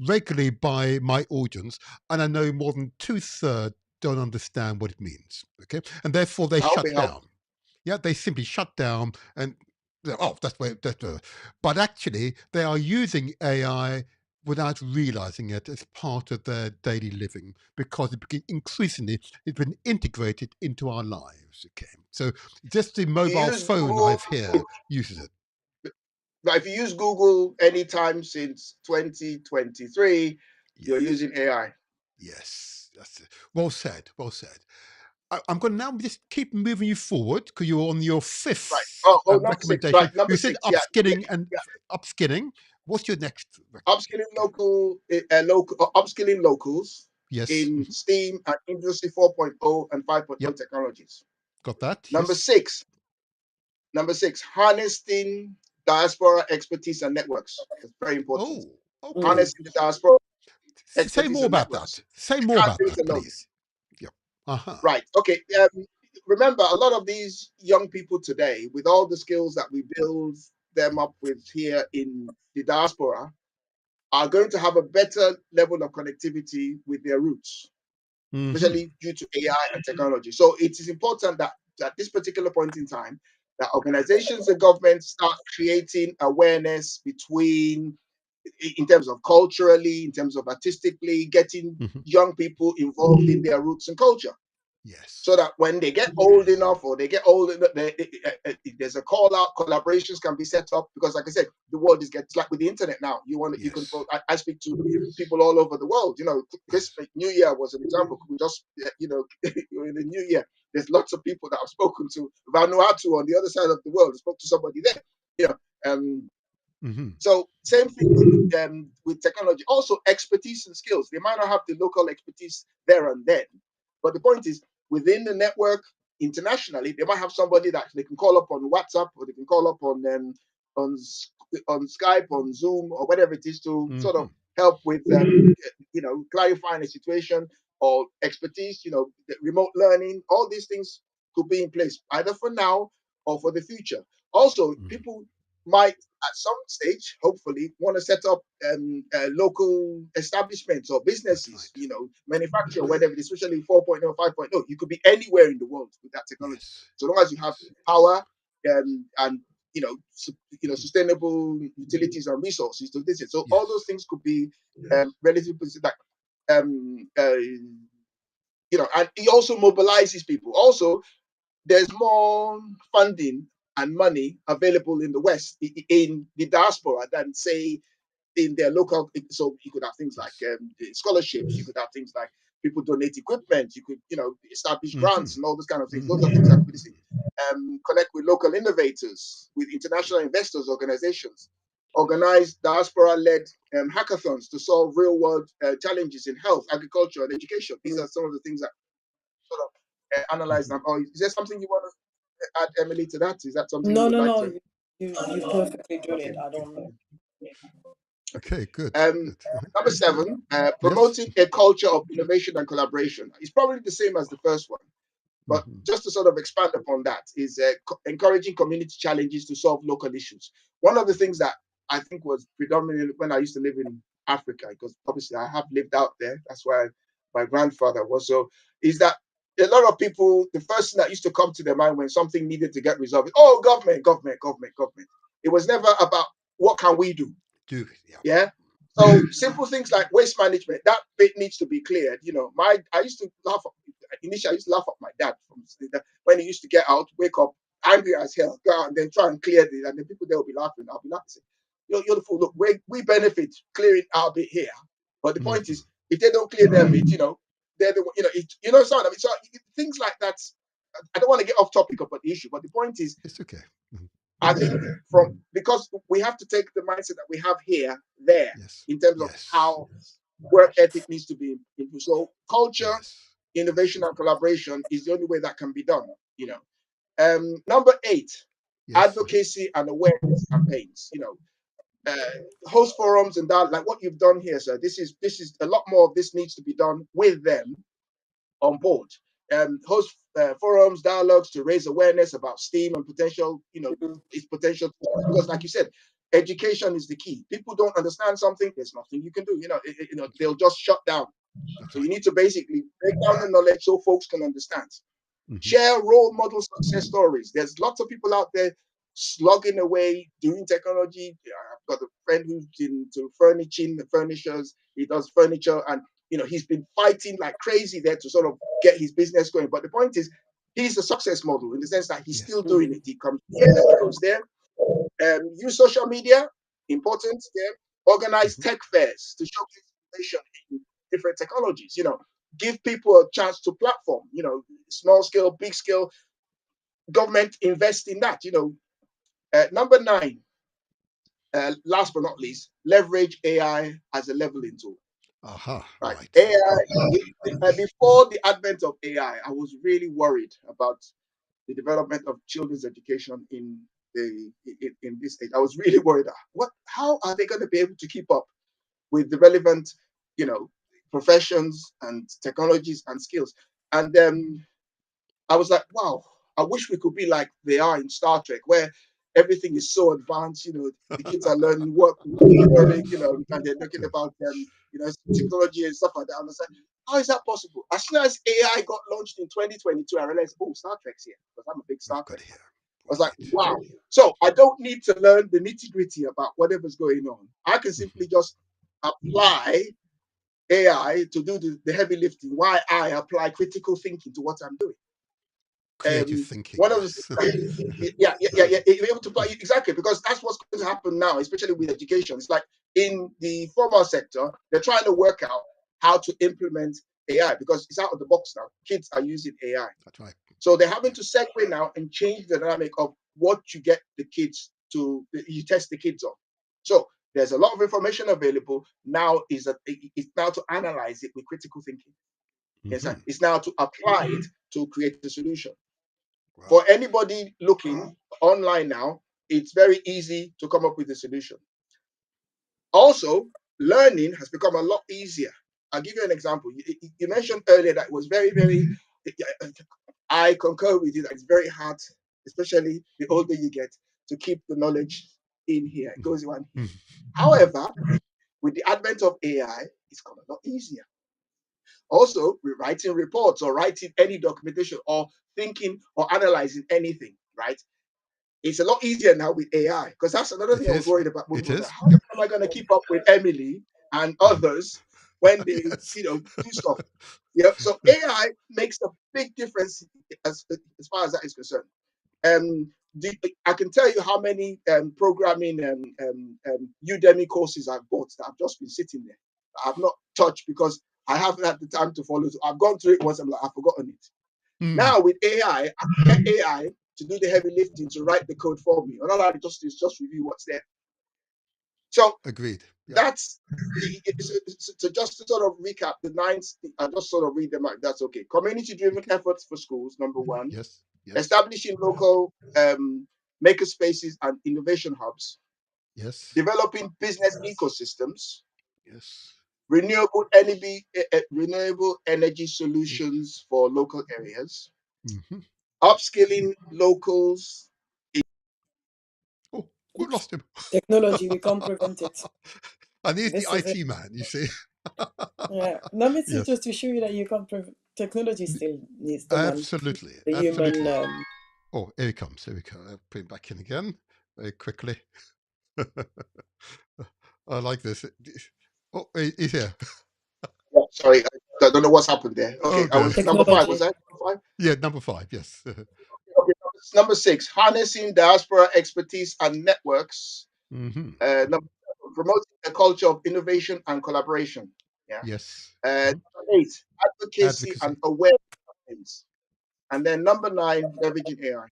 regularly by my audience, and I know more than 2/3 don't understand what it means. Okay. And therefore they shut down. Yeah, they simply shut down and but actually they are using AI without realizing it as part of their daily living, because increasingly it's been integrated into our lives. Okay, so just the mobile phone I've here uses it. But if you use Google anytime since 2023, you're using AI. Yes, that's it. Well said. Well said. I'm going to now just keep moving you forward because you're on your Right. fifth Oh, number six. recommendation. Right. Number You said six. Yeah. upskilling and upskilling. What's your next? Upskilling upskilling locals Yes. in STEAM and Industry 4.0 and 5.0 Yep. technologies. Got that. Number Yes. six, harnessing diaspora expertise and networks. That's very important. Oh, okay. Mm. Harnessing the diaspora Say expertise more and about networks. that. Say You more can't about do it that, alone. please. Yep. Uh-huh. Right. Okay. Remember, a lot of these young people today, with all the skills that we build them up with here in the diaspora, are going to have a better level of connectivity with their roots, especially due to AI and technology. So it is important that at this particular point in time, that organizations and governments start creating awareness between, in terms of culturally, in terms of artistically, getting young people involved in their roots and culture. Yes. So that when they get old enough or they get old enough, there's a call out, collaborations can be set up. Because like I said, the world is getting like with the internet now. You can, I speak to people all over the world. Christmas, New Year was an example. We just, in the New Year, there's lots of people that I've spoken to. Vanuatu on the other side of the world, I spoke to somebody there. So same thing with technology. Also, expertise and skills. They might not have the local expertise there and then, but the point is, within the network internationally, they might have somebody that they can call up on WhatsApp, or they can call up on on Skype, on Zoom, or whatever it is, to sort of help with clarifying a situation or expertise. The remote learning. All these things could be in place either for now or for the future. Also, people might at some stage, hopefully, want to set up local establishments or businesses, manufacture, whatever, especially 4.0, 5.0. You could be anywhere in the world with that technology. So long as you have power and sustainable utilities and resources to this. So all those things could be relatively like and he also mobilizes people. Also, there's more funding and money available in the West, in the diaspora, than say in their local. So you could have things like scholarships. You could have things like people donate equipment. You could establish grants and all those kind of things. Those are things that we see. Connect with local innovators, with international investors, organizations. Organize diaspora-led hackathons to solve real-world challenges in health, agriculture, and education. These are some of the things that sort of analyze them. Or is there something you want to add, Emily, to that? Is that something you No, would no, like no. to? You perfectly done Okay. it. I don't know. Okay, good. Number 7, Yes. promoting a culture of innovation and collaboration. It's probably the same as the first one, but just to sort of expand upon that is encouraging community challenges to solve local issues. One of the things that I think was predominant when I used to live in Africa, because obviously I have lived out there, that's why my grandfather was so, is that a lot of people, the first thing that used to come to their mind when something needed to get resolved is, oh, government, government, government, government. It was never about what can we do. Yeah. So simple things like waste management, that bit needs to be cleared. I used to laugh. Initially, I used to laugh at my dad when he used to get out, wake up angry as hell, go out and then try and clear it, and the people there will be laughing. I'll be laughing. You're the fool. Look, we benefit clearing our bit here, but the point is, if they don't clear their bit, they're the something. I mean, so things like that. I don't want to get off topic about the issue, but the point is, it's okay. I think because we have to take the mindset that we have here there in terms of how work ethic needs to be improved. So culture, innovation, and collaboration is the only way that can be done. Number 8, advocacy and awareness campaigns. Host forums and that, like what you've done here, sir. This is a lot more of this needs to be done with them on board. Host forums, dialogues to raise awareness about STEAM and potential, its potential. Because, like you said, education is the key. People don't understand something, there's nothing you can do. They'll just shut down. So you need to basically break down the knowledge so folks can understand. Share role model success stories. There's lots of people out there slugging away doing technology. I've got a friend who's into furnitures. He does furniture, and he's been fighting like crazy there to sort of get his business going. But the point is, he's a success model in the sense that he's still doing it. He comes here, he goes there. Use social media, important there. Organize tech fairs to showcase innovation different technologies. Give people a chance to platform. Small scale, big scale. Government invest in that. Number 9. Last but not least, leverage AI as a leveling tool. Right. Right. AI, before the advent of AI, I was really worried about the development of children's education in this stage. I was really worried. How are they going to be able to keep up with the relevant, professions and technologies and skills? And I was like, wow, I wish we could be like they are in Star Trek, where everything is so advanced. The kids are learning work, and they're looking about technology and stuff like that. I was like, how is that possible? As soon as AI got launched in 2022, I realized, oh, Star Trek's here, because I'm a big Star Trek fan. I was like, wow. So I don't need to learn the nitty-gritty about whatever's going on. I can simply just apply AI to do the heavy lifting while I apply critical thinking to what I'm doing. Creative thinking. One of Yes. the yeah, you're able to apply exactly, because that's what's going to happen now, especially with education. It's like in the formal sector, they're trying to work out how to implement AI because it's out of the box now. Kids are using AI. That's right. So they're having to segue now and change the dynamic of what you get the kids to, you test the kids on. So there's a lot of information available now. It's now to analyze it with critical thinking. Yes, sir. It's now to apply it to create a solution. Wow. For anybody looking online now, it's very easy to come up with a solution. Also, learning has become a lot easier. I'll give you an example. You mentioned earlier that it was very, very, I concur with you that it's very hard, especially the older you get, to keep the knowledge in here. It goes on here. However, with the advent of AI, it's become a lot easier. Also, writing reports or writing any documentation or thinking or analyzing anything, right? It's a lot easier now with AI, because that's another thing I was worried about. How am I going to keep up with Emily and others when they, do stuff? Yeah. So AI makes a big difference as far as that is concerned. I can tell you how many programming Udemy courses I've bought that I've just been sitting there. I've not touched because I haven't had the time to follow. I've gone through it once. I'm like, I've forgotten it. Now with AI, I can get AI to do the heavy lifting, to write the code for me. And all I just do is just review what's there. So agreed. That's so just to sort of recap the 9. I'll just sort of read them out. That's okay. Community-driven efforts for schools, number 1. Yes. Establishing local maker spaces and innovation hubs. Yes. Developing business ecosystems. Yes. Renewable energy solutions for local areas. Upskilling locals. Oh, we lost him. Technology, we can't prevent it. And he's the This is IT man, you see. Yeah, no, it's Yes. just to show you that you can't technology still needs the man, Absolutely. the Absolutely. human. Oh, here he comes. Here we go. I'll put him back in again very quickly. I like this. Oh, he's here. Yeah, sorry, I don't know what's happened there. Okay, I was number 5. Was that number 5? Yeah, number 5. Yes. Okay, number 6. Harnessing diaspora expertise and networks. Number 7, promoting a culture of innovation and collaboration. Yeah. Yes. Number 8. Advocacy and awareness. And then number 9, leveraging AI.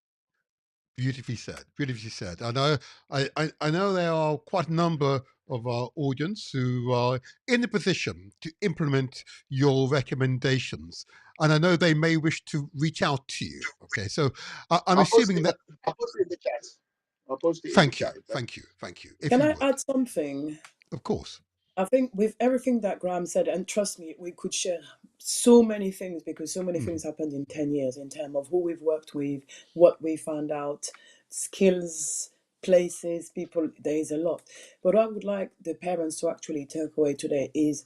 Beautifully said. Beautifully said. I know there are quite a number of our audience who are in a position to implement your recommendations, and I know they may wish to reach out to you. Okay, so I'm assuming that. I'll post it in the chat. I'll post it in Thank the you. chat. Thank you. If Can you I would. add something? Of course. I think with everything that Graham said, and trust me, we could share so many things, because so many things happened in 10 years in terms of who we've worked with, what we found out, skills, places, people. There is a lot. But what I would like the parents to actually take away today is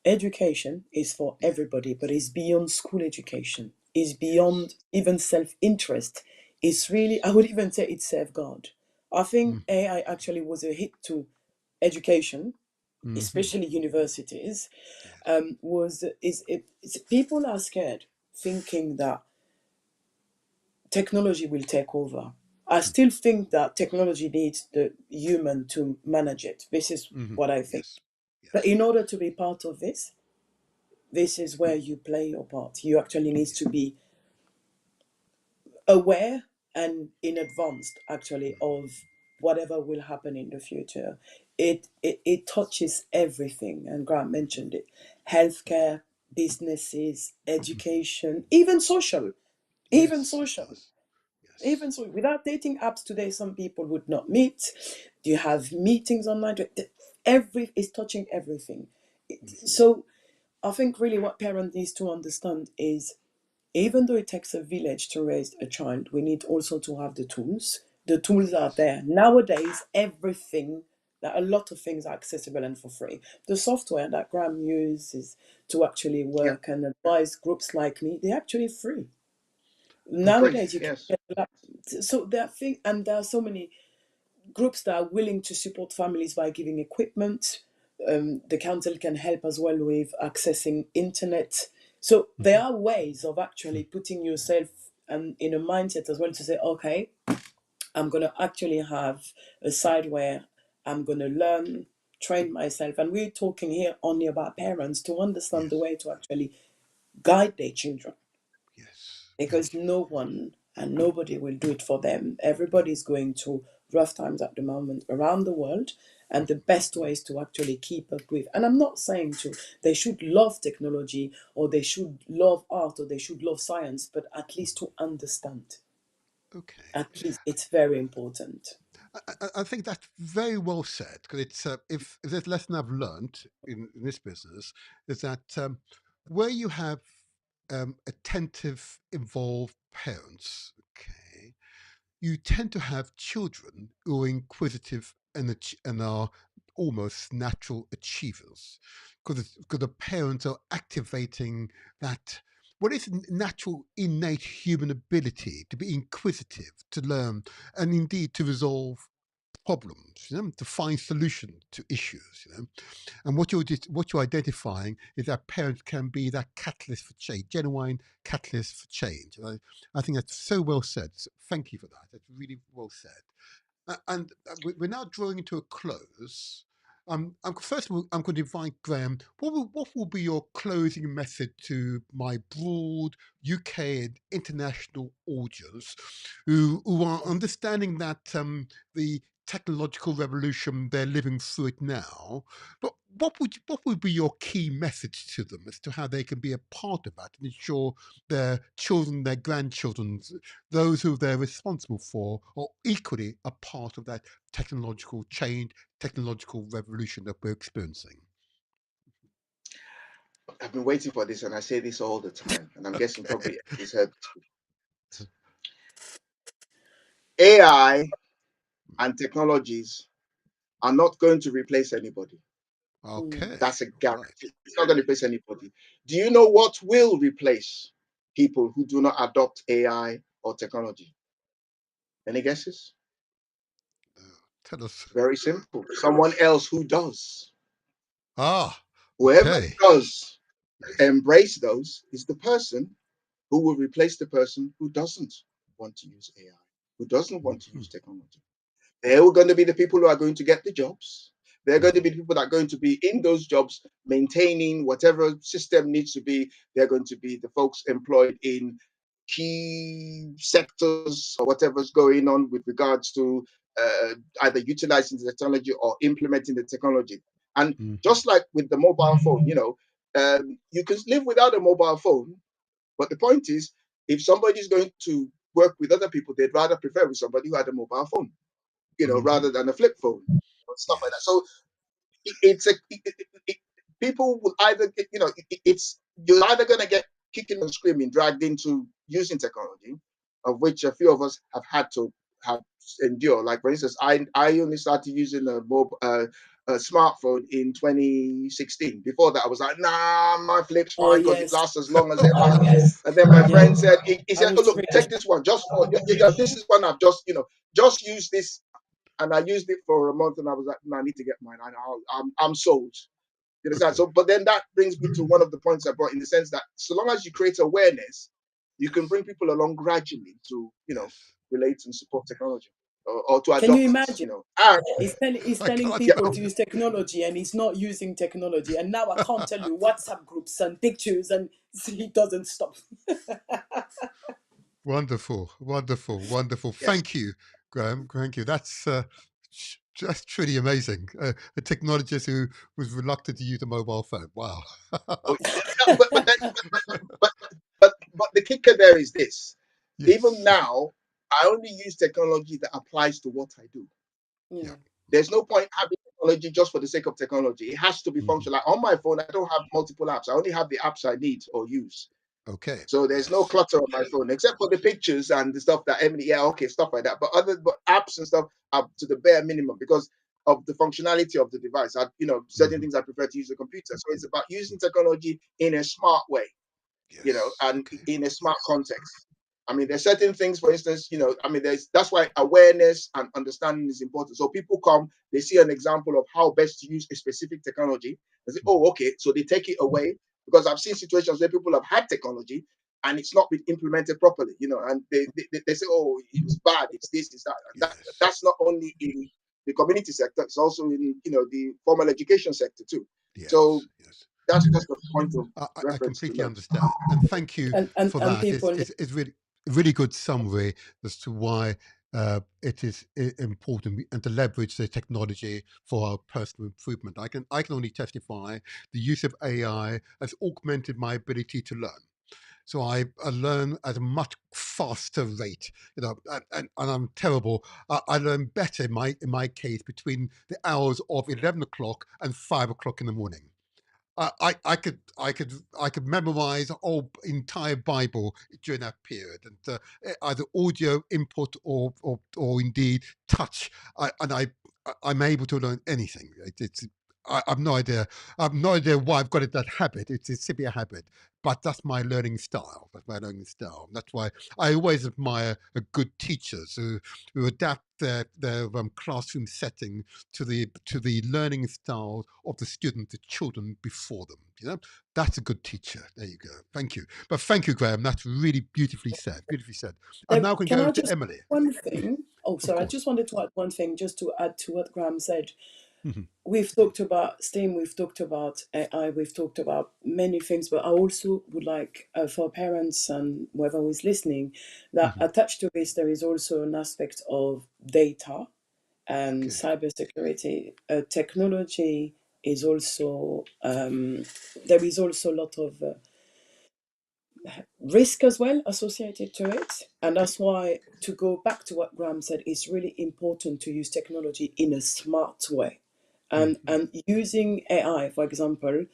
education is for everybody, but it's beyond school education. It's beyond even self-interest. It's really, I would even say it's self-guard. I think AI actually was a hit to education, especially universities. People are scared, thinking that technology will take over. I still think that technology needs the human to manage it. This is what I think. Yes. But in order to be part of this, this is where you play your part. You actually need to be aware and in advance, actually, of whatever will happen in the future. It touches everything, and Grant mentioned it: healthcare, businesses, education, even social, even Yes, it social. does. Yes. Even so, without dating apps today, some people would not meet. Do you have meetings online? Every is touching everything. So I think really what parents needs to understand is, even though it takes a village to raise a child, we need also to have the tools. The tools are Yes. there nowadays. Everything, that a lot of things are accessible and for free. The software that Graham uses to actually Yeah, work and advise groups like me, they're actually free. free. Nowadays, you can Yes. get so there are things, and there are so many groups that are willing to support families by giving equipment. The council can help as well with accessing internet. So there are ways of actually putting yourself in a mindset as well to say, okay, I'm going to actually have a side where I'm going to learn, train myself. And we're talking here only about parents to understand the Yes. way to actually guide their children, Yes. because Thank you. no one and nobody will do it for them. Everybody's going through rough times at the moment around the world, and the best way is to actually keep up with. And I'm not saying to they should love technology or they should love art or they should love science, but at least to understand. Okay. At least it's very important. I think that's very well said, because it's if there's a lesson I've learned in this business is that where you have attentive, involved parents, okay, you tend to have children who are inquisitive and are almost natural achievers, because the parents are activating that what is natural innate human ability to be inquisitive, to learn, and indeed to resolve problems, to find solution to issues, and what you're identifying is that parents can be that catalyst for change, genuine catalyst for change. And I think that's so well said. So thank you for that. That's really well said. We're now drawing into a close. First of all, I'm going to invite Graham. What will be your closing message to my broad UK and international audience who are understanding that the technological revolution, they're living through it now, but what would be your key message to them as to how they can be a part of that and ensure their children, their grandchildren, those who they're responsible for, are equally a part of that technological change, technological revolution that we're experiencing? I've been waiting for this, and I say this all the time, and I'm guessing Okay. probably it's heard. AI and technologies are not going to replace anybody. Mm. Okay. That's a All right. guarantee. It's not going to replace anybody. Do you know what will replace people who do not adopt AI or technology? Any guesses? Tell us. Very simple. Someone else who does. Ah. Whoever Okay. does Yes. embrace those is the person who will replace the person who doesn't want to use AI, who doesn't want to Mhm, use technology. They're going to be the people who are going to get the jobs. They're going to mhm. be the people that are going to be in those jobs, maintaining whatever system needs to be. They're going to be the folks employed in key sectors or whatever's going on with regards to either utilizing the technology or implementing the technology. And Mhm. just like with the mobile phone, you can live without a mobile phone, but the point is, if somebody's going to work with other people, they'd rather prefer with somebody who had a mobile phone, Mhm. rather than a flip phone or stuff like that. Yes. So it's people will either get, it's you're either going to get kicking and screaming, dragged into using technology, of which a few of us have had to have endure. Like for instance, I only started using a smartphone in 2016. Before that, I was like, nah, my flip's Oh fine because it yes. lasts as long as ever. Yes. And then my Yeah. friend said, he I said, oh, was look, really. take this one just for, this is one I've just used this, and I used it for a month, and I was like, no, I need to get mine. I'm sold. You understand? Okay. So, but then that brings me to one of the points I brought, in the sense that so long as you create awareness, you can Yes. bring people along gradually to, Yes. relate and support technology. or to Can you adopt it, imagine? And He's I telling can't yeah, people to imagine. use technology and he's not using technology. And now I can't tell you WhatsApp groups and pictures and he doesn't stop. Wonderful, wonderful, wonderful. yes. Thank you, Graham. Thank you. That's just truly amazing. A technologist who was reluctant to use a mobile phone. Wow. Oh, yeah, but the kicker there is this. Even Yes. now, I only use technology that applies to what I do. Yeah. Yeah. There's no point having technology just for the sake of technology. It has to be Hmm. functional. Like on my phone, I don't have multiple apps. I only have the apps I need or use. Okay. So there's no Yes. clutter on my phone except for the pictures and the stuff that Emily, yeah, okay, stuff like that. But apps and stuff are to the bare minimum because of the functionality of the device. Certain Hmm. things I prefer to use the computer. So it's about using technology in a smart way, Yes. and Okay. in a smart context. I mean, there's certain things, for instance, that's why awareness and understanding is important. So people come, they see an example of how best to use a specific technology. They say, oh, okay. So they take it away because I've seen situations where people have had technology and it's not been implemented properly, and they say, oh, it's bad, it's this, it's that. Yes. That's not only in the community sector, it's also in, the formal education sector too. So Yes. Yes. that's just the point of I reference to completely note. understand, and thank you for And that. people, It's really good summary as to why it is important and to leverage the technology for our personal improvement. I can only testify the use of AI has augmented my ability to learn. So I learn at a much faster rate, and I'm terrible. I learn better in my case between the hours of 11 o'clock and 5 o'clock in the morning. I could memorize a whole entire Bible during that period, and either audio input or indeed touch, I'm able to learn anything. I've no idea. I've no idea why I've got it that habit. It's simply a habit, but that's my learning style. That's my learning style. That's why I always admire good teachers who adapt their classroom setting to the learning style of the student, the children before them. That's a good teacher. There you go. Thank you. But thank you, Graham. That's really beautifully said. Beautifully said. I'm now going to can go I to just Emily. one thing? Oh, Of sorry. I course. just wanted to add one thing just to add to what Graham said. Mhm. We've talked about STEAM, we've talked about AI, we've talked about many things, but I also would like for parents and whoever is listening that Mhm. attached to this, there is also an aspect of data and Okay. cybersecurity. Technology is also, there is also a lot of risk as well associated to it. And Okay. that's why, to go back to what Graham said, it's really important to use technology in a smart way. Mhm. And using AI, for example,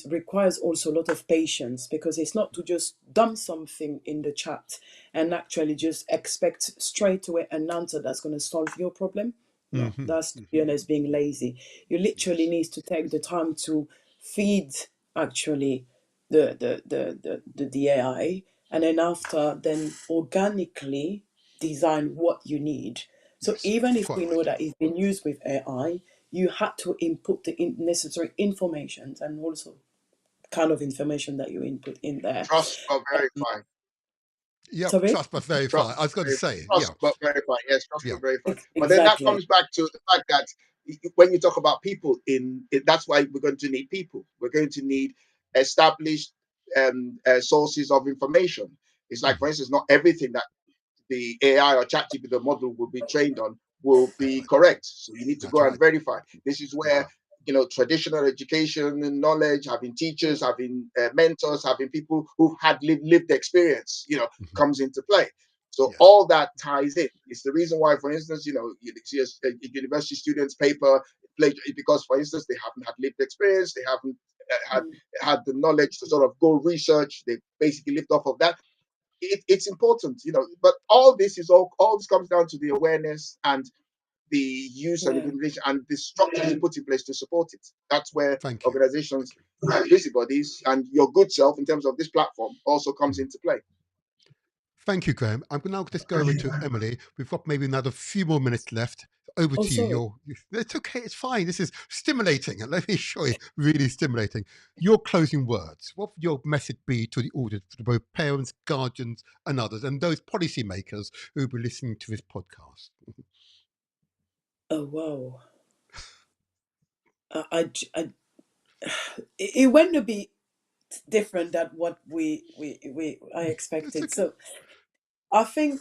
requires also a lot of patience because it's not to just dump something in the chat and actually just expect straight away an answer that's going to solve your problem. No, Mhm. that's, to be Mhm. honest, being lazy. You literally Yes. need to take the time to feed actually the AI, and then after, then organically design what you need. So Yes. even if Quite we know right. that it's been used with AI, you had to input the necessary information and also kind of information that you input in there. Trust but verify. Yep. Sorry? Trust but verify. Trust, I was going to say. Yeah. trust but verify. Yes, trust Yeah. but verify. But then that Exactly. comes back to the fact that when you talk about people, that's why we're going to need people. We're going to need established sources of information. It's like, for Mhm. instance, not everything that the AI or ChatGPT, the model will be trained on, will That's be right. correct. So you need to That's go and right. verify. This is Mhm. where traditional education and knowledge, having teachers, having mentors, having people who've had lived experience, Mhm. comes into play. So Yes. all that ties in. It's the reason why, for instance, you see a university student's paper because, for instance, they haven't had lived experience, they haven't Mm. had the knowledge to sort of go research. They basically lived off of that. It's important, but all this comes down to the awareness and the use and Yeah. implementation and the structures you put in place to support it. That's where Thank you. Thank organizations you. and busybodies and your good self in terms of this platform also comes Mhm. into play. Thank you, Graham. I'm now just go over to Emily. We've got maybe another few more minutes left. Over Oh, to you. sorry. It's okay. It's fine. This is stimulating. And let me show you, really stimulating. Your closing words. What would your message be to the audience, to both parents, guardians, and others, and those policymakers who will be listening to this podcast? Oh wow. It went a bit different than what I It's expected. okay. So I think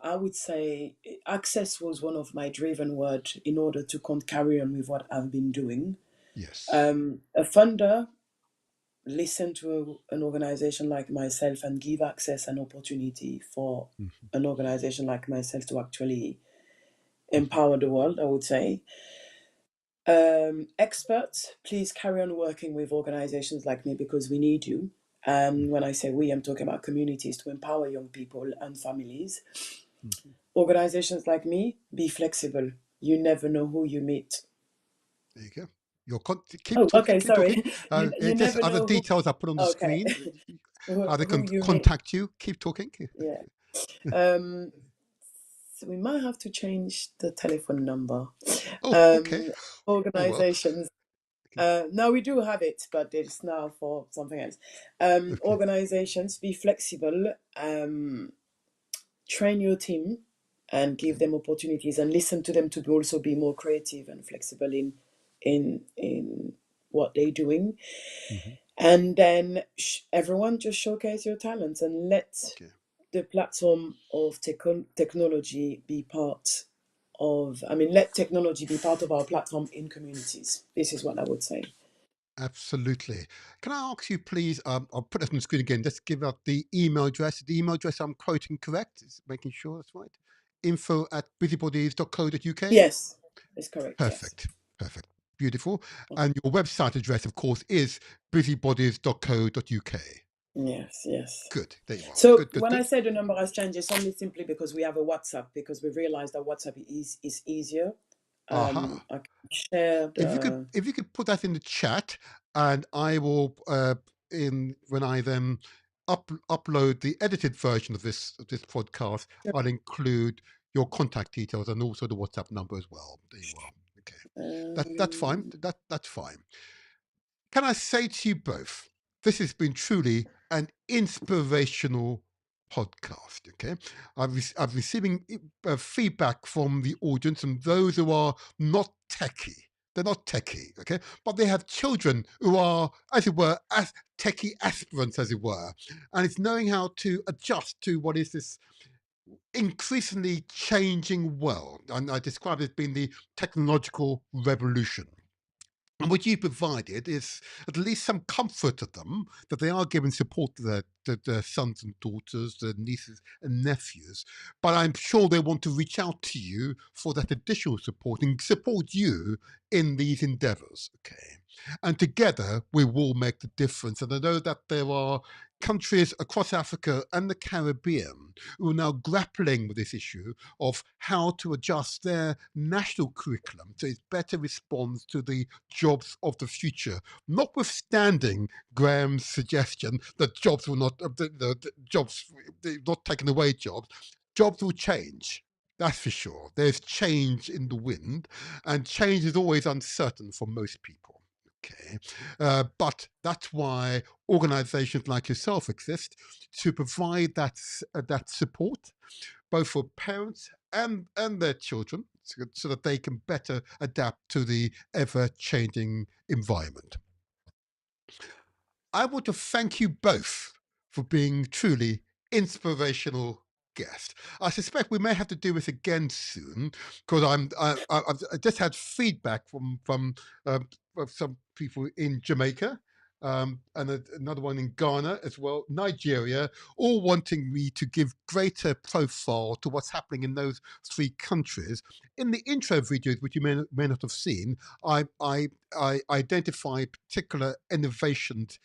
I would say access was one of my driven words in order to carry on with what I've been doing. Yes. A funder listen to an organization like myself and give access and opportunity for Mm-hmm. an organization like myself to actually Mm-hmm. empower the world, I would say. Experts, please carry on working with organizations like me because we need you. And when I say we, I'm talking about communities to empower young people and families. Mm-hmm. Organizations like me, be flexible. You never know who you meet. There you go. Keep Oh, talking, okay, keep talking. sorry. You Just never other know who. details I put on the Okay, screen, how they who can you meet. contact you. Keep talking. Yeah. Um, so we might have to change the telephone number. Oh, okay. Oh, well. Organizations. Okay. No, we do have it, but it's now for something else. Okay. Organizations, be flexible. Train your team and give Okay. them opportunities and listen to them to also be more creative and flexible in what they're doing. Mm-hmm. And then everyone just showcase your talents and let Okay. the platform of technology be part of, I mean, let technology be part of our platform in communities. This is what I would say. Absolutely. Can I ask you, please? I'll put it on the screen again. Just give out the email address. The email address I'm quoting correct. Is making sure that's right. info@busybodies.co.uk. Yes, it's correct. Yes. Perfect. Perfect. Beautiful. And your website address, of course, is busybodies.co.uk. Yes, yes. Good. There you are. So Good, good, when I good. say the number has changed, it's only simply because we have a WhatsApp, because we realized that WhatsApp is easier. Aha. I can share the If you could put that in the chat, and I will in when I then upload the edited version of this podcast, I'll include your contact details and also the WhatsApp number as well. There you are. Okay. That's fine. That's fine. Can I say to you both, this has been truly an inspirational podcast. Okay, I'm receiving feedback from the audience and those who are not techie. They're not techie, okay, but they have children who are, as it were, as techie aspirants, as it were, and it's knowing how to adjust to what is this increasingly changing world. And I describe it as being the technological revolution. And what you provided is at least some comfort to them that they are giving support to their sons and daughters, their nieces and nephews. But I'm sure they want to reach out to you for that additional support and support you in these endeavors. Okay. And together we will make the difference. And I know that there are countries across Africa and the Caribbean who are now grappling with this issue of how to adjust their national curriculum so it better responds to the jobs of the future, notwithstanding Graham's suggestion that jobs will not, the jobs, not taking away jobs, jobs will change. That's for sure. There's change in the wind, and change is always uncertain for most people. Okay, but that's why organisations like yourself exist to provide that support, both for parents and their children, so that they can better adapt to the ever-changing environment. I want to thank you both for being truly inspirational guests. I suspect we may have to do this again soon because I've just had feedback from some people in Jamaica. Another one in Ghana as well, Nigeria, all wanting me to give greater profile to what's happening in those three countries. In the intro videos, which you may not have seen, I identify particular inventions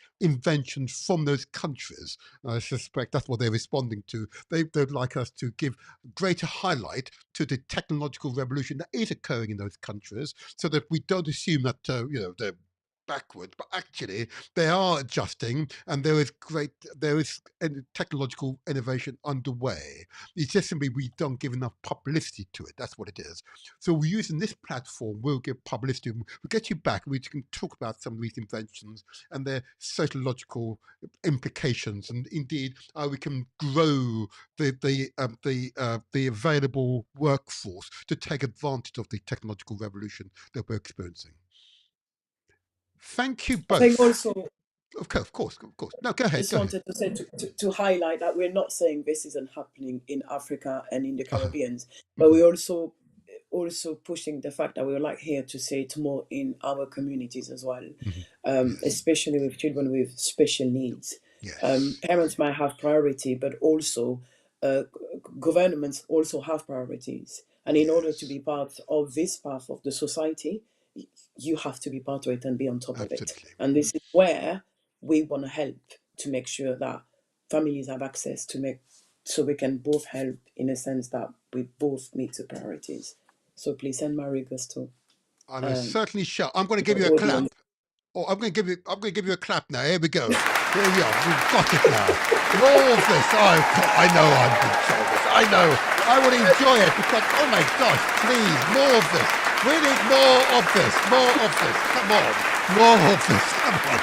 from those countries. I suspect that's what they're responding to. They'd like us to give greater highlight to the technological revolution that is occurring in those countries, so that we don't assume that they're backwards, but actually they are adjusting, and there is technological innovation underway. It's just simply we don't give enough publicity to it. That's what it is. So we're using this platform. We'll give publicity. We'll get you back. We can talk about some of these inventions and their sociological implications, and indeed how we can grow the available workforce to take advantage of the technological revolution that we're experiencing. Thank you I think both. also, Of course. No, go ahead. just wanted to say to highlight that we're not saying this isn't happening in Africa and in the Caribbean, but we're also pushing the fact that we're like here to say it more in our communities as well, especially with children with special needs. Yes. Parents might have priority, but also governments also have priorities. And in order to be part of this path of the society, you have to be part of it and be on top of it. And this is where we want to help to make sure that families have access so we can both help in a sense that we both meet the priorities. So please send my regards to. I will certainly shall. I'm going to give you a clap. Oh, I'm going to give you a clap now. Here we go. Here we are. We've got it now. More of this. I know I'm control this. I know. I will enjoy it because, oh my gosh, please, more of this. We need more of this. More of this. Come on. More of this. Come on.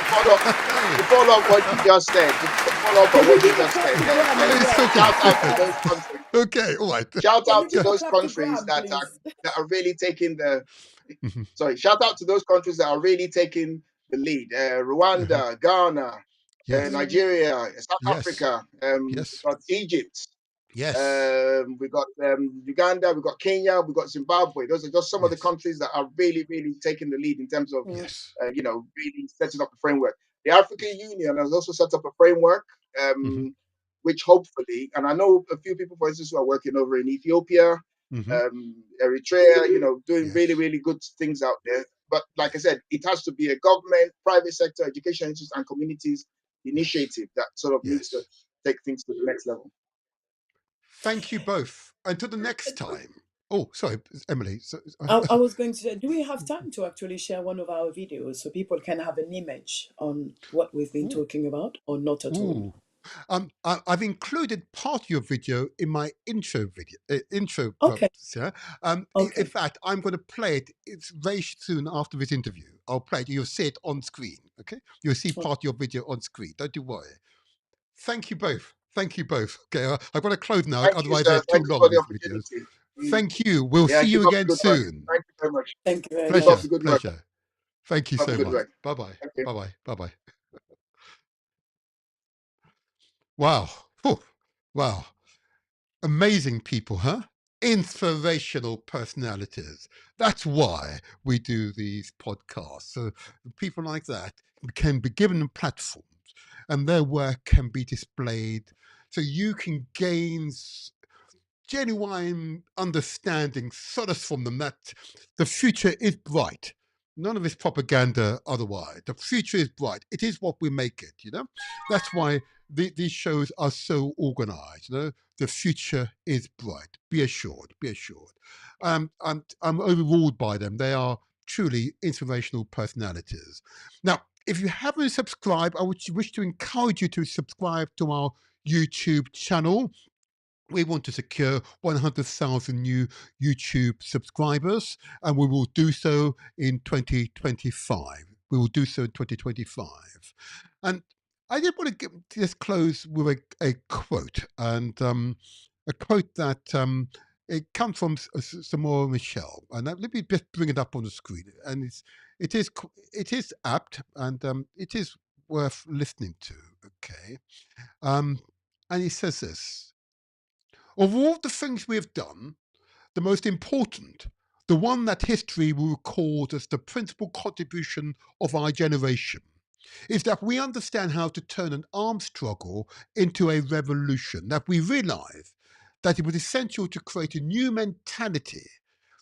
Follow up what you just said. Follow up on what you just said. Shout out to those countries. Okay, all right. Shout out to those countries that are really taking the. Sorry. Shout out to those countries that are really taking the lead. Rwanda, Ghana, Nigeria, South Africa. We've got Egypt. We got Uganda, we got Kenya, we got Zimbabwe. Those are just some of the countries that are really, really taking the lead in terms of, really setting up the framework. The African Union has also set up a framework, which hopefully, and I know a few people, for instance, who are working over in Ethiopia, Eritrea, doing really, really good things out there. But like I said, it has to be a government, private sector, education institutes, and communities initiative that sort of needs to take things to the next level. Thank you both. Until the next time. Oh, sorry, Emily. I was going to say, do we have time to actually share one of our videos so people can have an image on what we've been talking about, or not at all? I've included part of your video in my intro video. Okay. In fact, I'm going to play it. It's very soon after this interview. I'll play it. You'll see it on screen. Okay, you'll see part of your video on screen. Don't you worry. Thank you both. Thank you both. Okay, I've got to close now. Otherwise, they're too long. These videos. Thank you. We'll see you again soon. Thank you very much. Thank you very much. Pleasure. Thank you so much. Bye-bye. Bye-bye. Bye-bye. Wow. Wow. Amazing people, huh? Inspirational personalities. That's why we do these podcasts. So people like that can be given platforms and their work can be displayed so you can gain genuine understanding, solace from them that the future is bright. None of this propaganda otherwise. The future is bright. It is what we make it, That's why these shows are so organized, The future is bright. Be assured. I'm overruled by them. They are truly inspirational personalities. Now, if you haven't subscribed, I would wish to encourage you to subscribe to our YouTube channel. We want to secure 100,000 new YouTube subscribers, and we will do so in 2025. And I did want to just close with a quote, and a quote that it comes from Samora Michelle, and let me just bring it up on the screen. And it is apt, and it is worth listening to. Okay, and he says this. Of all the things we have done, the most important, the one that history will record as the principal contribution of our generation, is that we understand how to turn an armed struggle into a revolution, that we realize that it was essential to create a new mentality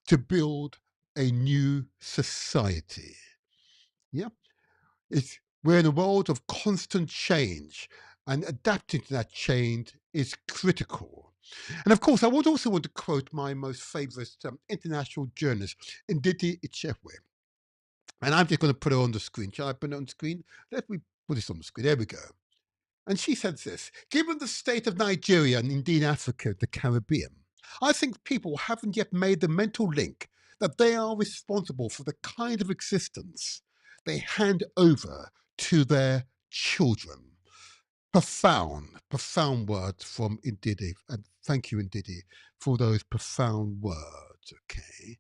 to build a new society. Yeah, we're in a world of constant change, and adapting to that change is critical. And of course, I would also want to quote my most favorite international journalist, Ndidi Ichekwe. And I'm just going to put her on the screen. Shall I put it on the screen? Let me put this on the screen. There we go. And she said this: given the state of Nigeria and indeed Africa, the Caribbean, I think people haven't yet made the mental link that they are responsible for the kind of existence they hand over to their children. Profound words from Ndidi. And thank you, Ndidi, for those profound words, okay?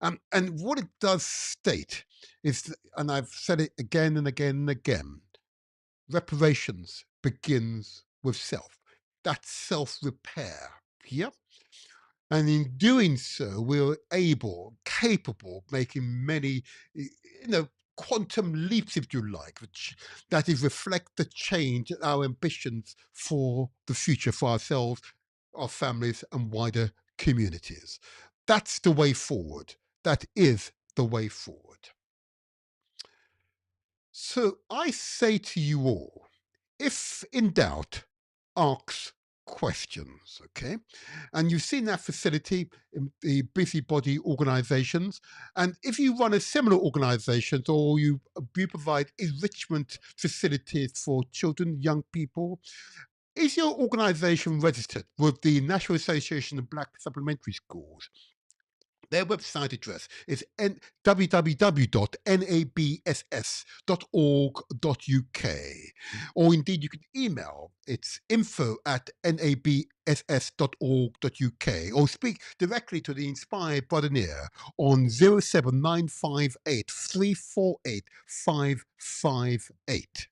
And what it does state is, and I've said it again and again and again, reparations begins with self. That's self-repair. Yep. And in doing so, we're capable of making many, quantum leaps, if you like, that is reflect the change and our ambitions for the future, for ourselves, our families, and wider communities. That's the way forward. That is the way forward. So I say to you all, if in doubt, ask questions, okay? And you've seen that facility in the busybody organizations. And if you run a similar organization or you provide enrichment facilities for children, young people, is your organization registered with the National Association of Black Supplementary Schools? Their website address is www.nabss.org.uk, or indeed you can email, it's info@nabss.org.uk, or speak directly to the Inspired Buccaneer on 07958 348 558.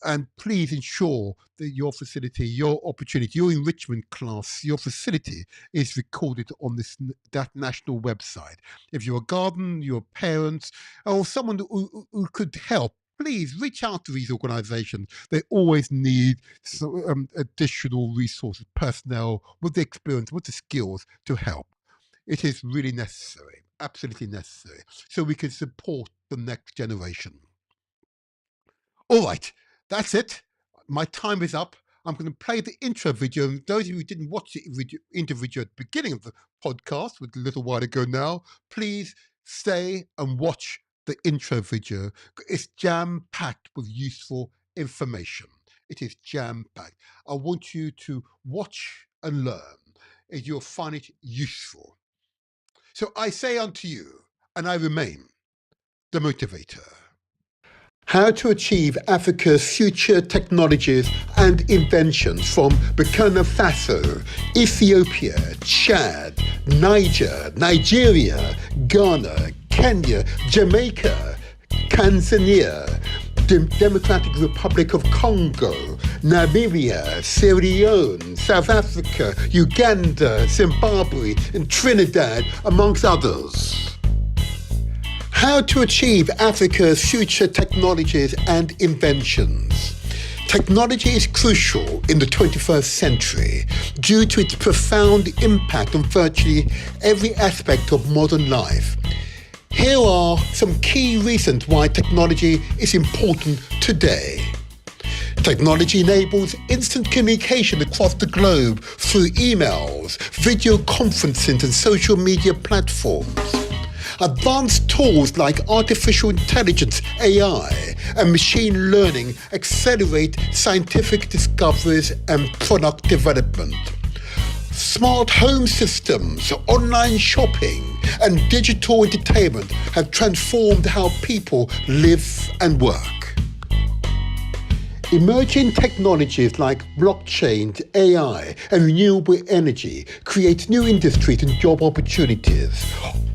And please ensure that your facility, your opportunity, your enrichment class, your facility is recorded on that national website. If you're a guardian, your parents, or someone who could help, please reach out to these organizations. They always need additional resources, personnel with the experience, with the skills to help. It is really necessary, absolutely necessary, so we can support the next generation. All right, that's it. My time is up. I'm going to play the intro video. And those of you who didn't watch the intro video at the beginning of the podcast, with a little while ago now, please stay and watch the intro video. It's jam-packed with useful information. It is jam-packed. I want you to watch and learn, and you'll find it useful. So I say unto you, and I remain the motivator. How to achieve Africa's future technologies and inventions from Burkina Faso, Ethiopia, Chad, Niger, Nigeria, Ghana, Kenya, Jamaica, Tanzania, Democratic Republic of Congo, Namibia, Sierra Leone, South Africa, Uganda, Zimbabwe, and Trinidad, amongst others. How to achieve Africa's future technologies and inventions. Technology is crucial in the 21st century due to its profound impact on virtually every aspect of modern life. Here are some key reasons why technology is important today. Technology enables instant communication across the globe through emails, video conferencing, and social media platforms. Advanced tools like artificial intelligence, AI, and machine learning accelerate scientific discoveries and product development. Smart home systems, online shopping, and digital entertainment have transformed how people live and work. Emerging technologies like blockchain, AI, and renewable energy create new industries and job opportunities.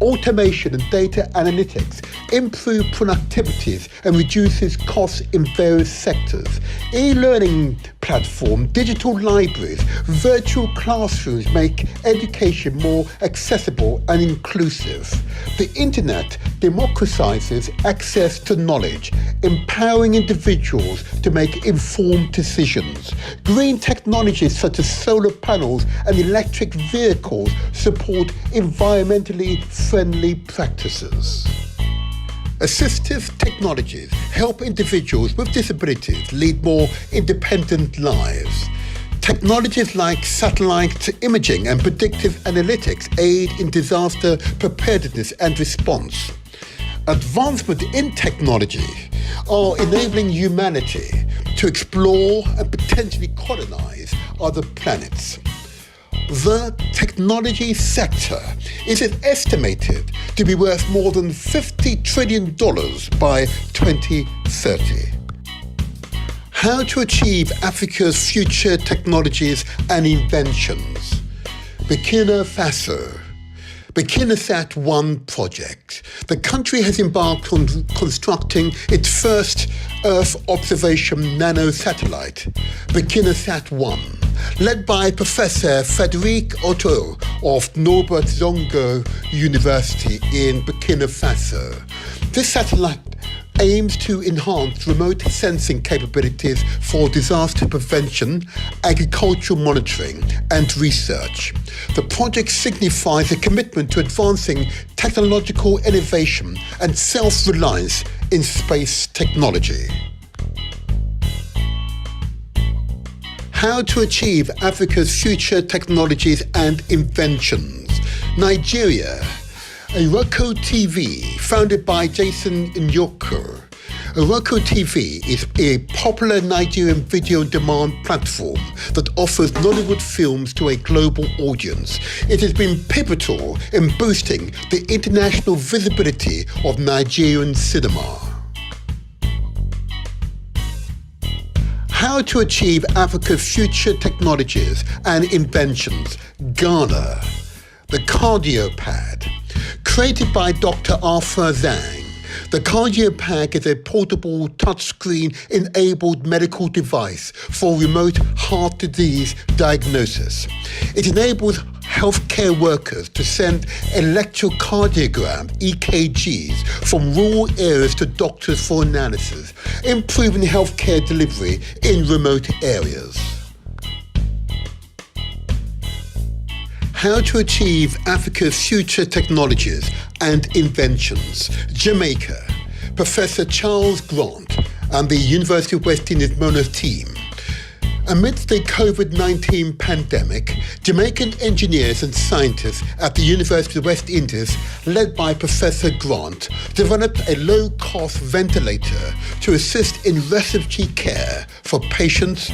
Automation and data analytics improve productivities and reduces costs in various sectors. E-learning platforms, digital libraries, virtual classrooms make education more accessible and inclusive. The internet democratizes access to knowledge, empowering individuals to make informed decisions. Green technologies such as solar panels and electric vehicles support environmentally friendly practices. Assistive technologies help individuals with disabilities lead more independent lives. Technologies like satellite imaging and predictive analytics aid in disaster preparedness and response. Advancement in technology are enabling humanity to explore and potentially colonize other planets. The technology sector is estimated to be worth more than $50 trillion by 2030. How to achieve Africa's future technologies and inventions. Burkina Faso. BurkinaSat 1 project. The country has embarked on constructing its first Earth observation nano-satellite, BurkinaSat 1, led by Professor Frédéric Otto of Norbert Zongo University in Burkina Faso. This satellite aims to enhance remote sensing capabilities for disaster prevention, agricultural monitoring, and research. The project signifies a commitment to advancing technological innovation and self-reliance in space technology. How to achieve Africa's future technologies and inventions. Nigeria. Iroko TV, founded by Jason Nyoko. Iroko TV is a popular Nigerian video on demand platform that offers Nollywood films to a global audience. It has been pivotal in boosting the international visibility of Nigerian cinema. How to achieve Africa's future technologies and inventions. Ghana. The Cardiopad. Created by Dr. Arthur Zhang, the Cardiopad is a portable touchscreen-enabled medical device for remote heart disease diagnosis. It enables healthcare workers to send electrocardiogram (EKGs) from rural areas to doctors for analysis, improving healthcare delivery in remote areas. How to achieve Africa's future technologies and inventions. Jamaica. Professor Charles Grant and the University of West Indies Monash team. Amidst the COVID-19 pandemic, Jamaican engineers and scientists at the University of West Indies, led by Professor Grant, developed a low-cost ventilator to assist in respiratory care for patients.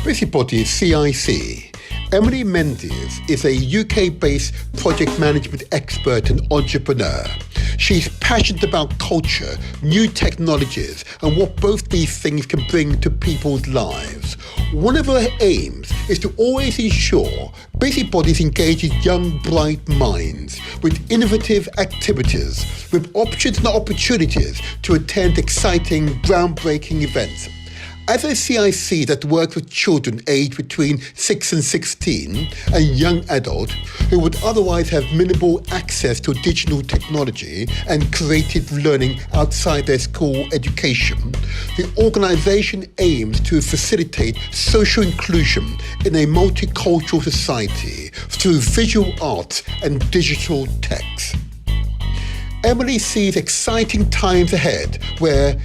Busybody CIC. Emily Mendes is a UK-based project management expert and entrepreneur. She's passionate about culture, new technologies, and what both these things can bring to people's lives. One of her aims is to always ensure busybodies engages young, bright minds with innovative activities, with options and opportunities to attend exciting, groundbreaking events. As a CIC that works with children aged between 6 and 16 and young adults who would otherwise have minimal access to digital technology and creative learning outside their school education, the organisation aims to facilitate social inclusion in a multicultural society through visual arts and digital text. Emily sees exciting times ahead where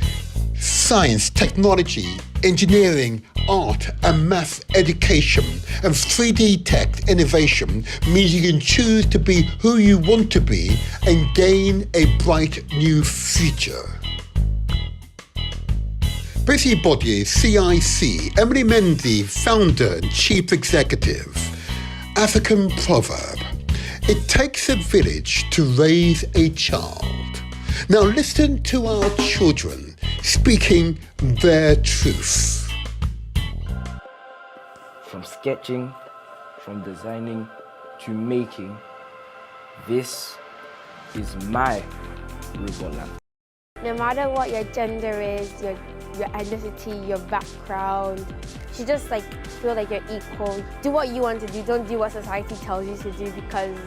science, technology, engineering, art and math education and 3D tech innovation means you can choose to be who you want to be and gain a bright new future. Busybody CIC, Emily Mendes, founder and chief executive. African proverb, it takes a village to raise a child. Now listen to our children speaking their truth. From sketching, from designing to making, this is my robot land. No matter what your gender is, your ethnicity, your background, you just feel like you're equal. Do what you want to do, don't do what society tells you to do, because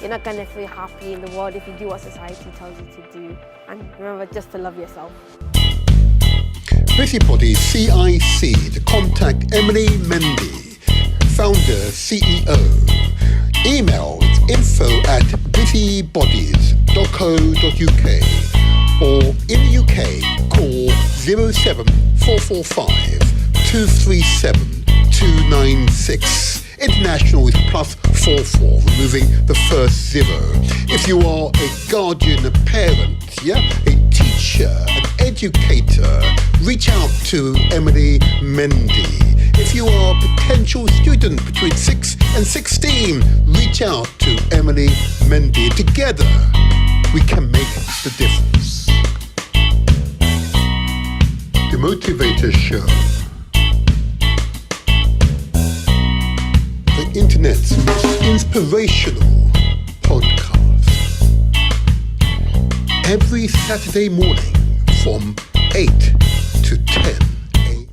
you're not gonna feel happy in the world if you do what society tells you to do. And remember just to love yourself. Busybody CIC to contact Emily Mendes, founder, CEO. Email info@busybodies.co.uk or in the UK call 07445 237 296. International is +4 844, removing the first zero. If you are a guardian, a parent, a teacher, an educator, reach out to Emily Mendy. If you are a potential student between 6 and 16, reach out to Emily Mendy. Together, we can make the difference. The Motivator Show. The internet's most inspirational podcast. Every Saturday morning from 8 to 10.